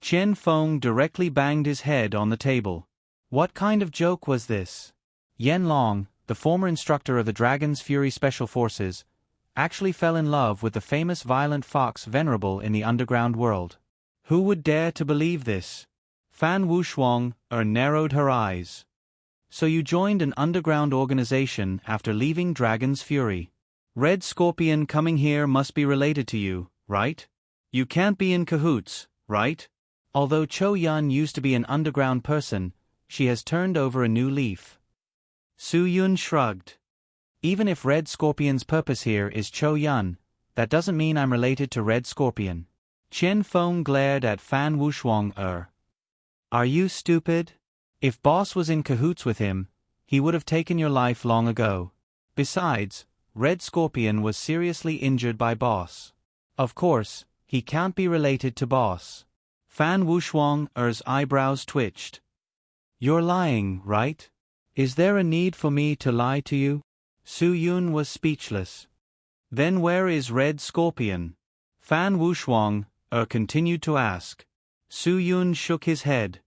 Qian Feng directly banged his head on the table. What kind of joke was this? Yen Long, the former instructor of the Dragon's Fury Special Forces, actually fell in love with the famous Violent Fox Venerable in the underground world. Who would dare to believe this? Fan Wushuang narrowed her eyes. So you joined an underground organization after leaving Dragon's Fury. Red Scorpion coming here must be related to you, right? You can't be in cahoots, right? Although Cho Yun used to be an underground person, she has turned over a new leaf. Su Yun shrugged. Even if Red Scorpion's purpose here is Cho Yun, that doesn't mean I'm related to Red Scorpion. Qian Feng glared at Fan Wushuang. Are you stupid? If Boss was in cahoots with him, he would have taken your life long ago. Besides, Red Scorpion was seriously injured by Boss. Of course, he can't be related to Boss. Fan Wushuang's eyebrows twitched. You're lying, right? Is there a need for me to lie to you? Su Yun was speechless. Then where is Red Scorpion? Fan Wushuang continued to ask. Su Yun shook his head.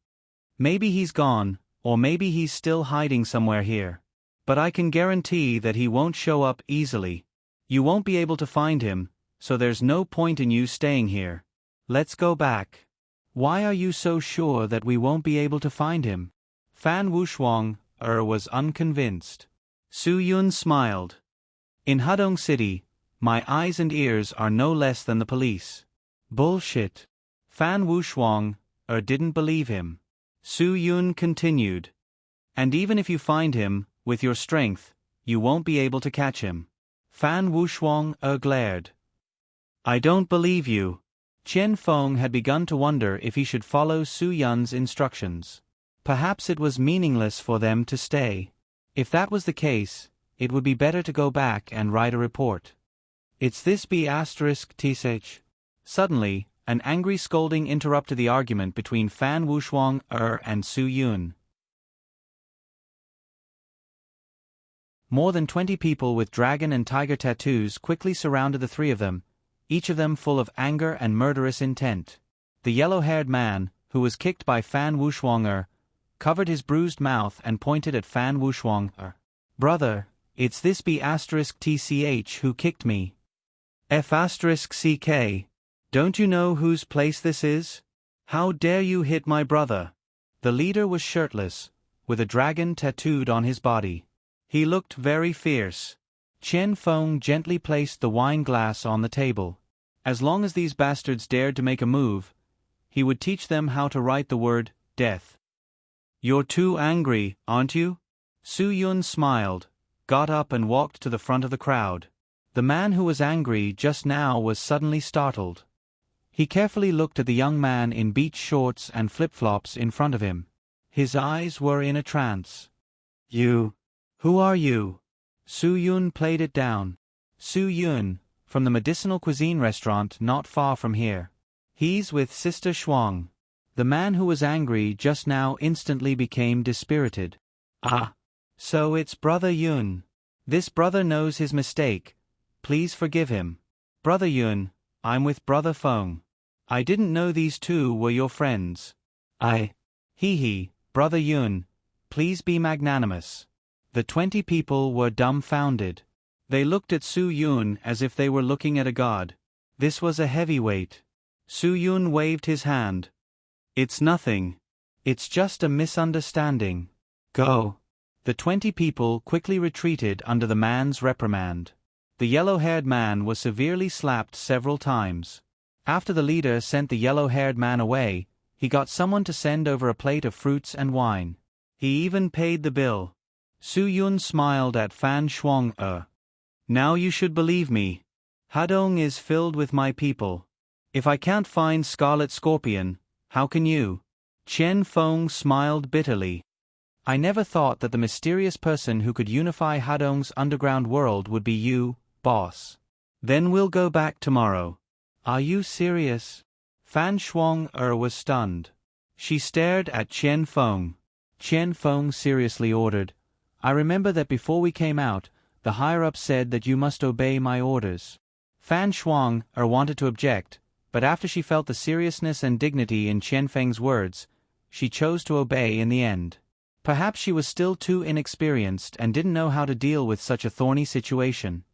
Maybe he's gone, or maybe he's still hiding somewhere here. But I can guarantee that he won't show up easily. You won't be able to find him, so there's no point in you staying here. Let's go back. Why are you so sure that we won't be able to find him? Fan Wushuang was unconvinced. Su Yun smiled. In Hadong City, my eyes and ears are no less than the police. Bullshit. Fan Wushuang didn't believe him. Su Yun continued. And even if you find him, with your strength, you won't be able to catch him. Fan Wushuang glared. I don't believe you. Qian Feng had begun to wonder if he should follow Su Yun's instructions. Perhaps it was meaningless for them to stay. If that was the case, it would be better to go back and write a report. It's this B***TH. Suddenly, an angry scolding interrupted the argument between Fan Wushuang and Su Yun. More than 20 people with dragon and tiger tattoos quickly surrounded the three of them, each of them full of anger and murderous intent. The yellow-haired man, who was kicked by Fan Wushuang, covered his bruised mouth and pointed at Fan Wushuang. Brother, it's this B***TCH who kicked me. F***CK. Don't you know whose place this is? How dare you hit my brother? The leader was shirtless, with a dragon tattooed on his body. He looked very fierce. Qian Feng gently placed the wine glass on the table. As long as these bastards dared to make a move, he would teach them how to write the word, death. You're too angry, aren't you? Su Yun smiled, got up and walked to the front of the crowd. The man who was angry just now was suddenly startled. He carefully looked at the young man in beach shorts and flip-flops in front of him. His eyes were in a trance. You. Who are you? Su Yun played it down. Su Yun, from the medicinal cuisine restaurant not far from here. He's with Sister Shuang. The man who was angry just now instantly became dispirited. Ah. So it's Brother Yun. This brother knows his mistake. Please forgive him. Brother Yun, I'm with Brother Feng. I didn't know these two were your friends. Hee, Brother Yun, please be magnanimous. The 20 people were dumbfounded. They looked at Su Yun as if they were looking at a god. This was a heavyweight. Su Yun waved his hand. It's nothing. It's just a misunderstanding. Go. The 20 people quickly retreated under the man's reprimand. The yellow-haired man was severely slapped several times. After the leader sent the yellow-haired man away, he got someone to send over a plate of fruits and wine. He even paid the bill. Su Yun smiled at Fan Shuang. Now you should believe me. Hadong is filled with my people. If I can't find Scarlet Scorpion, how can you? Qian Feng smiled bitterly. I never thought that the mysterious person who could unify Hadong's underground world would be you, boss. Then we'll go back tomorrow. Are you serious? Fan Shuang was stunned. She stared at Qian Feng. Qian Feng seriously ordered, I remember that before we came out, the higher-up said that you must obey my orders. Fan Shuang wanted to object, but after she felt the seriousness and dignity in Qian Feng's words, she chose to obey in the end. Perhaps she was still too inexperienced and didn't know how to deal with such a thorny situation.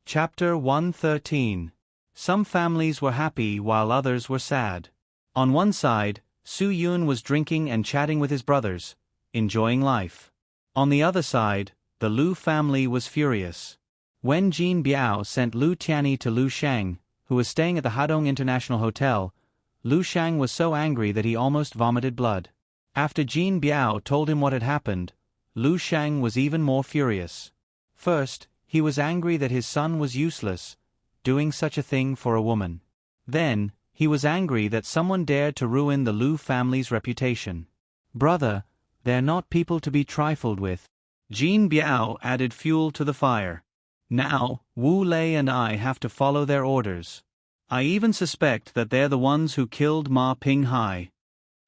Chapter 113. Some families were happy while others were sad. On one side, Su Yun was drinking and chatting with his brothers, enjoying life. On the other side, the Lu family was furious. When Jin Biao sent Lu Tianyi to Lu Shang, who was staying at the Hadong International Hotel, Lu Shang was so angry that he almost vomited blood. After Jin Biao told him what had happened, Lu Shang was even more furious. First, he was angry that his son was useless, doing such a thing for a woman. Then, he was angry that someone dared to ruin the Lu family's reputation. Brother, they're not people to be trifled with. Jin Biao added fuel to the fire. Now, Wu Lei and I have to follow their orders. I even suspect that they're the ones who killed Ma Pinghai.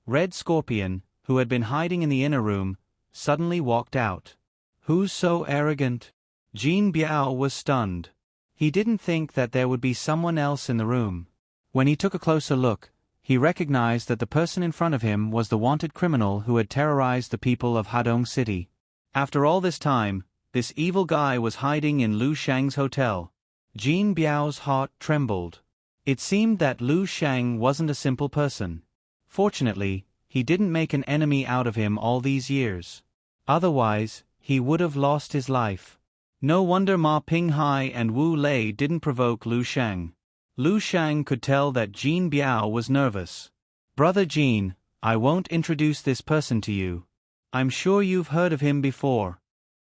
Red Scorpion, who had been hiding in the inner room, suddenly walked out. Who's so arrogant? Jin Biao was stunned. He didn't think that there would be someone else in the room. When he took a closer look, he recognized that the person in front of him was the wanted criminal who had terrorized the people of Hadong City. After all this time, this evil guy was hiding in Lu Shang's hotel. Jin Biao's heart trembled. It seemed that Lu Shang wasn't a simple person. Fortunately, he didn't make an enemy out of him all these years. Otherwise, he would have lost his life. No wonder Ma Pinghai and Wu Lei didn't provoke Lu Shang. Lu Shang could tell that Jin Biao was nervous. Brother Jin, I won't introduce this person to you. I'm sure you've heard of him before.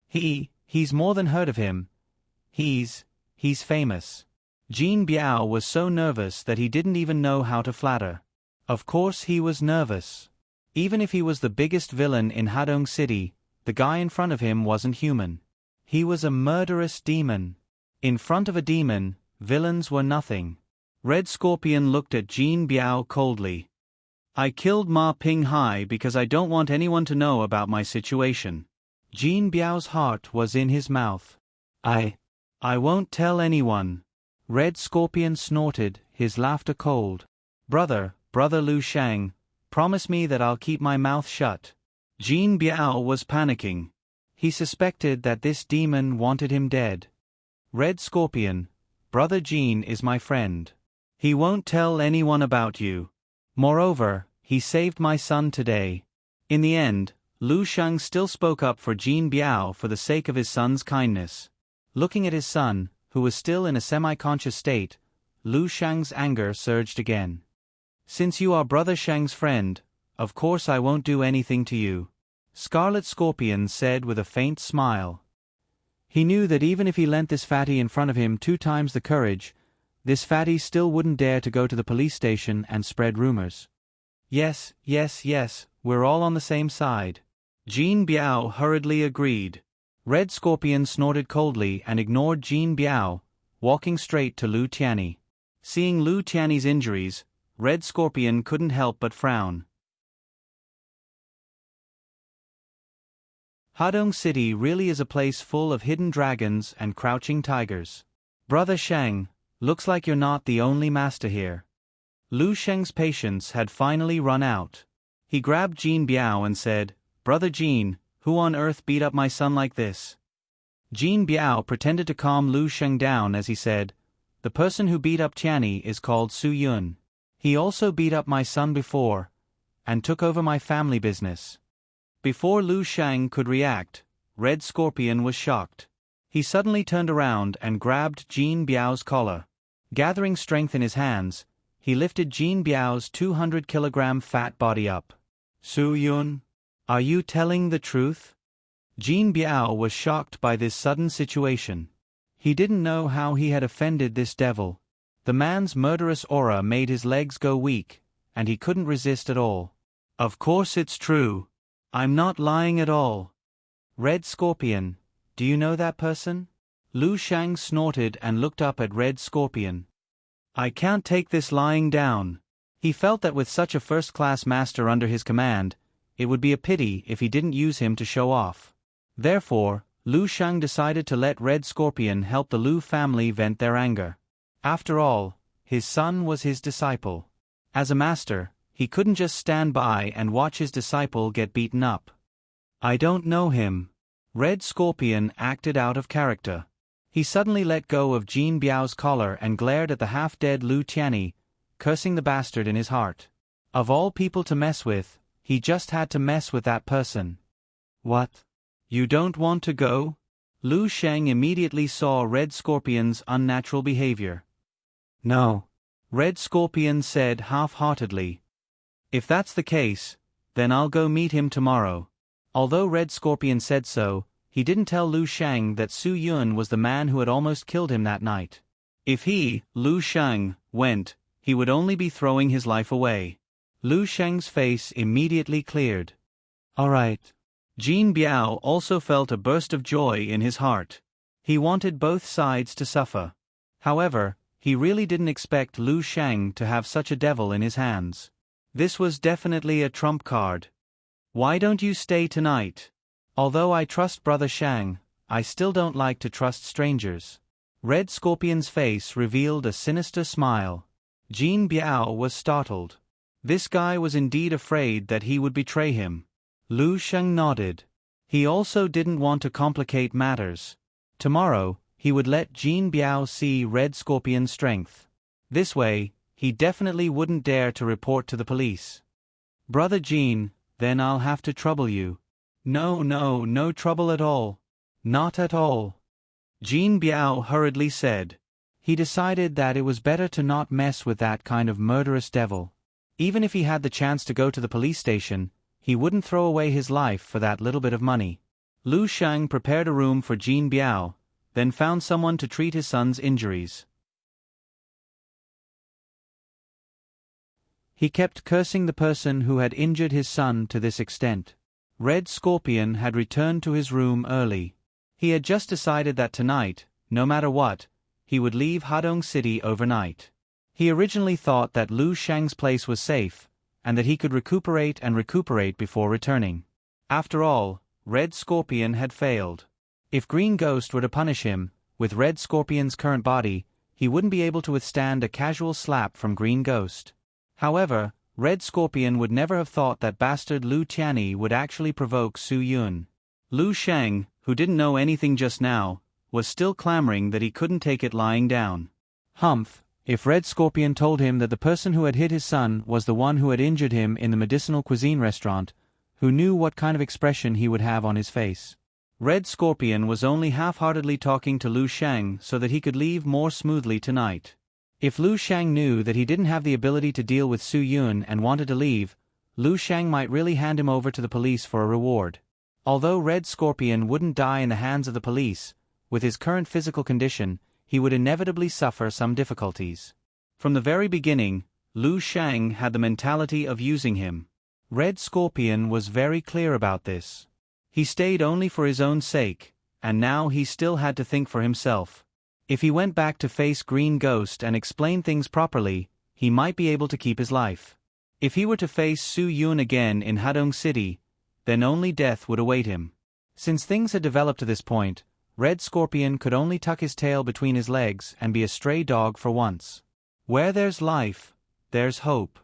He's more than heard of him. He's famous. Jin Biao was so nervous that he didn't even know how to flatter. Of course he was nervous. Even if he was the biggest villain in Hadong City, the guy in front of him wasn't human. He was a murderous demon. In front of a demon, villains were nothing. Red Scorpion looked at Jin Biao coldly. I killed Ma Pinghai because I don't want anyone to know about my situation. Jin Biao's heart was in his mouth. I won't tell anyone. Red Scorpion snorted, his laughter cold. Brother Lu Shang, promise me that I'll keep my mouth shut. Jin Biao was panicking. He suspected that this demon wanted him dead. Red Scorpion, Brother Jin is my friend. He won't tell anyone about you. Moreover, he saved my son today. In the end, Lu Shang still spoke up for Jin Biao for the sake of his son's kindness. Looking at his son, who was still in a semi-conscious state, Lu Shang's anger surged again. Since you are Brother Shang's friend, of course I won't do anything to you. Scarlet Scorpion said with a faint smile. He knew that even if he lent this fatty in front of him 2 times the courage, this fatty still wouldn't dare to go to the police station and spread rumors. Yes, we're all on the same side. Jin Biao hurriedly agreed. Red Scorpion snorted coldly and ignored Jin Biao, walking straight to Lu Tianyi. Seeing Lu Tianyi's injuries, Red Scorpion couldn't help but frown. Hadong City really is a place full of hidden dragons and crouching tigers. Brother Shang, looks like you're not the only master here. Lu Sheng's patience had finally run out. He grabbed Jin Biao and said, Brother Jin, who on earth beat up my son like this? Jin Biao pretended to calm Lu Sheng down as he said, the person who beat up Tianyi is called Su Yun. He also beat up my son before, and took over my family business. Before Lu Shang could react, Red Scorpion was shocked. He suddenly turned around and grabbed Jin Biao's collar. Gathering strength in his hands, he lifted Jin Biao's 200-kilogram fat body up. Su Yun, are you telling the truth? Jin Biao was shocked by this sudden situation. He didn't know how he had offended this devil. The man's murderous aura made his legs go weak, and he couldn't resist at all. Of course it's true. I'm not lying at all. Red Scorpion, do you know that person? Lu Shang snorted and looked up at Red Scorpion. I can't take this lying down. He felt that with such a first-class master under his command, it would be a pity if he didn't use him to show off. Therefore, Lu Shang decided to let Red Scorpion help the Lu family vent their anger. After all, his son was his disciple. As a master, he couldn't just stand by and watch his disciple get beaten up. I don't know him. Red Scorpion acted out of character. He suddenly let go of Jin Biao's collar and glared at the half-dead Lu Tianyi, cursing the bastard in his heart. Of all people to mess with, he just had to mess with that person. What? You don't want to go? Lu Sheng immediately saw Red Scorpion's unnatural behavior. No. Red Scorpion said half-heartedly. If that's the case, then I'll go meet him tomorrow. Although Red Scorpion said so, he didn't tell Lu Shang that Su Yun was the man who had almost killed him that night. If he, Lu Shang, went, he would only be throwing his life away. Lu Shang's face immediately cleared. All right. Jin Biao also felt a burst of joy in his heart. He wanted both sides to suffer. However, he really didn't expect Lu Shang to have such a devil in his hands. This was definitely a trump card. Why don't you stay tonight? Although I trust Brother Shang, I still don't like to trust strangers. Red Scorpion's face revealed a sinister smile. Jin Biao was startled. This guy was indeed afraid that he would betray him. Lu Sheng nodded. He also didn't want to complicate matters. Tomorrow, he would let Jin Biao see Red Scorpion's strength. This way, he definitely wouldn't dare to report to the police. Brother Jin, then I'll have to trouble you. No trouble at all. Not at all. Jin Biao hurriedly said. He decided that it was better to not mess with that kind of murderous devil. Even if he had the chance to go to the police station, he wouldn't throw away his life for that little bit of money. Lu Shang prepared a room for Jin Biao, then found someone to treat his son's injuries. He kept cursing the person who had injured his son to this extent. Red Scorpion had returned to his room early. He had just decided that tonight, no matter what, he would leave Hadong City overnight. He originally thought that Lu Shang's place was safe, and that he could recuperate before returning. After all, Red Scorpion had failed. If Green Ghost were to punish him, with Red Scorpion's current body, he wouldn't be able to withstand a casual slap from Green Ghost. However, Red Scorpion would never have thought that bastard Lu Tianyi would actually provoke Su Yun. Lu Shang, who didn't know anything just now, was still clamoring that he couldn't take it lying down. Humph, if Red Scorpion told him that the person who had hit his son was the one who had injured him in the medicinal cuisine restaurant, who knew what kind of expression he would have on his face? Red Scorpion was only half-heartedly talking to Lu Shang so that he could leave more smoothly tonight. If Lu Shang knew that he didn't have the ability to deal with Su Yun and wanted to leave, Lu Shang might really hand him over to the police for a reward. Although Red Scorpion wouldn't die in the hands of the police, with his current physical condition, he would inevitably suffer some difficulties. From the very beginning, Lu Shang had the mentality of using him. Red Scorpion was very clear about this. He stayed only for his own sake, and now he still had to think for himself. If he went back to face Green Ghost and explain things properly, he might be able to keep his life. If he were to face Su Yun again in Hadong City, then only death would await him. Since things had developed to this point, Red Scorpion could only tuck his tail between his legs and be a stray dog for once. Where there's life, there's hope.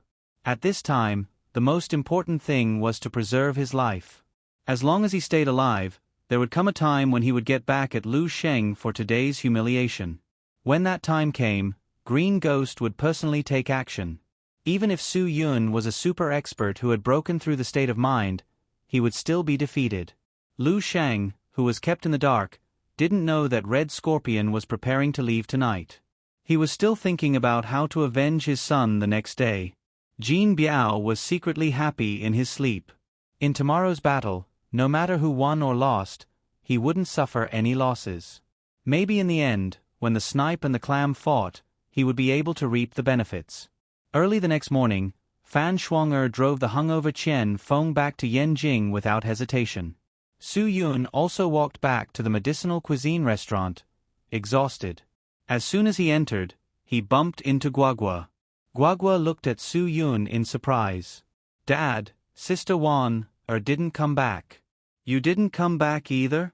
At this time, the most important thing was to preserve his life. As long as he stayed alive, there would come a time when he would get back at Lu Sheng for today's humiliation. When that time came, Green Ghost would personally take action. Even if Su Yun was a super expert who had broken through the state of mind, he would still be defeated. Lu Shang, who was kept in the dark, didn't know that Red Scorpion was preparing to leave tonight. He was still thinking about how to avenge his son the next day. Jin Biao was secretly happy in his sleep. In tomorrow's battle, no matter who won or lost, he wouldn't suffer any losses. Maybe in the end, when the snipe and the clam fought, he would be able to reap the benefits. Early the next morning, Fan Shuang'er drove the hungover Qian Feng back to Yanjing without hesitation. Su Yun also walked back to the medicinal cuisine restaurant, exhausted. As soon as he entered, he bumped into Guagua. Guagua looked at Su Yun in surprise. "Dad, Sister Wan didn't come back." "You didn't come back either?"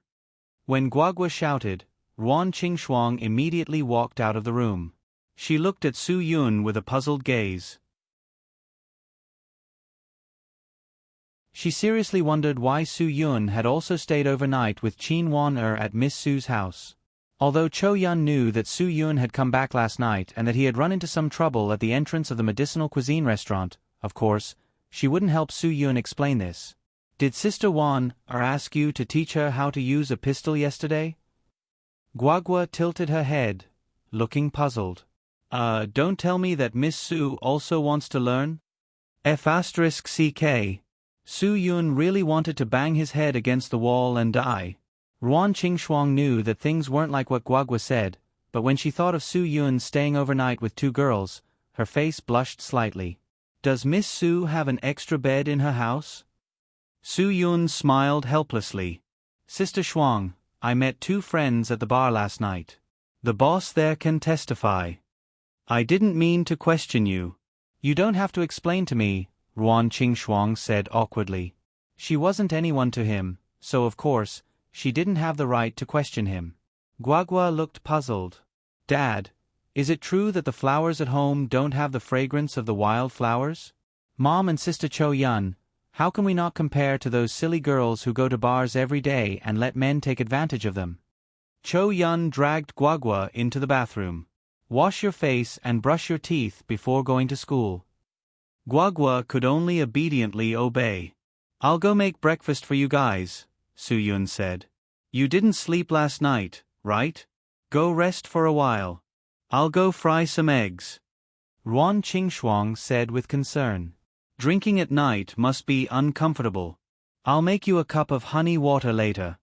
When Guagua shouted, Ruan Qingxuang immediately walked out of the room. She looked at Su Yun with a puzzled gaze. She seriously wondered why Su Yun had also stayed overnight with Qin Wan at Miss Su's house. Although Cho Yun knew that Su Yun had come back last night and that he had run into some trouble at the entrance of the medicinal cuisine restaurant, of course, she wouldn't help Su Yun explain this. "Did Sister Wan ask you to teach her how to use a pistol yesterday?" Guagua tilted her head, looking puzzled. Don't tell me that Miss Su also wants to learn?" F***CK. Su Yun really wanted to bang his head against the wall and die. Ruan Qingxuang knew that things weren't like what Guagua said, but when she thought of Su Yun staying overnight with two girls, her face blushed slightly. "Does Miss Su have an extra bed in her house?" Su Yun smiled helplessly. "Sister Shuang, I met two friends at the bar last night. The boss there can testify." "I didn't mean to question you." "You don't have to explain to me," Ruan Qingxuang said awkwardly. She wasn't anyone to him, so of course, she didn't have the right to question him. Guagua looked puzzled. "Dad, is it true that the flowers at home don't have the fragrance of the wild flowers? Mom and Sister Cho Yun, how can we not compare to those silly girls who go to bars every day and let men take advantage of them?" Cho Yun dragged Guagua into the bathroom. "Wash your face and brush your teeth before going to school." Guagua could only obediently obey. "I'll go make breakfast for you guys," Su Yun said. "You didn't sleep last night, right? Go rest for a while." I'll go fry some eggs, Ruan Qingxuang said with concern. Drinking at night must be uncomfortable. I'll make you a cup of honey water later.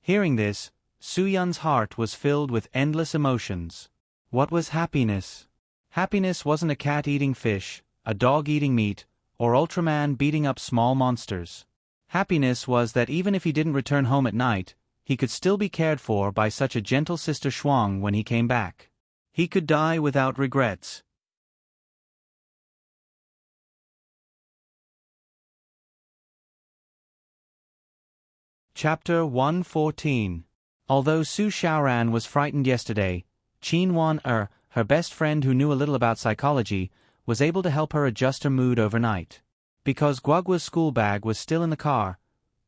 Hearing this, Su Yun's heart was filled with endless emotions. What was happiness? Happiness wasn't a cat eating fish, a dog eating meat, or Ultraman beating up small monsters. Happiness was that even if he didn't return home at night, he could still be cared for by such a gentle Sister Shuang when he came back. He could die without regrets. Chapter 114. Although Su Xiaoran was frightened yesterday, Qin Wan her best friend who knew a little about psychology, was able to help her adjust her mood overnight. Because Guagua's school bag was still in the car,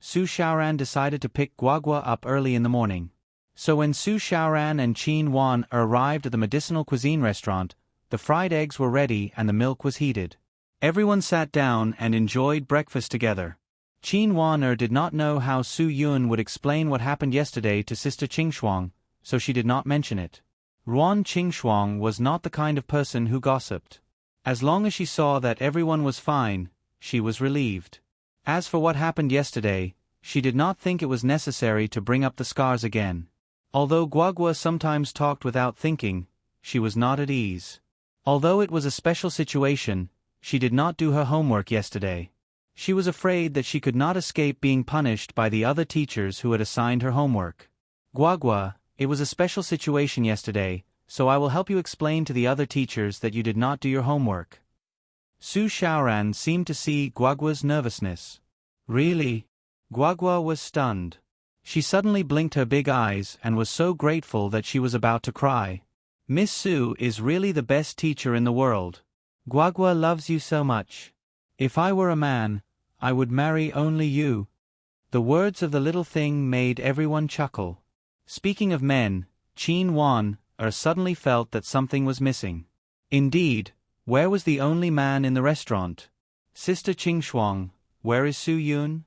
Su Xiaoran decided to pick Guagua up early in the morning. So when Su Xiaoran and Qin Wan arrived at the medicinal cuisine restaurant, the fried eggs were ready and the milk was heated. Everyone sat down and enjoyed breakfast together. Qin Wan did not know how Su Yun would explain what happened yesterday to Sister Qingxuang, so she did not mention it. Ruan Qingxuang was not the kind of person who gossiped. As long as she saw that everyone was fine, she was relieved. As for what happened yesterday, she did not think it was necessary to bring up the scars again. Although Guagua sometimes talked without thinking, she was not at ease. Although it was a special situation, she did not do her homework yesterday. She was afraid that she could not escape being punished by the other teachers who had assigned her homework. Guagua, it was a special situation yesterday, so I will help you explain to the other teachers that you did not do your homework. Su Xiaoran seemed to see Guagua's nervousness. Really? Guagua was stunned. She suddenly blinked her big eyes and was so grateful that she was about to cry. Miss Su is really the best teacher in the world. Guagua loves you so much. If I were a man, I would marry only you. The words of the little thing made everyone chuckle. Speaking of men, Qin Wan suddenly felt that something was missing. Indeed, where was the only man in the restaurant? Sister Qingxuang, where is Su Yun?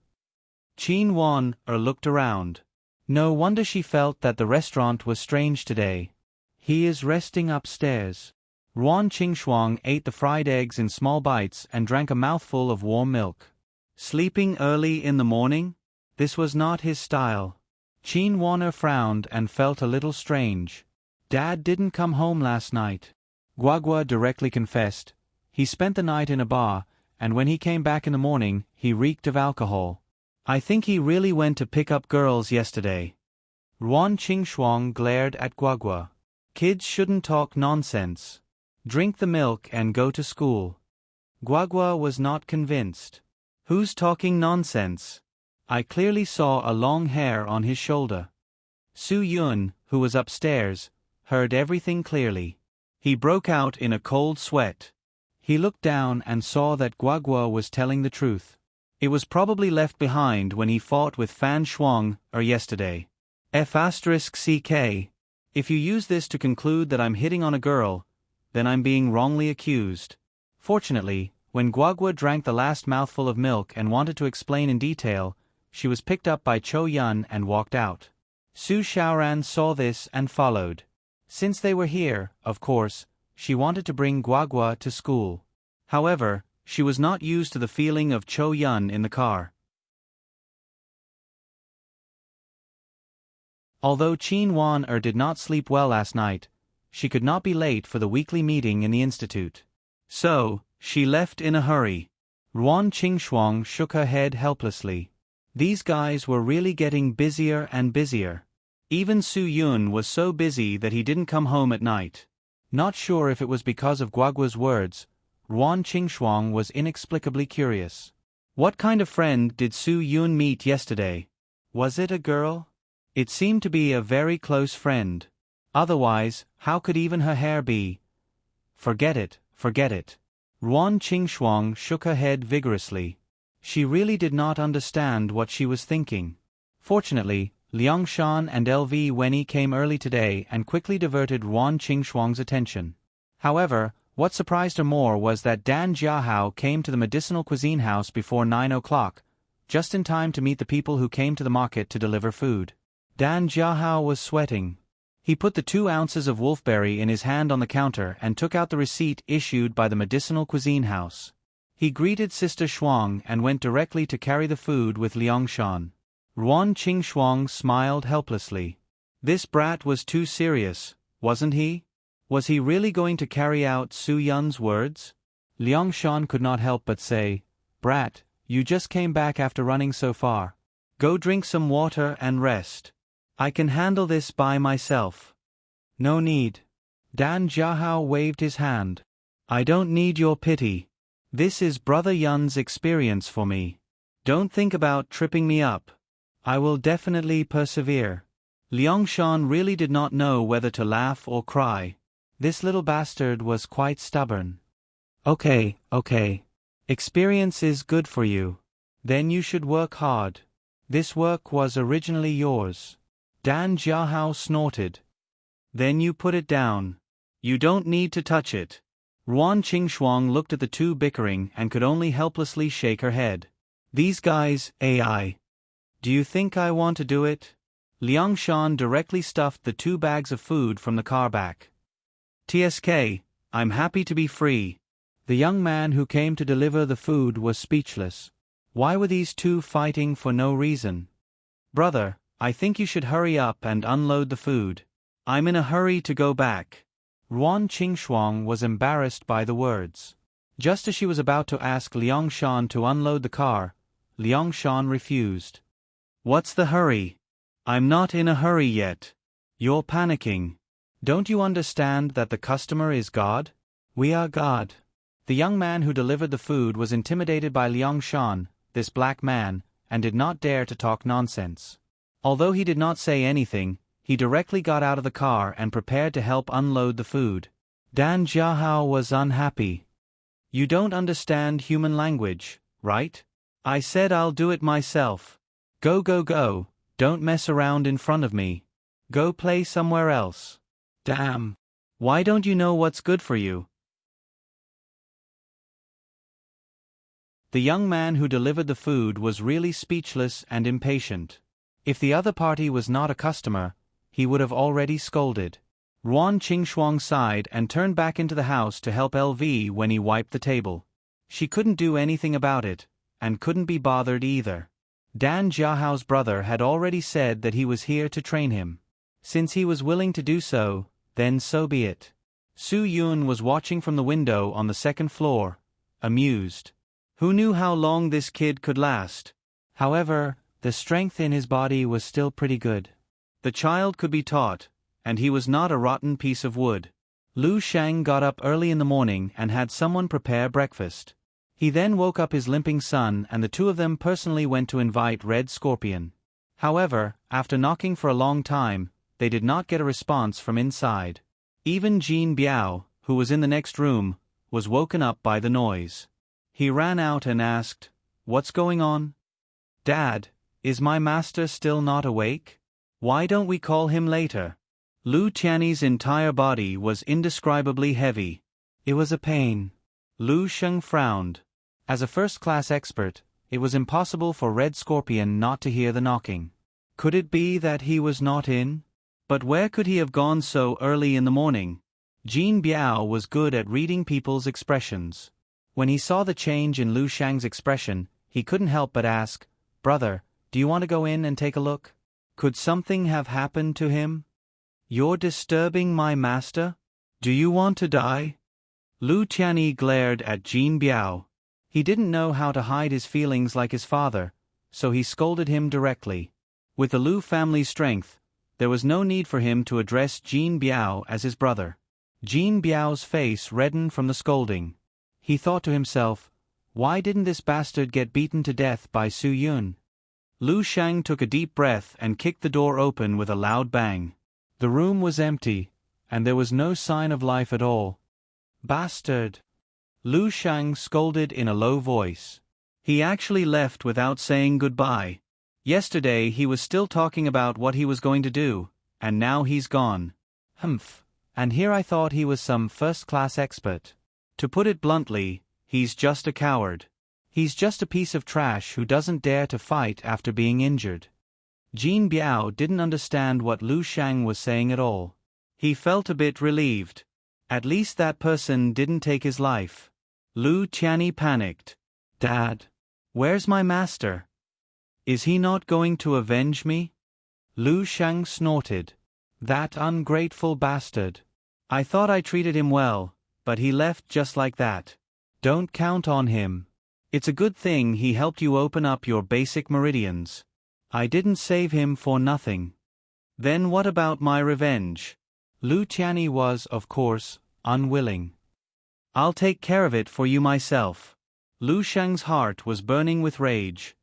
Qin Wan looked around. No wonder she felt that the restaurant was strange today. He is resting upstairs. Ruan Qingxuang ate the fried eggs in small bites and drank a mouthful of warm milk. Sleeping early in the morning? This was not his style. Qin Wan frowned and felt a little strange. Dad didn't come home last night. Guagua directly confessed. He spent the night in a bar, and when he came back in the morning, he reeked of alcohol. I think he really went to pick up girls yesterday. Ruan Qingxuang glared at Guagua. Kids shouldn't talk nonsense. Drink the milk and go to school. Guagua was not convinced. Who's talking nonsense? I clearly saw a long hair on his shoulder. Su Yun, who was upstairs, heard everything clearly. He broke out in a cold sweat. He looked down and saw that Guagua was telling the truth. It was probably left behind when he fought with Fan Shuang yesterday. F***CK. If you use this to conclude that I'm hitting on a girl, then I'm being wrongly accused. Fortunately, when Guagua drank the last mouthful of milk and wanted to explain in detail, she was picked up by Cho Yun and walked out. Su Xiaoran saw this and followed. Since they were here, of course, she wanted to bring Guagua to school. However, she was not used to the feeling of Cho Yun in the car. Although Qin Wan did not sleep well last night, she could not be late for the weekly meeting in the institute. So, she left in a hurry. Ruan Qingxuang shook her head helplessly. These guys were really getting busier and busier. Even Su Yun was so busy that he didn't come home at night. Not sure if it was because of Guagua's words, Ruan Qingxuang was inexplicably curious. What kind of friend did Su Yun meet yesterday? Was it a girl? It seemed to be a very close friend. Otherwise, how could even her hair be? Forget it, forget it. Ruan Qingxuang shook her head vigorously. She really did not understand what she was thinking. Fortunately, Liangshan and LV Wenyi came early today and quickly diverted Ruan Qingxuang's attention. However, what surprised her more was that Dan Jiahao came to the medicinal cuisine house before 9 o'clock, just in time to meet the people who came to the market to deliver food. Dan Jiahao was sweating. He put the 2 ounces of wolfberry in his hand on the counter and took out the receipt issued by the medicinal cuisine house. He greeted Sister Shuang and went directly to carry the food with Liangshan. Ruan Qing smiled helplessly. This brat was too serious, wasn't he? Was he really going to carry out Su Yun's words? Liangshan could not help but say, "Brat, you just came back after running so far. Go drink some water and rest. I can handle this by myself." "No need." Dan Jiahao waved his hand. "I don't need your pity. This is Brother Yun's experience for me. Don't think about tripping me up. I will definitely persevere." Liangshan really did not know whether to laugh or cry. This little bastard was quite stubborn. Okay. Experience is good for you. Then you should work hard. This work was originally yours." Dan Jiahao snorted. "Then you put it down. You don't need to touch it." Ruan Qing looked at the 2 bickering and could only helplessly shake her head. "These guys, AI. Do you think I want to do it?" Liangshan directly stuffed the 2 bags of food from the car back. "TSK, I'm happy to be free." The young man who came to deliver the food was speechless. Why were these 2 fighting for no reason? "Brother, I think you should hurry up and unload the food. I'm in a hurry to go back." Ruan Qing was embarrassed by the words. Just as she was about to ask Liangshan to unload the car, Liangshan refused. "What's the hurry? I'm not in a hurry yet. You're panicking. Don't you understand that the customer is God? We are God." The young man who delivered the food was intimidated by Liangshan, this black man, and did not dare to talk nonsense. Although he did not say anything, he directly got out of the car and prepared to help unload the food. Dan Jiahao was unhappy. "You don't understand human language, right? I said I'll do it myself. Go, don't mess around in front of me. Go play somewhere else." "Damn. Why don't you know what's good for you?" The young man who delivered the food was really speechless and impatient. If the other party was not a customer, he would have already scolded. Ruan Qing sighed and turned back into the house to help LV when he wiped the table. She couldn't do anything about it, and couldn't be bothered either. Dan Jiahao's brother had already said that he was here to train him. Since he was willing to do so, then so be it. Su Yun was watching from the window on the 2nd floor, amused. Who knew how long this kid could last? However, the strength in his body was still pretty good. The child could be taught, and he was not a rotten piece of wood. Lu Shang got up early in the morning and had someone prepare breakfast. He then woke up his limping son and the 2 of them personally went to invite Red Scorpion. However, after knocking for a long time, they did not get a response from inside. Even Jin Biao, who was in the next room, was woken up by the noise. He ran out and asked, "What's going on? Dad, is my master still not awake? Why don't we call him later?" Lu Tiany's entire body was indescribably heavy. It was a pain. Lu Sheng frowned. As a first-class expert, it was impossible for Red Scorpion not to hear the knocking. Could it be that he was not in? But where could he have gone so early in the morning? Jin Biao was good at reading people's expressions. When he saw the change in Lu Shang's expression, he couldn't help but ask, "Brother, do you want to go in and take a look? Could something have happened to him? You're disturbing my master? Do you want to die?" Lu Tianyi glared at Jin Biao. He didn't know how to hide his feelings like his father, so he scolded him directly. With the Lu family's strength, there was no need for him to address Jin Biao as his brother. Jin Biao's face reddened from the scolding. He thought to himself, why didn't this bastard get beaten to death by Su Yun? Lu Shang took a deep breath and kicked the door open with a loud bang. The room was empty, and there was no sign of life at all. "Bastard!" Lu Shang scolded in a low voice. He actually left without saying goodbye. Yesterday he was still talking about what he was going to do, and now he's gone. Humph. And here I thought he was some first-class expert. To put it bluntly, he's just a coward. He's just a piece of trash who doesn't dare to fight after being injured. Jin Biao didn't understand what Lu Shang was saying at all. He felt a bit relieved. At least that person didn't take his life. Lu Qianni panicked. Dad, where's my master? Is he not going to avenge me? Lu Shang snorted. That ungrateful bastard. I thought I treated him well, but he left just like that. Don't count on him. It's a good thing he helped you open up your basic meridians. I didn't save him for nothing. Then what about my revenge? Lu Qianni was, of course, unwilling. I'll take care of it for you myself. Lu Shang's heart was burning with rage.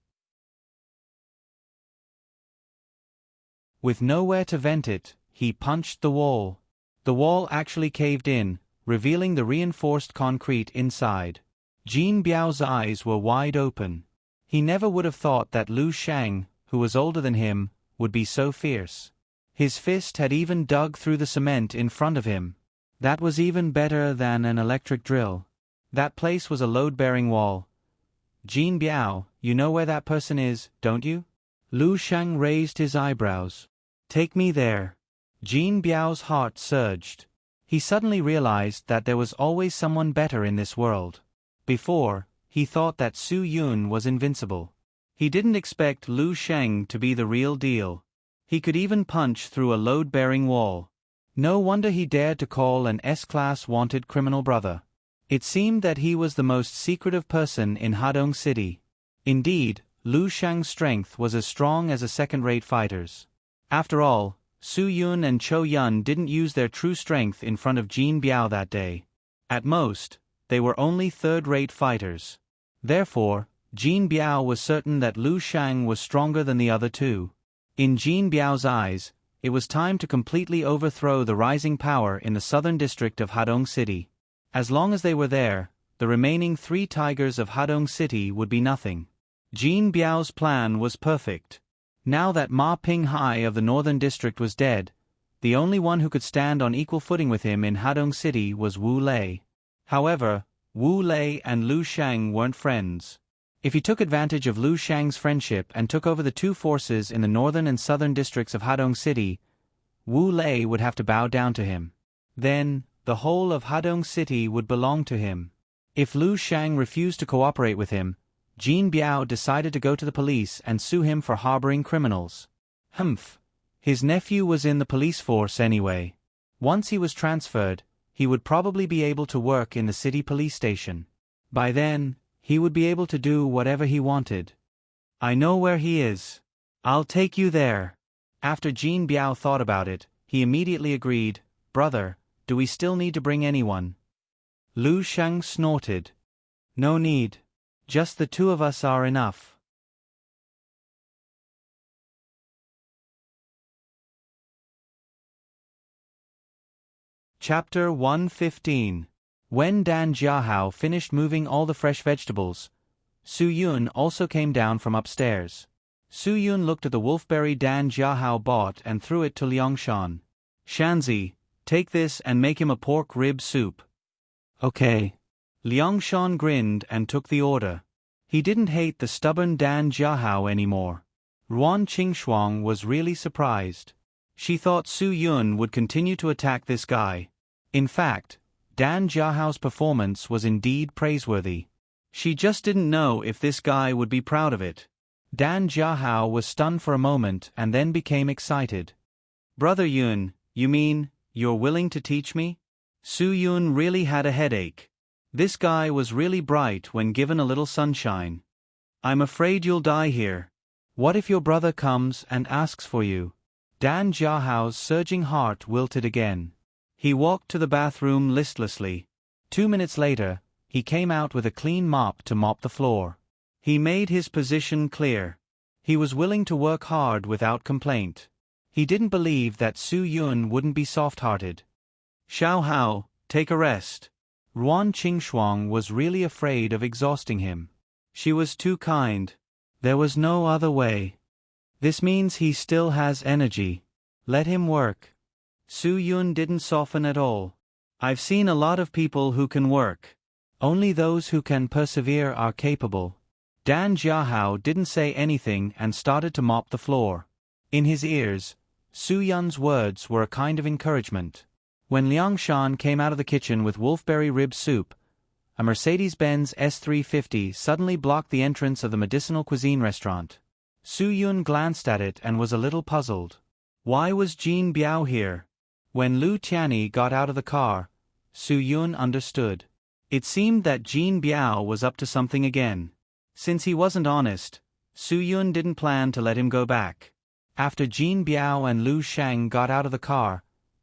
With nowhere to vent it, he punched the wall. The wall actually caved in, revealing the reinforced concrete inside. Jin Biao's eyes were wide open. He never would have thought that Lu Shang, who was older than him, would be so fierce. His fist had even dug through the cement in front of him. That was even better than an electric drill. That place was a load-bearing wall. Jin Biao, you know where that person is, don't you? Lu Shang raised his eyebrows. Take me there. Jin Biao's heart surged. He suddenly realized that there was always someone better in this world. Before, he thought that Su Yun was invincible. He didn't expect Lu Shang to be the real deal. He could even punch through a load-bearing wall. No wonder he dared to call an S-class wanted criminal brother. It seemed that he was the most secretive person in Hadong City. Indeed, Lu Shang's strength was as strong as a second-rate fighter's. After all, Su Yun and Chou Yun didn't use their true strength in front of Jin Biao that day. At most, they were only third-rate fighters. Therefore, Jin Biao was certain that Lu Shang was stronger than the other two. In Jin Biao's eyes, it was time to completely overthrow the rising power in the southern district of Hadong City. As long as they were there, the remaining 3 tigers of Hadong City would be nothing. Jin Biao's plan was perfect. Now that Ma Pinghai of the northern district was dead, the only one who could stand on equal footing with him in Hadong City was Wu Lei. However, Wu Lei and Lu Shang weren't friends. If he took advantage of Lu Shang's friendship and took over the 2 forces in the northern and southern districts of Hadong City, Wu Lei would have to bow down to him. Then, the whole of Hadong City would belong to him. If Lu Shang refused to cooperate with him, Jin Biao decided to go to the police and sue him for harboring criminals. Humph. His nephew was in the police force anyway. Once he was transferred, he would probably be able to work in the city police station. By then, he would be able to do whatever he wanted. I know where he is. I'll take you there. After Jin Biao thought about it, he immediately agreed. Brother, do we still need to bring anyone? Lu Shang snorted. No need. Just the 2 of us are enough. Chapter 115. When Dan Jiahao finished moving all the fresh vegetables, Su Yun also came down from upstairs. Su Yun looked at the wolfberry Dan Jiahao bought and threw it to Liangshan. Shanzi, take this and make him a pork rib soup. Okay. Liangshan grinned and took the order. He didn't hate the stubborn Dan Jiahao anymore. Ruan Qingshuang was really surprised. She thought Su Yun would continue to attack this guy. In fact, Dan Jiahao's performance was indeed praiseworthy. She just didn't know if this guy would be proud of it. Dan Jiahao was stunned for a moment and then became excited. Brother Yun, you mean, you're willing to teach me? Su Yun really had a headache. This guy was really bright when given a little sunshine. I'm afraid you'll die here. What if your brother comes and asks for you? Dan Jiahao's surging heart wilted again. He walked to the bathroom listlessly. 2 minutes later, he came out with a clean mop to mop the floor. He made his position clear. He was willing to work hard without complaint. He didn't believe that Su Yun wouldn't be soft-hearted. Xiao Hao, take a rest. Ruan Qingshuang was really afraid of exhausting him. She was too kind. There was no other way. This means he still has energy. Let him work. Su Yun didn't soften at all. I've seen a lot of people who can work. Only those who can persevere are capable. Dan Jiahao didn't say anything and started to mop the floor. In his ears, Su Yun's words were a kind of encouragement. When Liang Shan came out of the kitchen with wolfberry rib soup, a Mercedes-Benz S350 suddenly blocked the entrance of the medicinal cuisine restaurant. Su Yun glanced at it and was a little puzzled. Why was Jin Biao here? When Lu Tianyi got out of the car, Su Yun understood. It seemed that Jin Biao was up to something again. Since he wasn't honest, Su Yun didn't plan to let him go back. After Jin Biao and Lu Sheng got out of the car,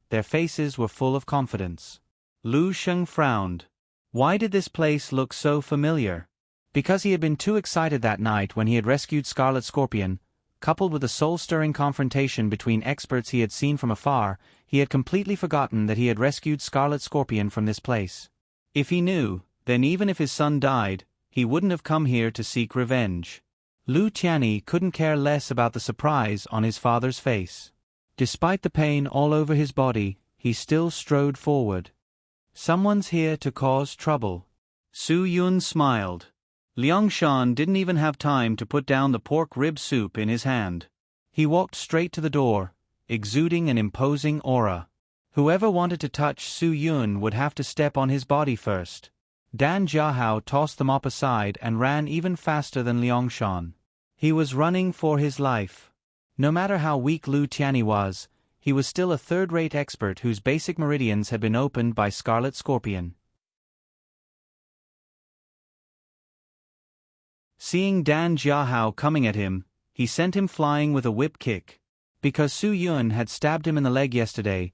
their faces were full of confidence. Lu Sheng frowned. Why did this place look so familiar? Because he had been too excited that night when he had rescued Scarlet Scorpion, coupled with a soul-stirring confrontation between experts he had seen from afar, he had completely forgotten that he had rescued Scarlet Scorpion from this place. If he knew, then even if his son died, he wouldn't have come here to seek revenge. Lu Tianyi couldn't care less about the surprise on his father's face. Despite the pain all over his body, he still strode forward. Someone's here to cause trouble. Su Yun smiled. Liang Shan didn't even have time to put down the pork rib soup in his hand. He walked straight to the door, exuding an imposing aura. Whoever wanted to touch Su Yun would have to step on his body first. Dan Jiahao tossed the mop aside and ran even faster than Liang Shan. He was running for his life. No matter how weak Lu Tianyi was, he was still a third-rate expert whose basic meridians had been opened by Scarlet Scorpion. Seeing Dan Jiahao coming at him, he sent him flying with a whip kick. Because Su Yun had stabbed him in the leg yesterday,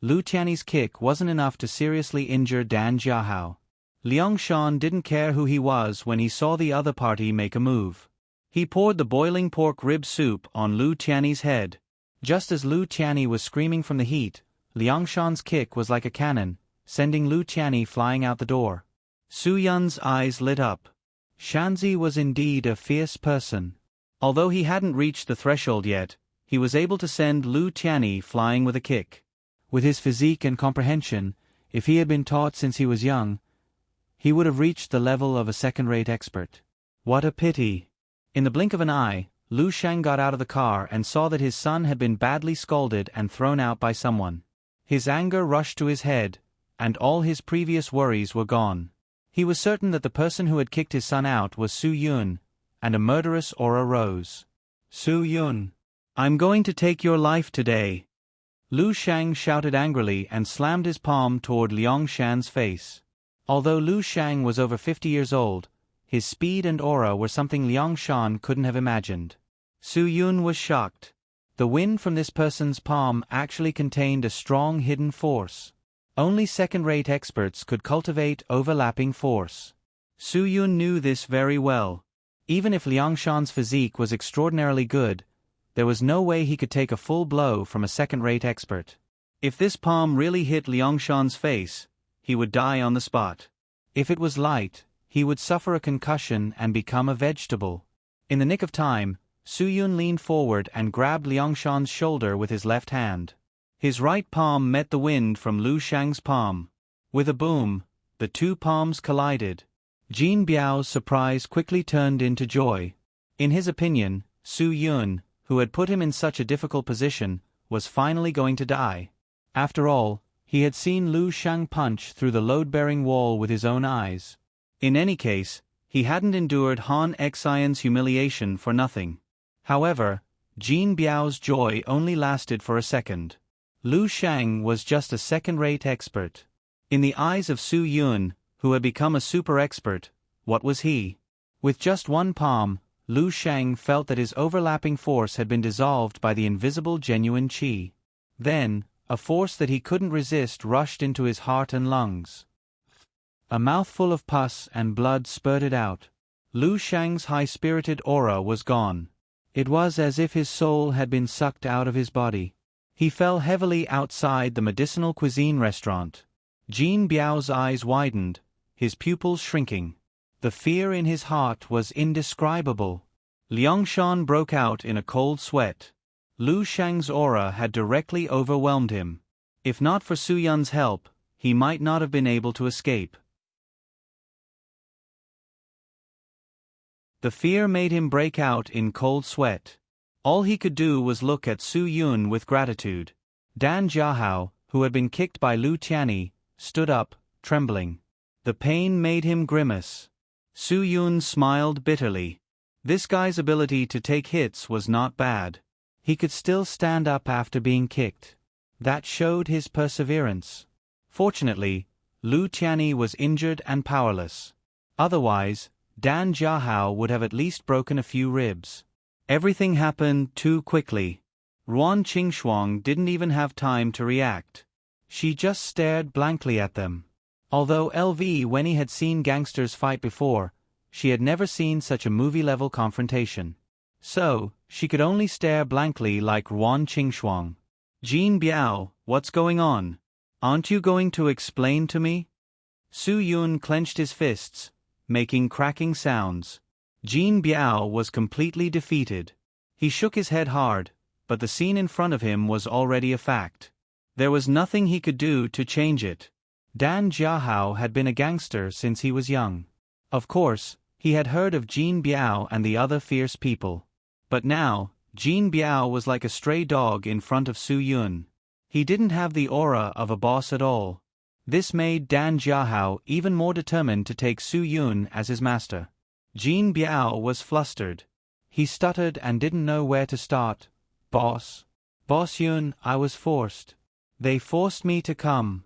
Lu Tianyi's kick wasn't enough to seriously injure Dan Jiahao. Liang Shan didn't care who he was when he saw the other party make a move. He poured the boiling pork rib soup on Lu Tianyi's head. Just as Lu Tianyi was screaming from the heat, Liang Shan's kick was like a cannon, sending Lu Tianyi flying out the door. Su Yun's eyes lit up. Shanzi was indeed a fierce person. Although he hadn't reached the threshold yet, he was able to send Lu Tianyi flying with a kick. With his physique and comprehension, if he had been taught since he was young, he would have reached the level of a second-rate expert. What a pity! In the blink of an eye, Lu Sheng got out of the car and saw that his son had been badly scalded and thrown out by someone. His anger rushed to his head, and all his previous worries were gone. He was certain that the person who had kicked his son out was Su Yun, and a murderous aura rose. Su Yun, I'm going to take your life today. Lu Sheng shouted angrily and slammed his palm toward Liang Shan's face. Although Lu Sheng was over 50 years old, his speed and aura were something Liang Shan couldn't have imagined. Su Yun was shocked. The wind from this person's palm actually contained a strong hidden force. Only second-rate experts could cultivate overlapping force. Su Yun knew this very well. Even if Liang Shan's physique was extraordinarily good, there was no way he could take a full blow from a second-rate expert. If this palm really hit Liang Shan's face, he would die on the spot. If it was light, he would suffer a concussion and become a vegetable. In the nick of time, Su Yun leaned forward and grabbed Liang Shan's shoulder with his left hand. His right palm met the wind from Lu Sheng's palm. With a boom, the two palms collided. Jin Biao's surprise quickly turned into joy. In his opinion, Su Yun, who had put him in such a difficult position, was finally going to die. After all, he had seen Lu Sheng punch through the load-bearing wall with his own eyes. In any case, he hadn't endured Han Xian's humiliation for nothing. However, Jin Biao's joy only lasted for a second. Lu Sheng was just a second-rate expert. In the eyes of Su Yun, who had become a super-expert, what was he? With just one palm, Lu Sheng felt that his overlapping force had been dissolved by the invisible genuine qi. Then, a force that he couldn't resist rushed into his heart and lungs. A mouthful of pus and blood spurted out. Lu Sheng's high-spirited aura was gone. It was as if his soul had been sucked out of his body. He fell heavily outside the medicinal cuisine restaurant. Jin Biao's eyes widened, his pupils shrinking. The fear in his heart was indescribable. Liang Shan broke out in a cold sweat. Lu Sheng's aura had directly overwhelmed him. If not for Su Yun's help, he might not have been able to escape. The fear made him break out in cold sweat. All he could do was look at Su Yun with gratitude. Dan Jiahao, who had been kicked by Lu Tianyi, stood up, trembling. The pain made him grimace. Su Yun smiled bitterly. This guy's ability to take hits was not bad. He could still stand up after being kicked. That showed his perseverance. Fortunately, Lu Tianyi was injured and powerless. Otherwise, Dan Jiahao would have at least broken a few ribs. Everything happened too quickly. Ruan Qingxuang didn't even have time to react. She just stared blankly at them. Although LV Wenny had seen gangsters fight before, she had never seen such a movie-level confrontation. So, she could only stare blankly like Ruan Qingxuang. Jin Biao, what's going on? Aren't you going to explain to me? Su Yun clenched his fists, making cracking sounds. Jin Biao was completely defeated. He shook his head hard, but the scene in front of him was already a fact. There was nothing he could do to change it. Dan Jiahao had been a gangster since he was young. Of course, he had heard of Jin Biao and the other fierce people. But now, Jin Biao was like a stray dog in front of Su Yun. He didn't have the aura of a boss at all. This made Dan Jiahao even more determined to take Su Yun as his master. Jin Biao was flustered. He stuttered and didn't know where to start. Boss Yun, I was forced. They forced me to come.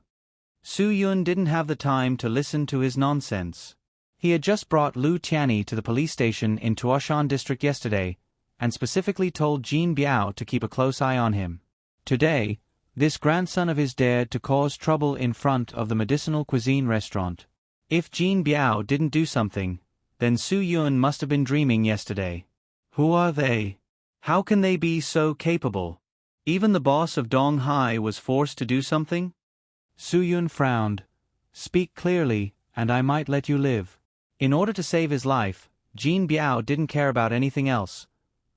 Su Yun didn't have the time to listen to his nonsense. He had just brought Lu Tianyi to the police station in Tuoshan district yesterday, and specifically told Jin Biao to keep a close eye on him. Today, this grandson of his dared to cause trouble in front of the medicinal cuisine restaurant. If Jin Biao didn't do something, then Su Yun must have been dreaming yesterday. Who are they? How can they be so capable? Even the boss of Dong Hai was forced to do something? Su Yun frowned. Speak clearly, and I might let you live. In order to save his life, Jin Biao didn't care about anything else.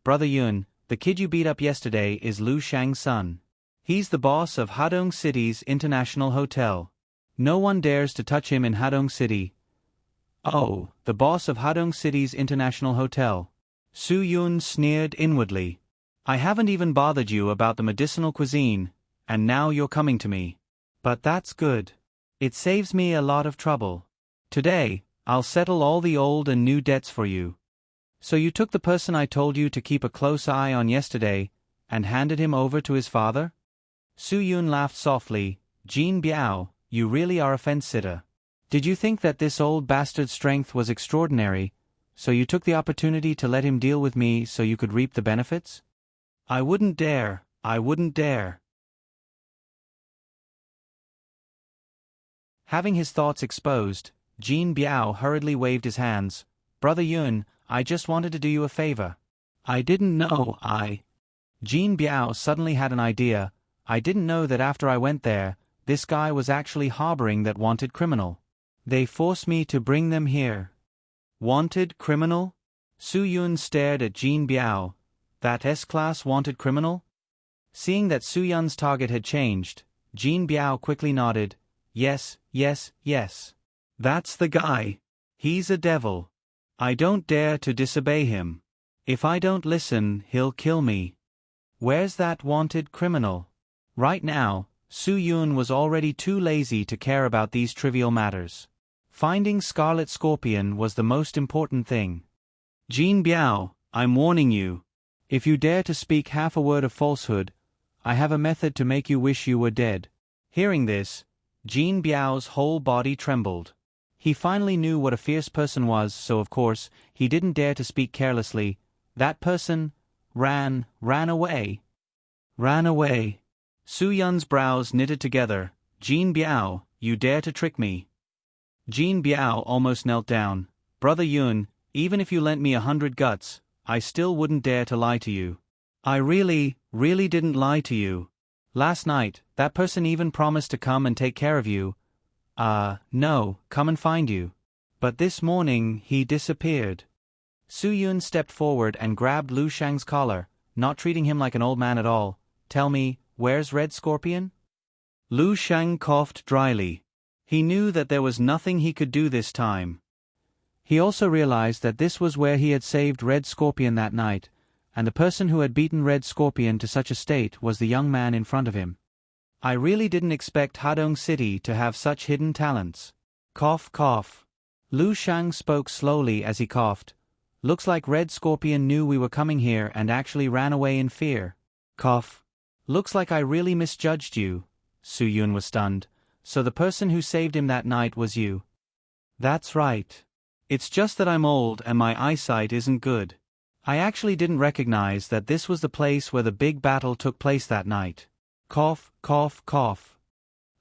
Brother Yun, the kid you beat up yesterday is Lu Shang's son. He's the boss of Hadong City's International Hotel. No one dares to touch him in Hadong City. Oh, the boss of Hadong City's International Hotel. Su Yun sneered inwardly. I haven't even bothered you about the medicinal cuisine, and now you're coming to me. But that's good. It saves me a lot of trouble. Today, I'll settle all the old and new debts for you. So you took the person I told you to keep a close eye on yesterday, and handed him over to his father? Su Yun laughed softly. Jin Biao, you really are a fence-sitter. Did you think that this old bastard's strength was extraordinary, so you took the opportunity to let him deal with me so you could reap the benefits? I wouldn't dare. Having his thoughts exposed, Jin Biao hurriedly waved his hands. Brother Yun, I just wanted to do you a favor. I didn't know Jin Biao suddenly had an idea. I didn't know that after I went there, this guy was actually harboring that wanted criminal. They forced me to bring them here. Wanted criminal? Su Yun stared at Jin Biao. That S-class wanted criminal? Seeing that Su Yun's target had changed, Jin Biao quickly nodded. Yes. That's the guy. He's a devil. I don't dare to disobey him. If I don't listen, he'll kill me. Where's that wanted criminal? Right now, Su Yun was already too lazy to care about these trivial matters. Finding Scarlet Scorpion was the most important thing. Jin Biao, I'm warning you. If you dare to speak half a word of falsehood, I have a method to make you wish you were dead. Hearing this, Jin Biao's whole body trembled. He finally knew what a fierce person was, so of course, he didn't dare to speak carelessly. That person ran away. Su Yun's brows knitted together. Jin Biao, you dare to trick me. Jin Biao almost knelt down. Brother Yun, even if you lent me 100 guts, I still wouldn't dare to lie to you. I really didn't lie to you. Last night, that person even promised to come and take care of you. No, come and find you. But this morning, he disappeared. Su Yun stepped forward and grabbed Lu Shang's collar, not treating him like an old man at all. Tell me, where's Red Scorpion? Lu Shang coughed dryly. He knew that there was nothing he could do this time. He also realized that this was where he had saved Red Scorpion that night, and the person who had beaten Red Scorpion to such a state was the young man in front of him. I really didn't expect Hadong City to have such hidden talents. Cough, cough. Lu Shang spoke slowly as he coughed. Looks like Red Scorpion knew we were coming here and actually ran away in fear. Cough. Looks like I really misjudged you. Su Yun was stunned. So the person who saved him that night was you. That's right. It's just that I'm old and my eyesight isn't good. I actually didn't recognize that this was the place where the big battle took place that night. Cough, cough, cough.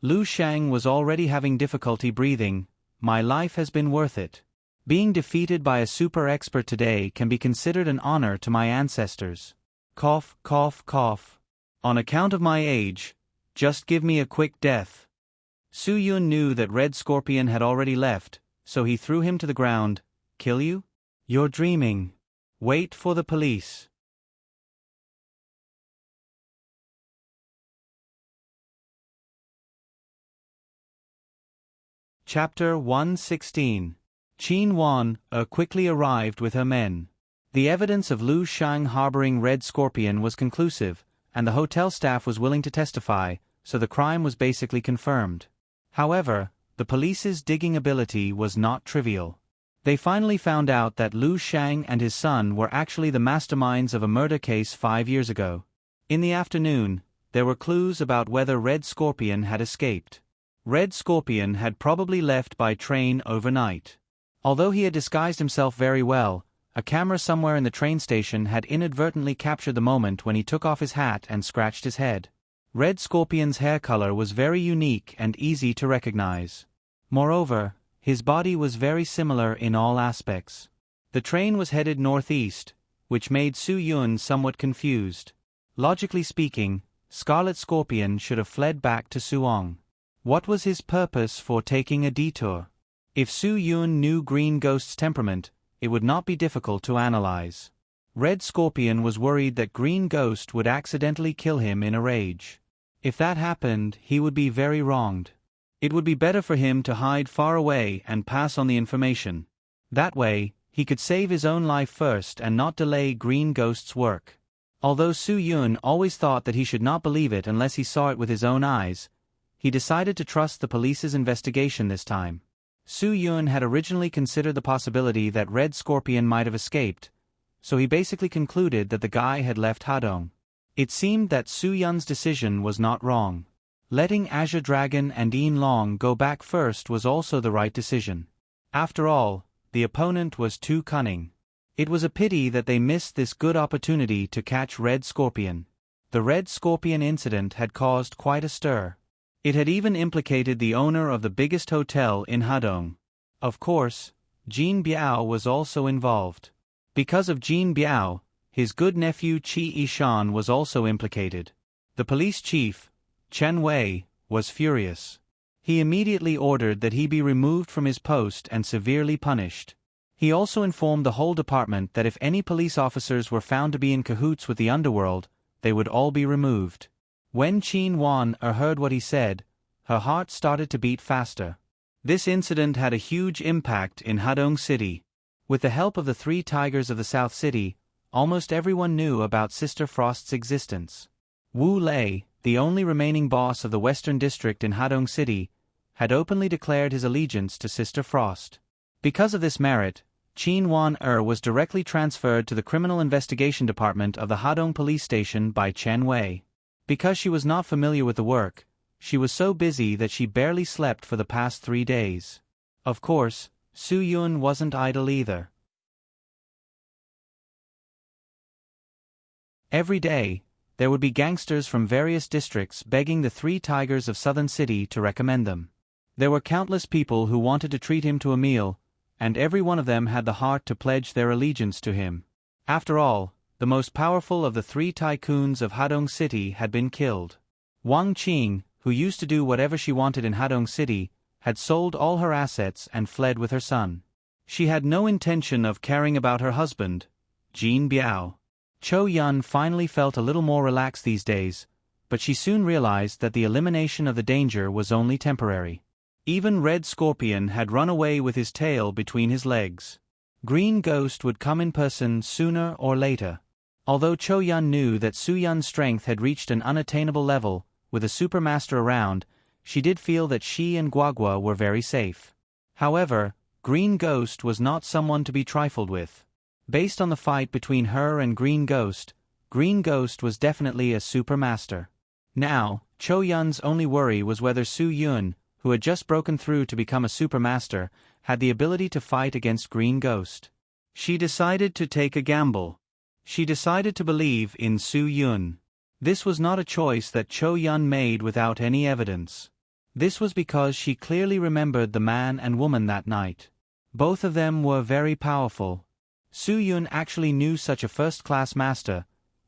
Lu Shang was already having difficulty breathing. My life has been worth it. Being defeated by a super expert today can be considered an honor to my ancestors. Cough, cough, cough. On account of my age, just give me a quick death. Su Yun knew that Red Scorpion had already left, so he threw him to the ground. Kill you? You're dreaming. Wait for the police. Chapter 116. Qin Wan quickly arrived with her men. The evidence of Lu Shang harboring Red Scorpion was conclusive, and the hotel staff was willing to testify, so the crime was basically confirmed. However, the police's digging ability was not trivial. They finally found out that Lu Shang and his son were actually the masterminds of a murder case 5 years ago. In the afternoon, there were clues about whether Red Scorpion had escaped. Red Scorpion had probably left by train overnight. Although he had disguised himself very well, a camera somewhere in the train station had inadvertently captured the moment when he took off his hat and scratched his head. Red Scorpion's hair color was very unique and easy to recognize. Moreover, his body was very similar in all aspects. The train was headed northeast, which made Su Yun somewhat confused. Logically speaking, Scarlet Scorpion should have fled back to Suong. What was his purpose for taking a detour? If Su Yun knew Green Ghost's temperament, it would not be difficult to analyze. Red Scorpion was worried that Green Ghost would accidentally kill him in a rage. If that happened, he would be very wronged. It would be better for him to hide far away and pass on the information. That way, he could save his own life first and not delay Green Ghost's work. Although Su Yun always thought that he should not believe it unless he saw it with his own eyes, he decided to trust the police's investigation this time. Su Yun had originally considered the possibility that Red Scorpion might have escaped, so he basically concluded that the guy had left Hadong. It seemed that Su Yun's decision was not wrong. Letting Azure Dragon and Yin Long go back first was also the right decision. After all, the opponent was too cunning. It was a pity that they missed this good opportunity to catch Red Scorpion. The Red Scorpion incident had caused quite a stir. It had even implicated the owner of the biggest hotel in Hadong. Of course, Jin Biao was also involved. Because of Jin Biao, his good nephew Qi Yishan was also implicated. The police chief, Chen Wei, was furious. He immediately ordered that he be removed from his post and severely punished. He also informed the whole department that if any police officers were found to be in cahoots with the underworld, they would all be removed. When Qin Wan heard what he said, her heart started to beat faster. This incident had a huge impact in Hadong City. With the help of the 3 tigers of the South City, almost everyone knew about Sister Frost's existence. Wu Lei, the only remaining boss of the Western District in Hadong City, had openly declared his allegiance to Sister Frost. Because of this merit, Qin Wan was directly transferred to the Criminal Investigation Department of the Hadong Police Station by Chen Wei. Because she was not familiar with the work, she was so busy that she barely slept for the past 3 days. Of course, Su Yun wasn't idle either. Every day, there would be gangsters from various districts begging the 3 tigers of Southern City to recommend them. There were countless people who wanted to treat him to a meal, and every one of them had the heart to pledge their allegiance to him. After all, the most powerful of the 3 tycoons of Hadong City had been killed. Wang Qing, who used to do whatever she wanted in Hadong City, had sold all her assets and fled with her son. She had no intention of caring about her husband, Jin Biao. Cho Yun finally felt a little more relaxed these days, but she soon realized that the elimination of the danger was only temporary. Even Red Scorpion had run away with his tail between his legs. Green Ghost would come in person sooner or later. Although Cho Yun knew that Su Yun's strength had reached an unattainable level, with a supermaster around, she did feel that she and Guagua were very safe. However, Green Ghost was not someone to be trifled with. Based on the fight between her and Green Ghost was definitely a supermaster. Now, Cho Yun's only worry was whether Su Yun, who had just broken through to become a supermaster, had the ability to fight against Green Ghost. She decided to take a gamble. She decided to believe in Su Yun. This was not a choice that Cho Yun made without any evidence. This was because she clearly remembered the man and woman that night. Both of them were very powerful. Su Yun actually knew such a first-class master,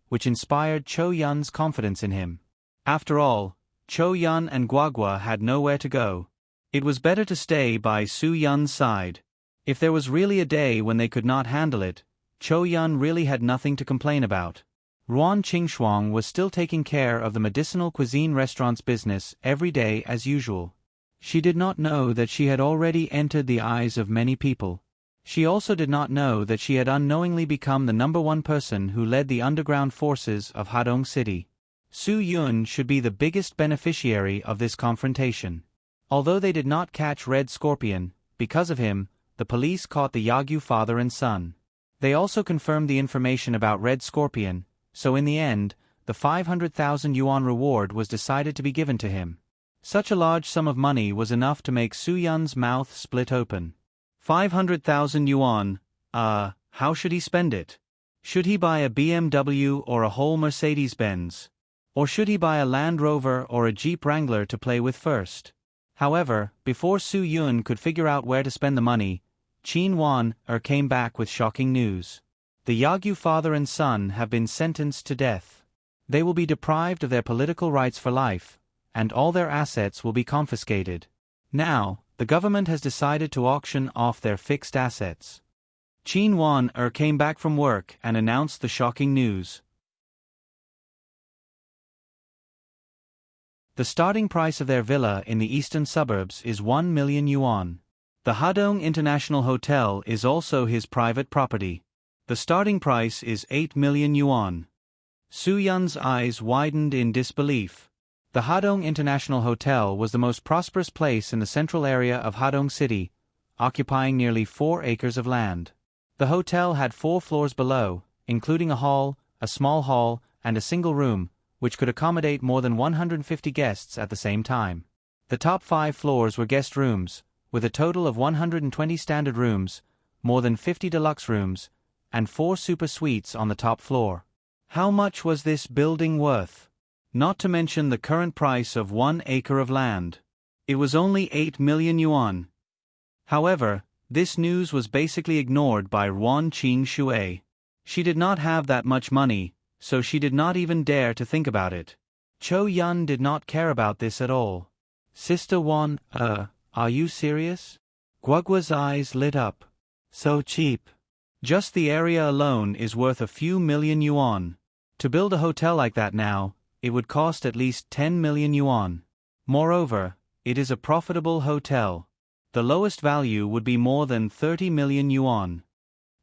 which inspired Cho Yun's confidence in him. After all, Cho Yun and Guagua had nowhere to go. It was better to stay by Su Yun's side. If there was really a day when they could not handle it, Cho Yun really had nothing to complain about. Ruan Qingxuang was still taking care of the medicinal cuisine restaurant's business every day as usual. She did not know that she had already entered the eyes of many people. She also did not know that she had unknowingly become the #1 person who led the underground forces of Hadong City. Su Yun should be the biggest beneficiary of this confrontation. Although they did not catch Red Scorpion, because of him, the police caught the Yagyu father and son. They also confirmed the information about Red Scorpion, so in the end, the 500,000 yuan reward was decided to be given to him. Such a large sum of money was enough to make Su Yun's mouth split open. 500,000 yuan, how should he spend it? Should he buy a BMW or a whole Mercedes-Benz? Or should he buy a Land Rover or a Jeep Wrangler to play with first? However, before Su Yun could figure out where to spend the money, Qin Wan came back with shocking news. The Yagyu father and son have been sentenced to death. They will be deprived of their political rights for life, and all their assets will be confiscated. Now, the government has decided to auction off their fixed assets. Qin Wan came back from work and announced the shocking news. The starting price of their villa in the eastern suburbs is 1 million yuan. The Hadong International Hotel is also his private property. The starting price is 8 million yuan. Su Yun's eyes widened in disbelief. The Hadong International Hotel was the most prosperous place in the central area of Hadong City, occupying nearly 4 acres of land. The hotel had 4 floors below, including a hall, a small hall, and a single room, which could accommodate more than 150 guests at the same time. The top 5 floors were guest rooms, with a total of 120 standard rooms, more than 50 deluxe rooms, and 4 super suites on the top floor. How much was this building worth? Not to mention the current price of 1 acre of land. It was only 8 million yuan. However, this news was basically ignored by Ruan Qingxue. She did not have that much money, so she did not even dare to think about it. Cho Yun did not care about this at all. Sister Wan, are you serious? Guagua's eyes lit up. So cheap. Just the area alone is worth a few million yuan. To build a hotel like that now, it would cost at least 10 million yuan. Moreover, it is a profitable hotel. The lowest value would be more than 30 million yuan.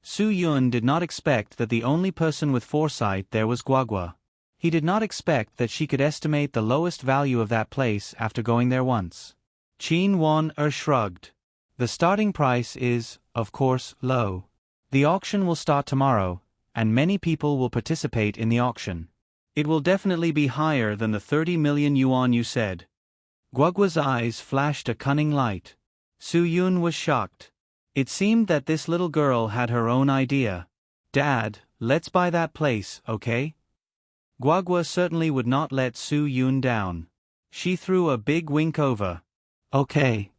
Su Yun did not expect that the only person with foresight there was Guagua. He did not expect that she could estimate the lowest value of that place after going there once. Qin Wan shrugged. The starting price is, of course, low. The auction will start tomorrow, and many people will participate in the auction. It will definitely be higher than the 30 million yuan you said. Guagua's eyes flashed a cunning light. Su Yun was shocked. It seemed that this little girl had her own idea. Dad, let's buy that place, okay? Guagua certainly would not let Su Yun down. She threw a big wink over. Okay.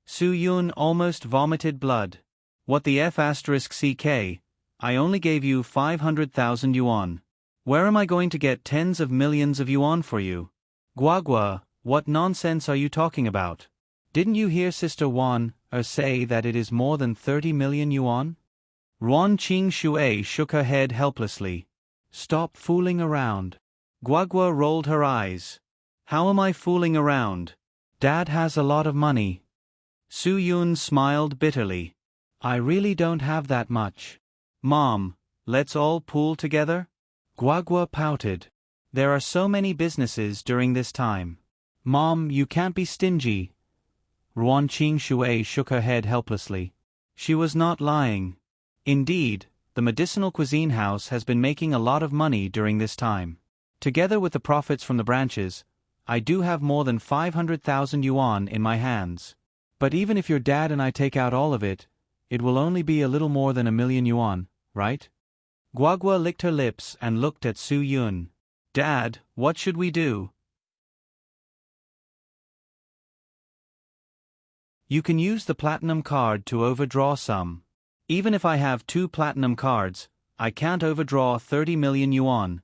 Su Yun almost vomited blood. What the F***ck? I only gave you 500,000 yuan. Where am I going to get tens of millions of yuan for you? Guagua, what nonsense are you talking about? Didn't you hear Sister Wan say that it is more than 30 million yuan? Ruan Qingxue shook her head helplessly. Stop fooling around. Guagua rolled her eyes. How am I fooling around? Dad has a lot of money. Su Yun smiled bitterly. I really don't have that much. Mom, let's all pool together? Guagua pouted. There are so many businesses during this time. Mom, you can't be stingy. Ruan Qing shook her head helplessly. She was not lying. Indeed, the medicinal cuisine house has been making a lot of money during this time. Together with the profits from the branches, I do have more than 500,000 yuan in my hands. But even if your dad and I take out all of it, it will only be a little more than 1,000,000 yuan, right? Guagua licked her lips and looked at Su Yun. Dad, what should we do? You can use the platinum card to overdraw some. Even if I have 2 platinum cards, I can't overdraw 30 million yuan.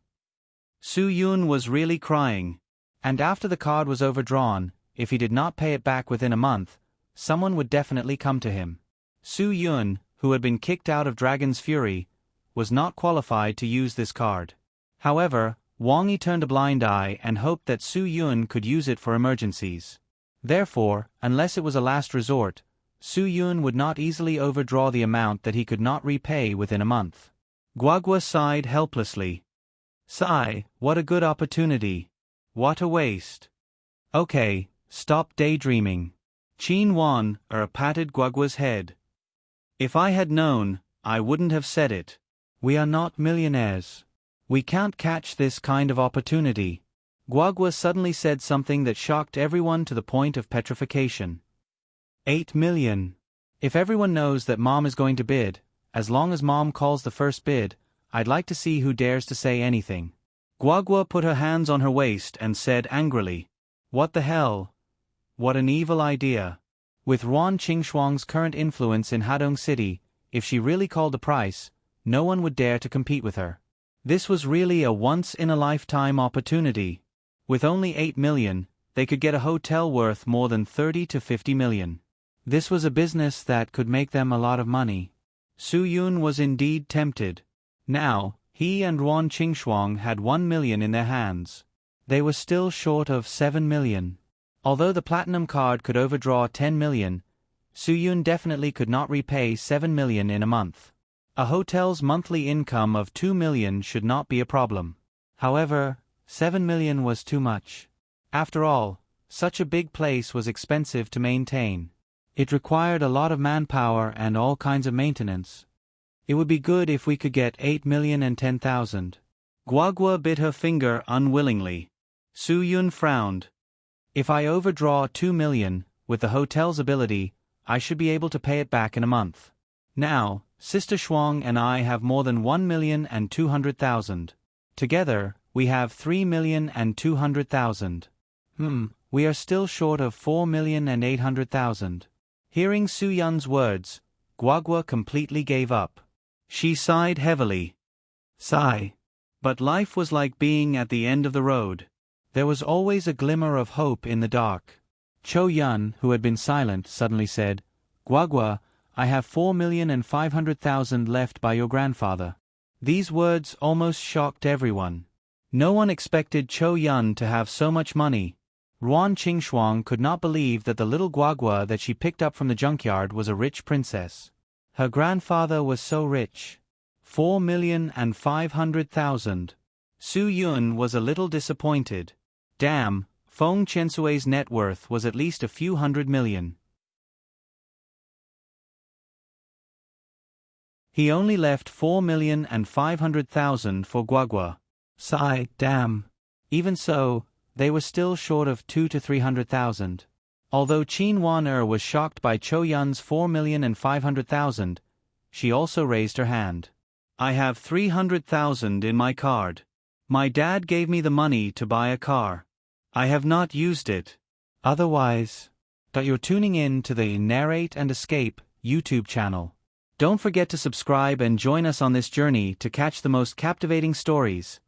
Su Yun was really crying. And after the card was overdrawn, if he did not pay it back within a month, someone would definitely come to him. Su Yun, who had been kicked out of Dragon's Fury, was not qualified to use this card. However, Wang Yi turned a blind eye and hoped that Su Yun could use it for emergencies. Therefore, unless it was a last resort, Su Yun would not easily overdraw the amount that he could not repay within a month. Guagua sighed helplessly. Sigh, what a good opportunity. What a waste. Okay, stop daydreaming. Qin Wan patted Guagua's head. If I had known, I wouldn't have said it. We are not millionaires. We can't catch this kind of opportunity. Guagua suddenly said something that shocked everyone to the point of petrification. 8 million. If everyone knows that Mom is going to bid, as long as Mom calls the first bid, I'd like to see who dares to say anything. Guagua put her hands on her waist and said angrily, What the hell? What an evil idea. With Ruan Qingxuang's current influence in Hadong City, if she really called the price, no one would dare to compete with her. This was really a once-in-a-lifetime opportunity. With only 8 million, they could get a hotel worth more than 30 to 50 million. This was a business that could make them a lot of money. Su Yun was indeed tempted. Now, he and Ruan Qingxuang had 1 million in their hands. They were still short of 7 million. Although the platinum card could overdraw 10 million, Su Yun definitely could not repay 7 million in a month. A hotel's monthly income of 2 million should not be a problem. However, 7 million was too much. After all, such a big place was expensive to maintain. It required a lot of manpower and all kinds of maintenance. It would be good if we could get 8,010,000. Guagua bit her finger unwillingly. Su Yun frowned. If I overdraw 2 million, with the hotel's ability, I should be able to pay it back in a month. Now, Sister Shuang and I have more than 1,200,000. Together, we have 3,200,000. We are still short of 4,800,000. Hearing Su Yun's words, Guagua completely gave up. She sighed heavily. Sigh. But life was like being at the end of the road. There was always a glimmer of hope in the dark. Cho Yun, who had been silent, suddenly said, Guagua, I have 4,500,000 left by your grandfather. These words almost shocked everyone. No one expected Cho Yun to have so much money. Ruan Qingxuang could not believe that the little Guagua that she picked up from the junkyard was a rich princess. Her grandfather was so rich. 4,500,000. Su Yun was a little disappointed. Damn, Feng Chensui's net worth was at least a few hundred million. He only left 4,500,000 for Guagua. Sigh, damn. Even so, they were still short of 200,000 to 300,000. Although Qin Wan was shocked by Cho Yun's 4,500,000, she also raised her hand. I have 300,000 in my card. My dad gave me the money to buy a car. I have not used it. Otherwise, you're tuning in to the Narrate and Escape YouTube channel. Don't forget to subscribe and join us on this journey to catch the most captivating stories.